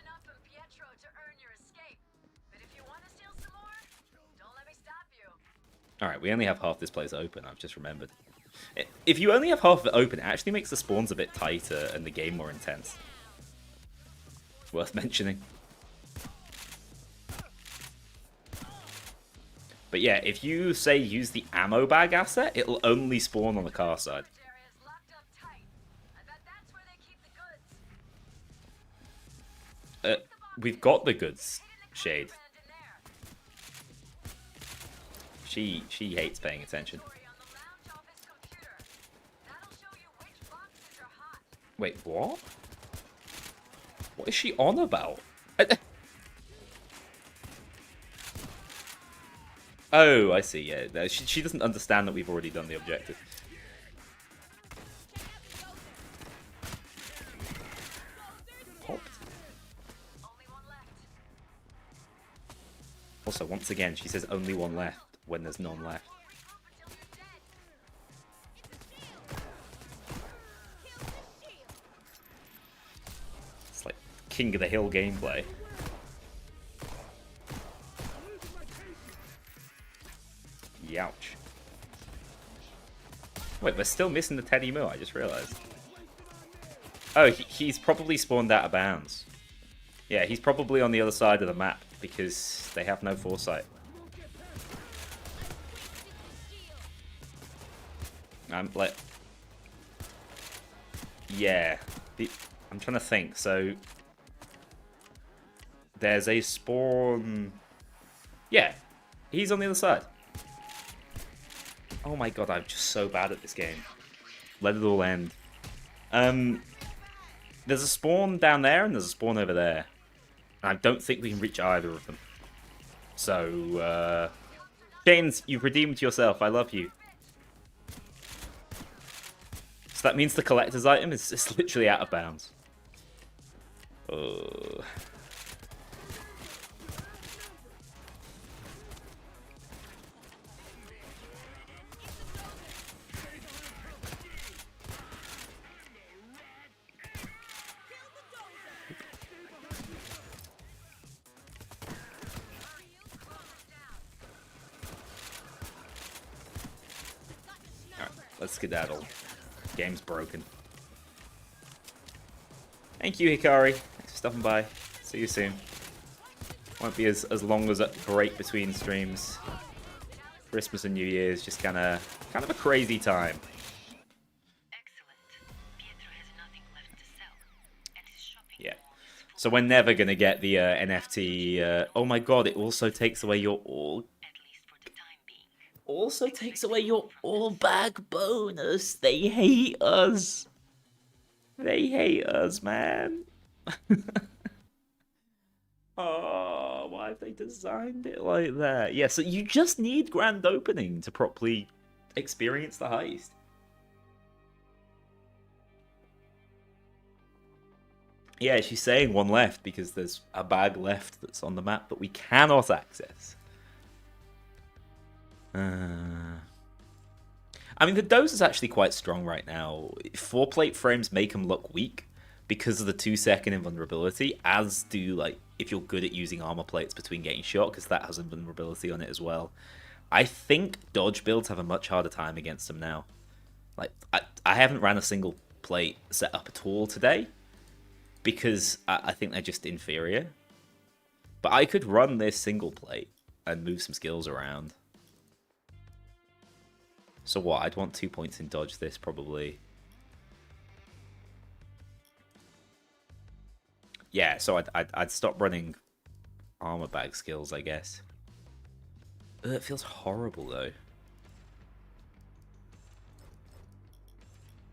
Alright, we only have half this place open, I've just remembered. If you only have half of it open, it actually makes the spawns a bit tighter and the game more intense. Worth mentioning. But yeah, if you, say, use the ammo bag asset, it'll only spawn on the car side. We've got the goods, Shade. She hates paying attention. Wait, what? What is she on about? Oh, I see, yeah. She doesn't understand that we've already done the objective. Popped. Also, once again, she says only one left when there's none left. It's like King of the Hill gameplay. Youch. Wait, we're still missing the Teddymooification, I just realised. Oh, he's probably spawned out of bounds. Yeah, he's probably on the other side of the map because they have no foresight. Yeah. I'm trying to think. So there's a spawn. Yeah, he's on the other side. Oh my god, I'm just so bad at this game. Let it all end. There's a spawn down there and there's a spawn over there. And I don't think we can reach either of them. So, James, you've redeemed yourself. I love you. So that means the collector's item is just literally out of bounds. Oh. Alright, let's skedaddle. Game's broken. Thank you, Hikari. Thanks for stopping by. See you soon. Won't be as long as a break between streams. Christmas and New Year's just kind of a crazy time. Yeah. So we're never gonna get the NFT. Oh my god! It also takes away your all. Also takes away your all bag bonus. They hate us. They hate us, man. Oh, why have they designed it like that? Yeah, so you just need grand opening to properly experience the heist. Yeah, she's saying one left because there's a bag left that's on the map that we cannot access. I mean, the dose is actually quite strong right now. 4-plate frames make them look weak because of the 2-second invulnerability, as do, like, if you're good at using armor plates between getting shot, because that has invulnerability on it as well. I think dodge builds have a much harder time against them now. Like, I haven't ran a single plate setup at all today, because I think they're just inferior. But I could run this single plate and move some skills around. So what? I'd want 2 points in dodge this, probably. Yeah, so I'd stop running armor bag skills, I guess. Ugh, it feels horrible, though.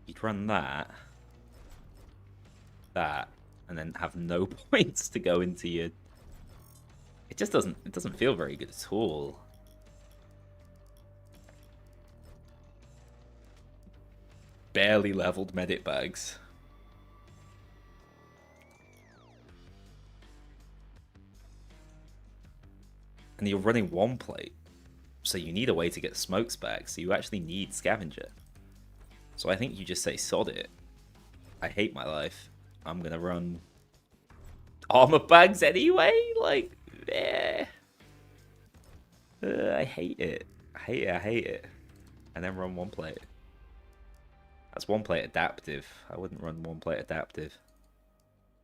You'd run that, and then have no points to go into your... It just doesn't feel very good at all. Barely leveled medic bags. And you're running 1 plate, so you need a way to get smokes back, so you actually need scavenger. So I think you just say sod it. I hate my life. I'm gonna run armor bags anyway? Like, yeah. I hate it. I hate it. And then run 1 plate. That's 1 plate adaptive. I wouldn't run 1 plate adaptive.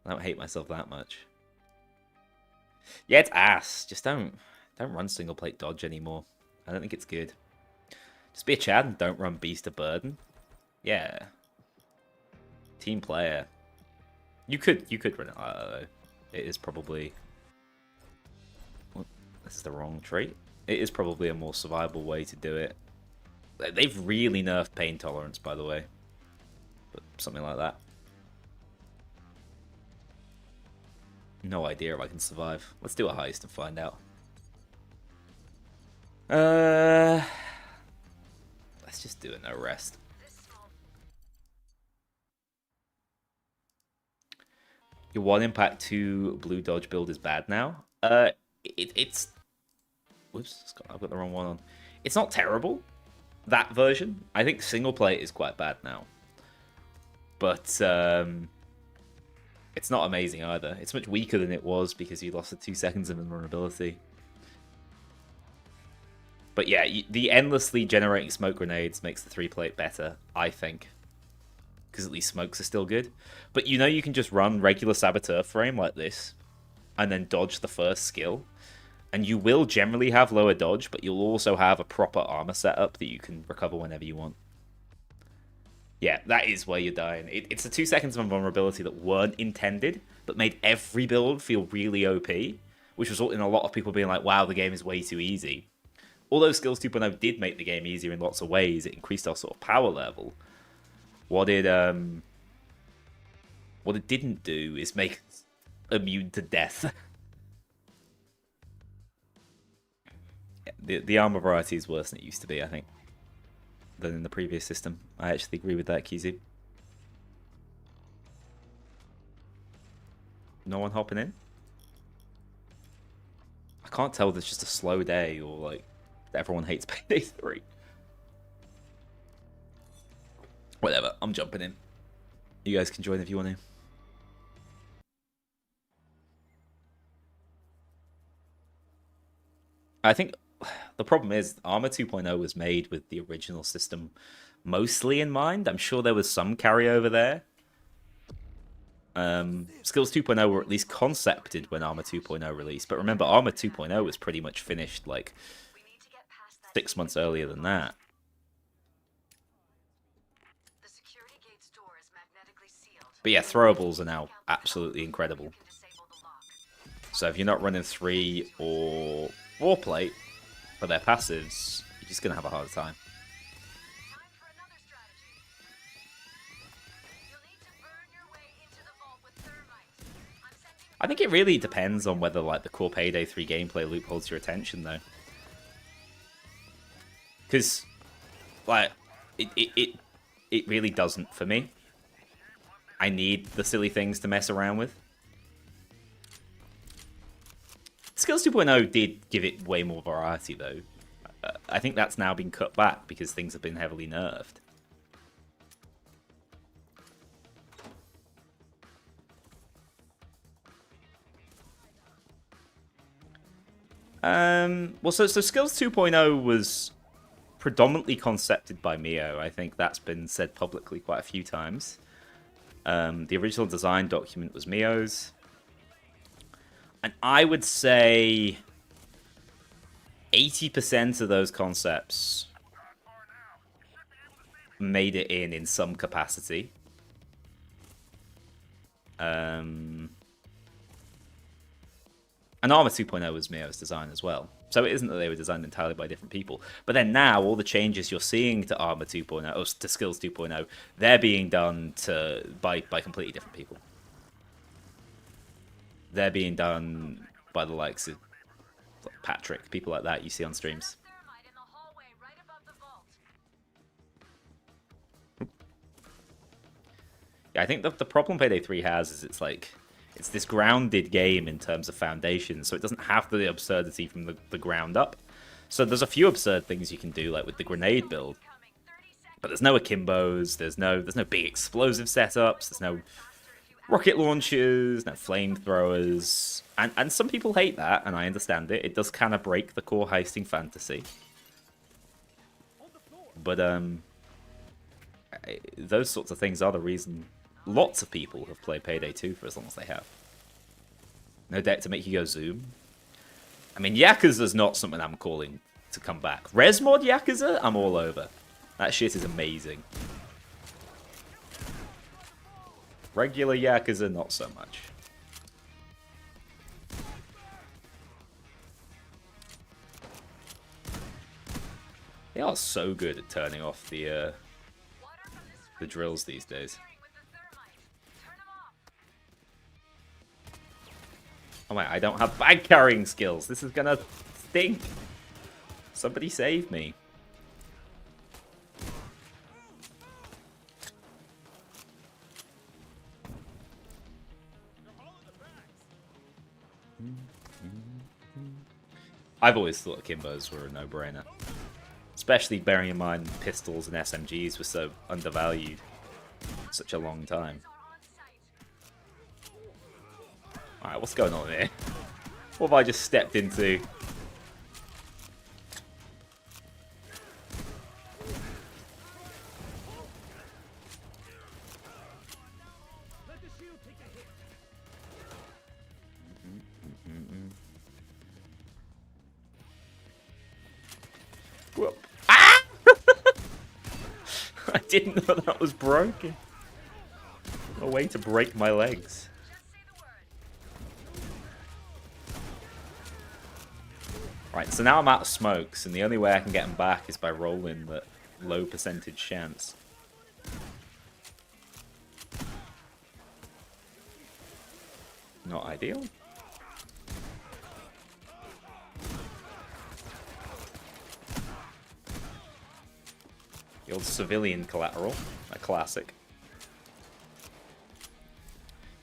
I don't hate myself that much. Yeah, it's ass. Just don't run single plate dodge anymore. I don't think it's good. Just be a Chad and don't run Beast of Burden. Yeah. Team player. You could run it like that though. It is probably... Well, this is the wrong trait. It is probably a more survivable way to do it. They've really nerfed pain tolerance, by the way. But something like that. No idea if I can survive. Let's do a heist and find out. Let's just do a no rest. Your 1 impact 2 blue dodge build is bad now. It's whoops, I've got the wrong one on. It's not terrible, that version. I think single plate is quite bad now. But it's not amazing either. It's much weaker than it was because you lost the 2 seconds of invulnerability. But yeah, the endlessly generating smoke grenades makes the 3-plate better, I think. Because at least smokes are still good. But you know you can just run regular Saboteur frame like this, and then dodge the first skill. And you will generally have lower dodge, but you'll also have a proper armor setup that you can recover whenever you want. Yeah, that is where you're dying. It's the 2 seconds of invulnerability that weren't intended, but made every build feel really OP, which resulted in a lot of people being like, wow, the game is way too easy. Although Skills 2.0 did make the game easier in lots of ways, it increased our sort of power level. What it didn't do is make us immune to death. The armor variety is worse than it used to be, I think, than in the previous system. I actually agree with that, Kizu. No one hopping in? I can't tell if it's just a slow day or like everyone hates Payday 3. Whatever, I'm jumping in. You guys can join if you want to. I think the problem is Armor 2.0 was made with the original system mostly in mind. I'm sure there was some carryover there. Skills 2.0 were at least concepted when Armor 2.0 released, but remember Armor 2.0 was pretty much finished like 6 months earlier than that. But yeah, throwables are now absolutely incredible. So if you're not running 3 or Warplate for their passives, you're just going to have a harder time. I think it really depends on whether like the core Payday 3 gameplay loop holds your attention though. Because like it really doesn't for me. I need the silly things to mess around with. Skills 2.0 did give it way more variety though. I think that's now been cut back because things have been heavily nerfed. Well, so Skills 2.0 was predominantly concepted by Mio. I think that's been said publicly quite a few times. The original design document was Mio's. And I would say 80% of those concepts made it in some capacity. And Armor 2.0 was Mio's design as well. So it isn't that they were designed entirely by different people. But then now, all the changes you're seeing to Armor 2.0, or to Skills 2.0, they're being done by completely different people. They're being done by the likes of Patrick, people like that you see on streams. Yeah, I think the problem Payday 3 has is it's this grounded game in terms of foundation, so it doesn't have the absurdity from the ground up. So there's a few absurd things you can do, like with the grenade build, but there's no akimbos, there's no big explosive setups, there's no rocket launchers, no flamethrowers, and some people hate that, and I understand it. It does kind of break the core heisting fantasy. But those sorts of things are the reason lots of people have played Payday 2 for as long as they have. No deck to make you go zoom. I mean, Yakuza's not something I'm calling to come back. Res mod Yakuza, I'm all over. That shit is amazing. Regular Yakuza, not so much. They are so good at turning off the drills these days. Oh my, I don't have bag carrying skills. This is gonna stink. Somebody save me. I've always thought akimbos were a no-brainer. Especially bearing in mind pistols and SMGs were so undervalued for such a long time. Alright, what's going on here? What have I just stepped into? Whoop. Ah! I didn't know that was broken. A way to break my legs. Right, so now I'm out of smokes, and the only way I can get them back is by rolling the low percentage chance. Not ideal. The old civilian collateral, a classic.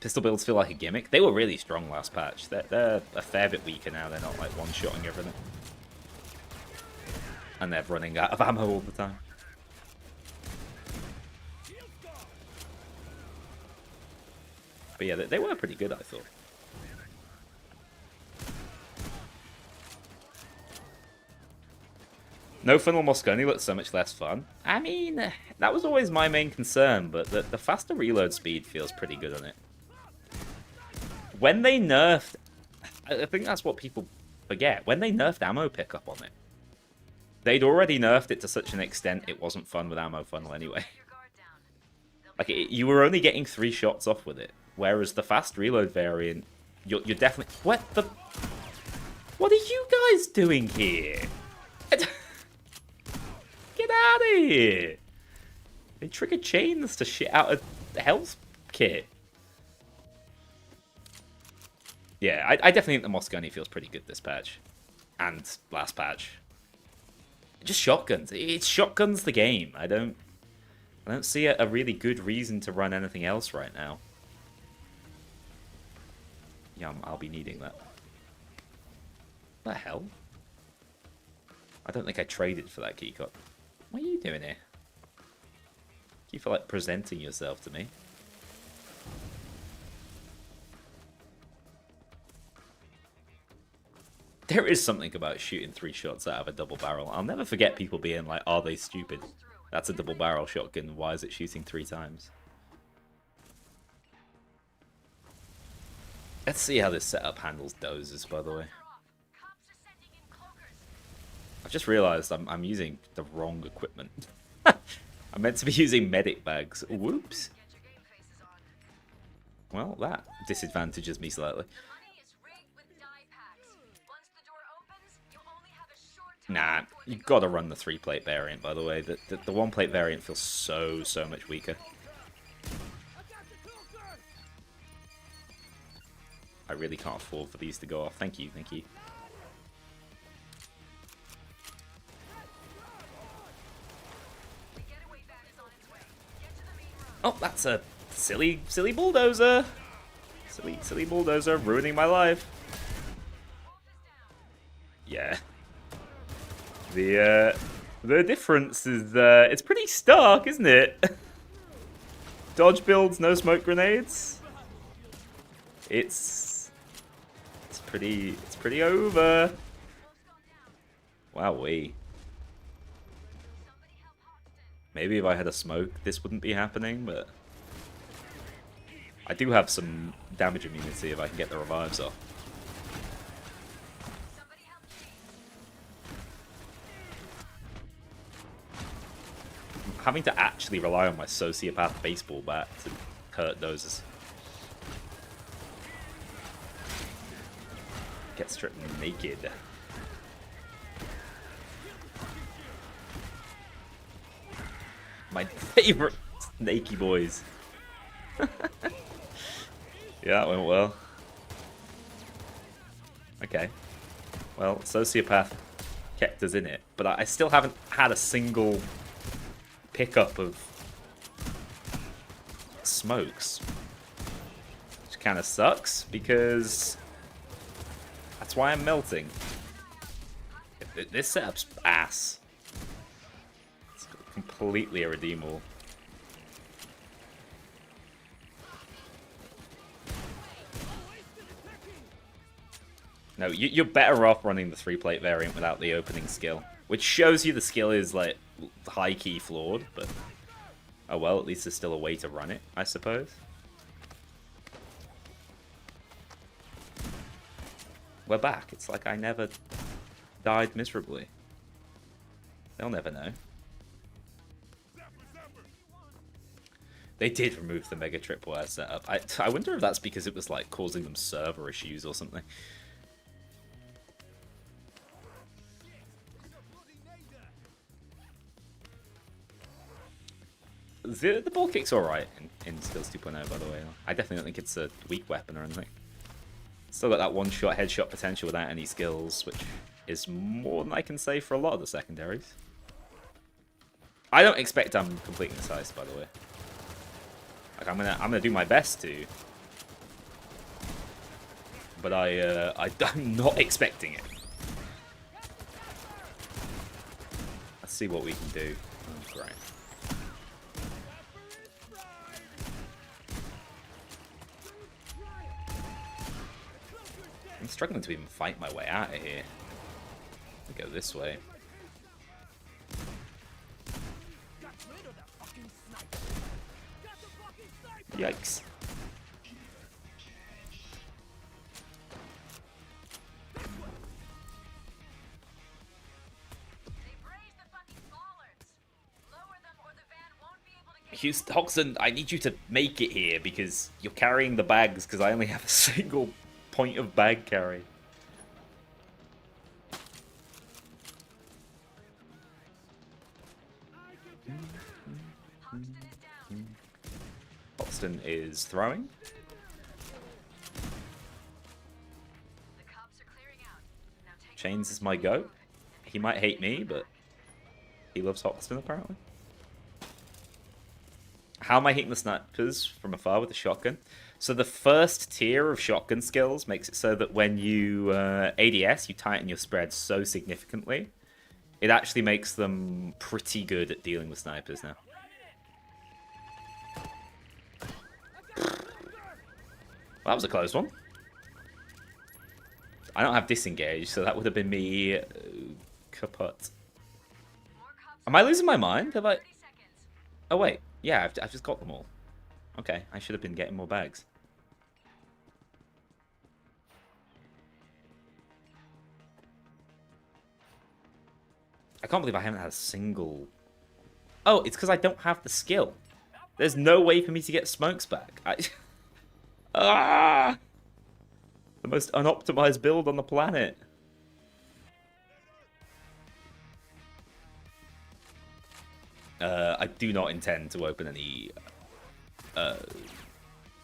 Pistol builds feel like a gimmick. They were really strong last patch. They're a fair bit weaker now. They're not like one-shotting everything. And they're running out of ammo all the time. But yeah, they were pretty good, I thought. No funnel Mosconi looks so much less fun. I mean, that was always my main concern, but the faster reload speed feels pretty good on it. When they nerfed... I think that's what people forget. When they nerfed ammo pickup on it, they'd already nerfed it to such an extent it wasn't fun with ammo funnel anyway. Like, you were only getting 3 shots off with it, whereas the fast reload variant, you're definitely... What the... What are you guys doing here? Get out of here! They trigger chains to shit out of the health kit. Yeah, I definitely think the Mosconi feels pretty good this patch. And last patch. Just shotguns. It's shotguns the game. I don't see a really good reason to run anything else right now. Yeah, I'll be needing that. What the hell? I don't think I traded for that keycard. What are you doing here? You feel like presenting yourself to me. There is something about shooting 3 shots out of a double barrel. I'll never forget people being like, are they stupid? That's a double barrel shotgun. Why is it shooting 3 times? Let's see how this setup handles dozers, by the way. I've just realized I'm using the wrong equipment. I'm meant to be using medic bags. Whoops. Well, that disadvantages me slightly. Nah, you gotta run the 3-plate variant, by the way. The 1-plate variant feels so much weaker. I really can't afford for these to go off. Thank you, thank you. Oh, that's a silly bulldozer. Silly bulldozer ruining my life. Yeah. The difference is it's pretty stark, isn't it? Dodge builds, no smoke grenades. It's pretty over. Wowee. Maybe if I had a smoke, this wouldn't be happening, but I do have some damage immunity if I can get the revives off. I'm having to actually rely on my sociopath baseball bat to hurt dozers. Get stripped naked. My favorite naked boys. Yeah, that went well. Okay. Well, sociopath kept us in it, but I still haven't had a single pickup of smokes. Which kind of sucks, because that's why I'm melting. This setup's ass. It's completely irredeemable. No, you're better off running the 3-plate variant without the opening skill. Which shows you the skill is, like, high-key flawed, but... oh well, at least there's still a way to run it, I suppose. We're back. It's like I never died miserably. They'll never know. They did remove the Mega Tripwire setup. I wonder if that's because it was, like, causing them server issues or something. The ball kick's alright in Skills 2.0, by the way. I definitely don't think it's a weak weapon or anything. Still got that one-shot headshot potential without any skills, which is more than I can say for a lot of the secondaries. I don't expect I'm completing this heist, by the way. Like, I'm gonna do my best to, but I'm not expecting it. Let's see what we can do. Oh, great. I'm struggling to even fight my way out of here. I'll go this way. Yikes. Hoxton, I need you to make it here because you're carrying the bags because I only have a single point of bag carry. Hoxton is throwing. Chains is my goat. He might hate me, but he loves Hoxton apparently. How am I hitting the snipers from afar with the shotgun? So the first tier of shotgun skills makes it so that when you ADS, you tighten your spread so significantly It actually makes them pretty good at dealing with snipers now. Well, that was a close one. I don't have disengage, so that would have been me kaput. Am I losing my mind? Have I... Oh, wait. Yeah, I've just got them all. Okay, I should have been getting more bags. I can't believe I haven't had a single... Oh, it's because I don't have the skill. There's no way for me to get smokes back. Ah! The most unoptimized build on the planet. I do not intend to open any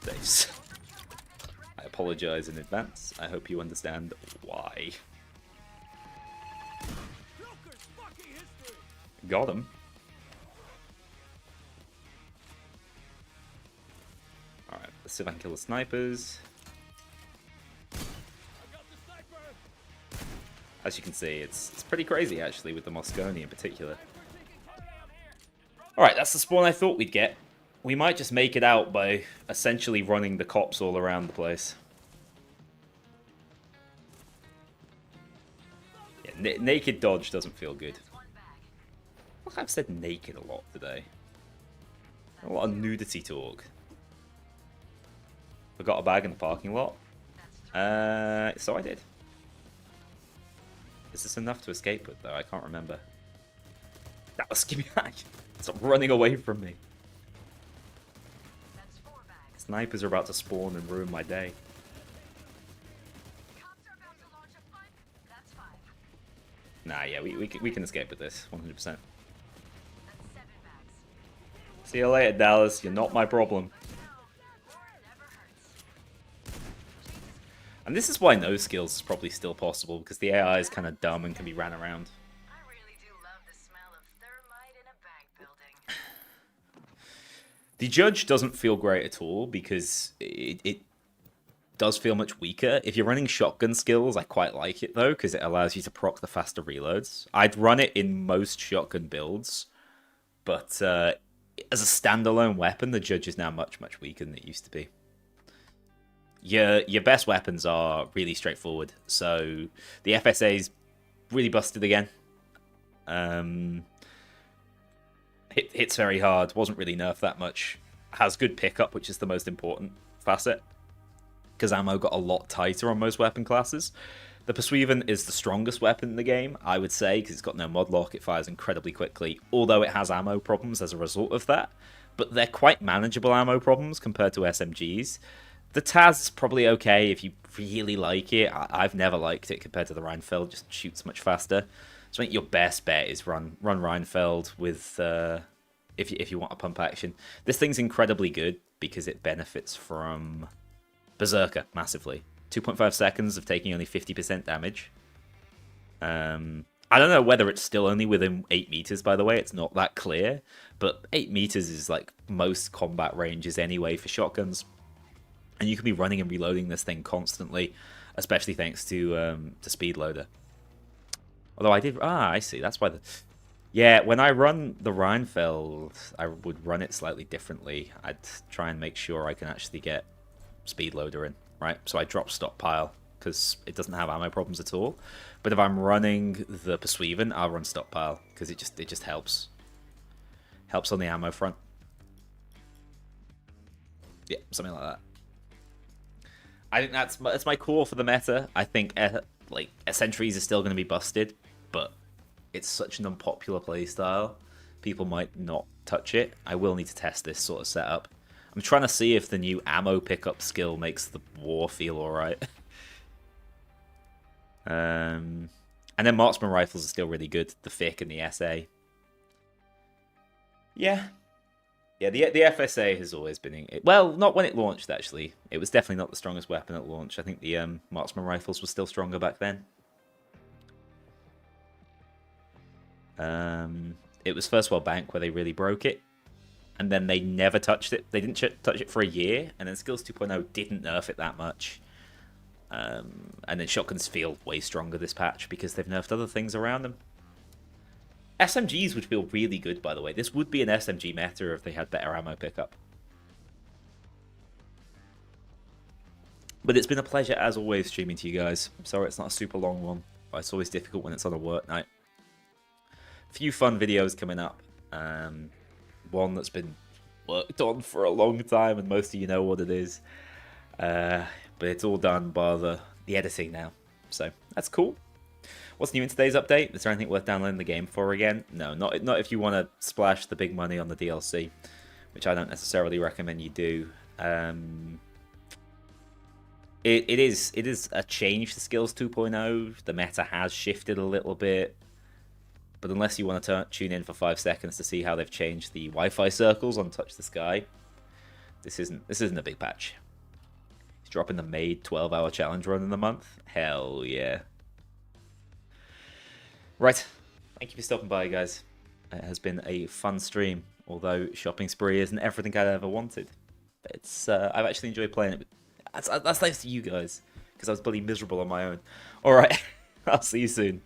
safes. I apologize in advance. I hope you understand why. Got him. Alright, let's see if I can kill the snipers. As you can see, it's pretty crazy actually with the Mosconi in particular. Alright, that's the spawn I thought we'd get. We might just make it out by essentially running the cops all around the place. Yeah, naked dodge doesn't feel good. I've said naked a lot today. A lot of nudity talk. Forgot a bag in the parking lot. So I did. Is this enough to escape with, though? I can't remember. That was skippy bag. Stop running away from me. Snipers are about to spawn and ruin my day. Nah, yeah, we can escape with this, 100%. See you later, Dallas. You're not my problem. And this is why no skills is probably still possible, because the AI is kind of dumb and can be ran around. I really do love the smell of thermite in a bank building. The judge doesn't feel great at all, because it does feel much weaker. If you're running shotgun skills, I quite like it, though, because it allows you to proc the faster reloads. I'd run it in most shotgun builds, but as a standalone weapon, the judge is now much, much weaker than it used to be. Your best weapons are really straightforward. So the FSA's really busted again. Hits very hard. Wasn't really nerfed that much. Has good pickup, which is the most important facet, because ammo got a lot tighter on most weapon classes. The Persuasion is the strongest weapon in the game, I would say, because it's got no mod lock. It fires incredibly quickly, although it has ammo problems as a result of that. But they're quite manageable ammo problems compared to SMGs. The Taz is probably okay if you really like it. I've never liked it compared to the Rheinfeld. Just shoots much faster. So I think your best bet is run Rheinfeld with if you want a pump action. This thing's incredibly good because it benefits from Berserker massively. 2.5 seconds of taking only 50% damage. I don't know whether it's still only within 8 meters, by the way. It's not that clear. But 8 meters is like most combat ranges anyway for shotguns. And you can be running and reloading this thing constantly, especially thanks to Speed Loader. Although I did... I see. That's why the... Yeah, when I run the Rheinfeld, I would run it slightly differently. I'd try and make sure I can actually get Speed Loader in, right? So I drop Stockpile, because it doesn't have ammo problems at all. But if I'm running the Persuasion, I'll run Stockpile, because it just helps. Helps on the ammo front. Yeah, something like that. I think that's my core for the meta. I think like Sentries is still going to be busted, but it's such an unpopular playstyle. People might not touch it. I will need to test this sort of setup. I'm trying to see if the new ammo pickup skill makes the war feel alright. And then marksman rifles are still really good. The FIC and the SA. Yeah. Yeah, the FSA has always been... Well, not when it launched, actually. It was definitely not the strongest weapon at launch. I think the marksman rifles were still stronger back then. It was First World Bank where they really broke it. And then they never touched it. They didn't touch it for a year. And then Skills 2.0 didn't nerf it that much. And then shotguns feel way stronger this patch because they've nerfed other things around them. SMGs would feel really good, by the way. This would be an SMG meta if they had better ammo pickup. But it's been a pleasure, as always, streaming to you guys. I'm sorry it's not a super long one, but it's always difficult when it's on a work night. A few fun videos coming up. One that's been worked on for a long time, and most of you know what it is. But it's all done by the editing now. So, that's cool. What's new in today's update? Is there anything worth downloading the game for again? No, not if you want to splash the big money on the DLC, which I don't necessarily recommend you do. It is a change to Skills 2.0. The meta has shifted a little bit, but unless you want to tune in for 5 seconds to see how they've changed the Wi-Fi circles on Touch the Sky, this isn't a big patch. He's dropping the Made 12-hour challenge run in the month. Hell yeah! Right, thank you for stopping by, guys. It has been a fun stream, although Shopping Spree isn't everything I'd ever wanted. But it's I've actually enjoyed playing it. That's thanks to you guys, because I was bloody miserable on my own. Alright, I'll see you soon.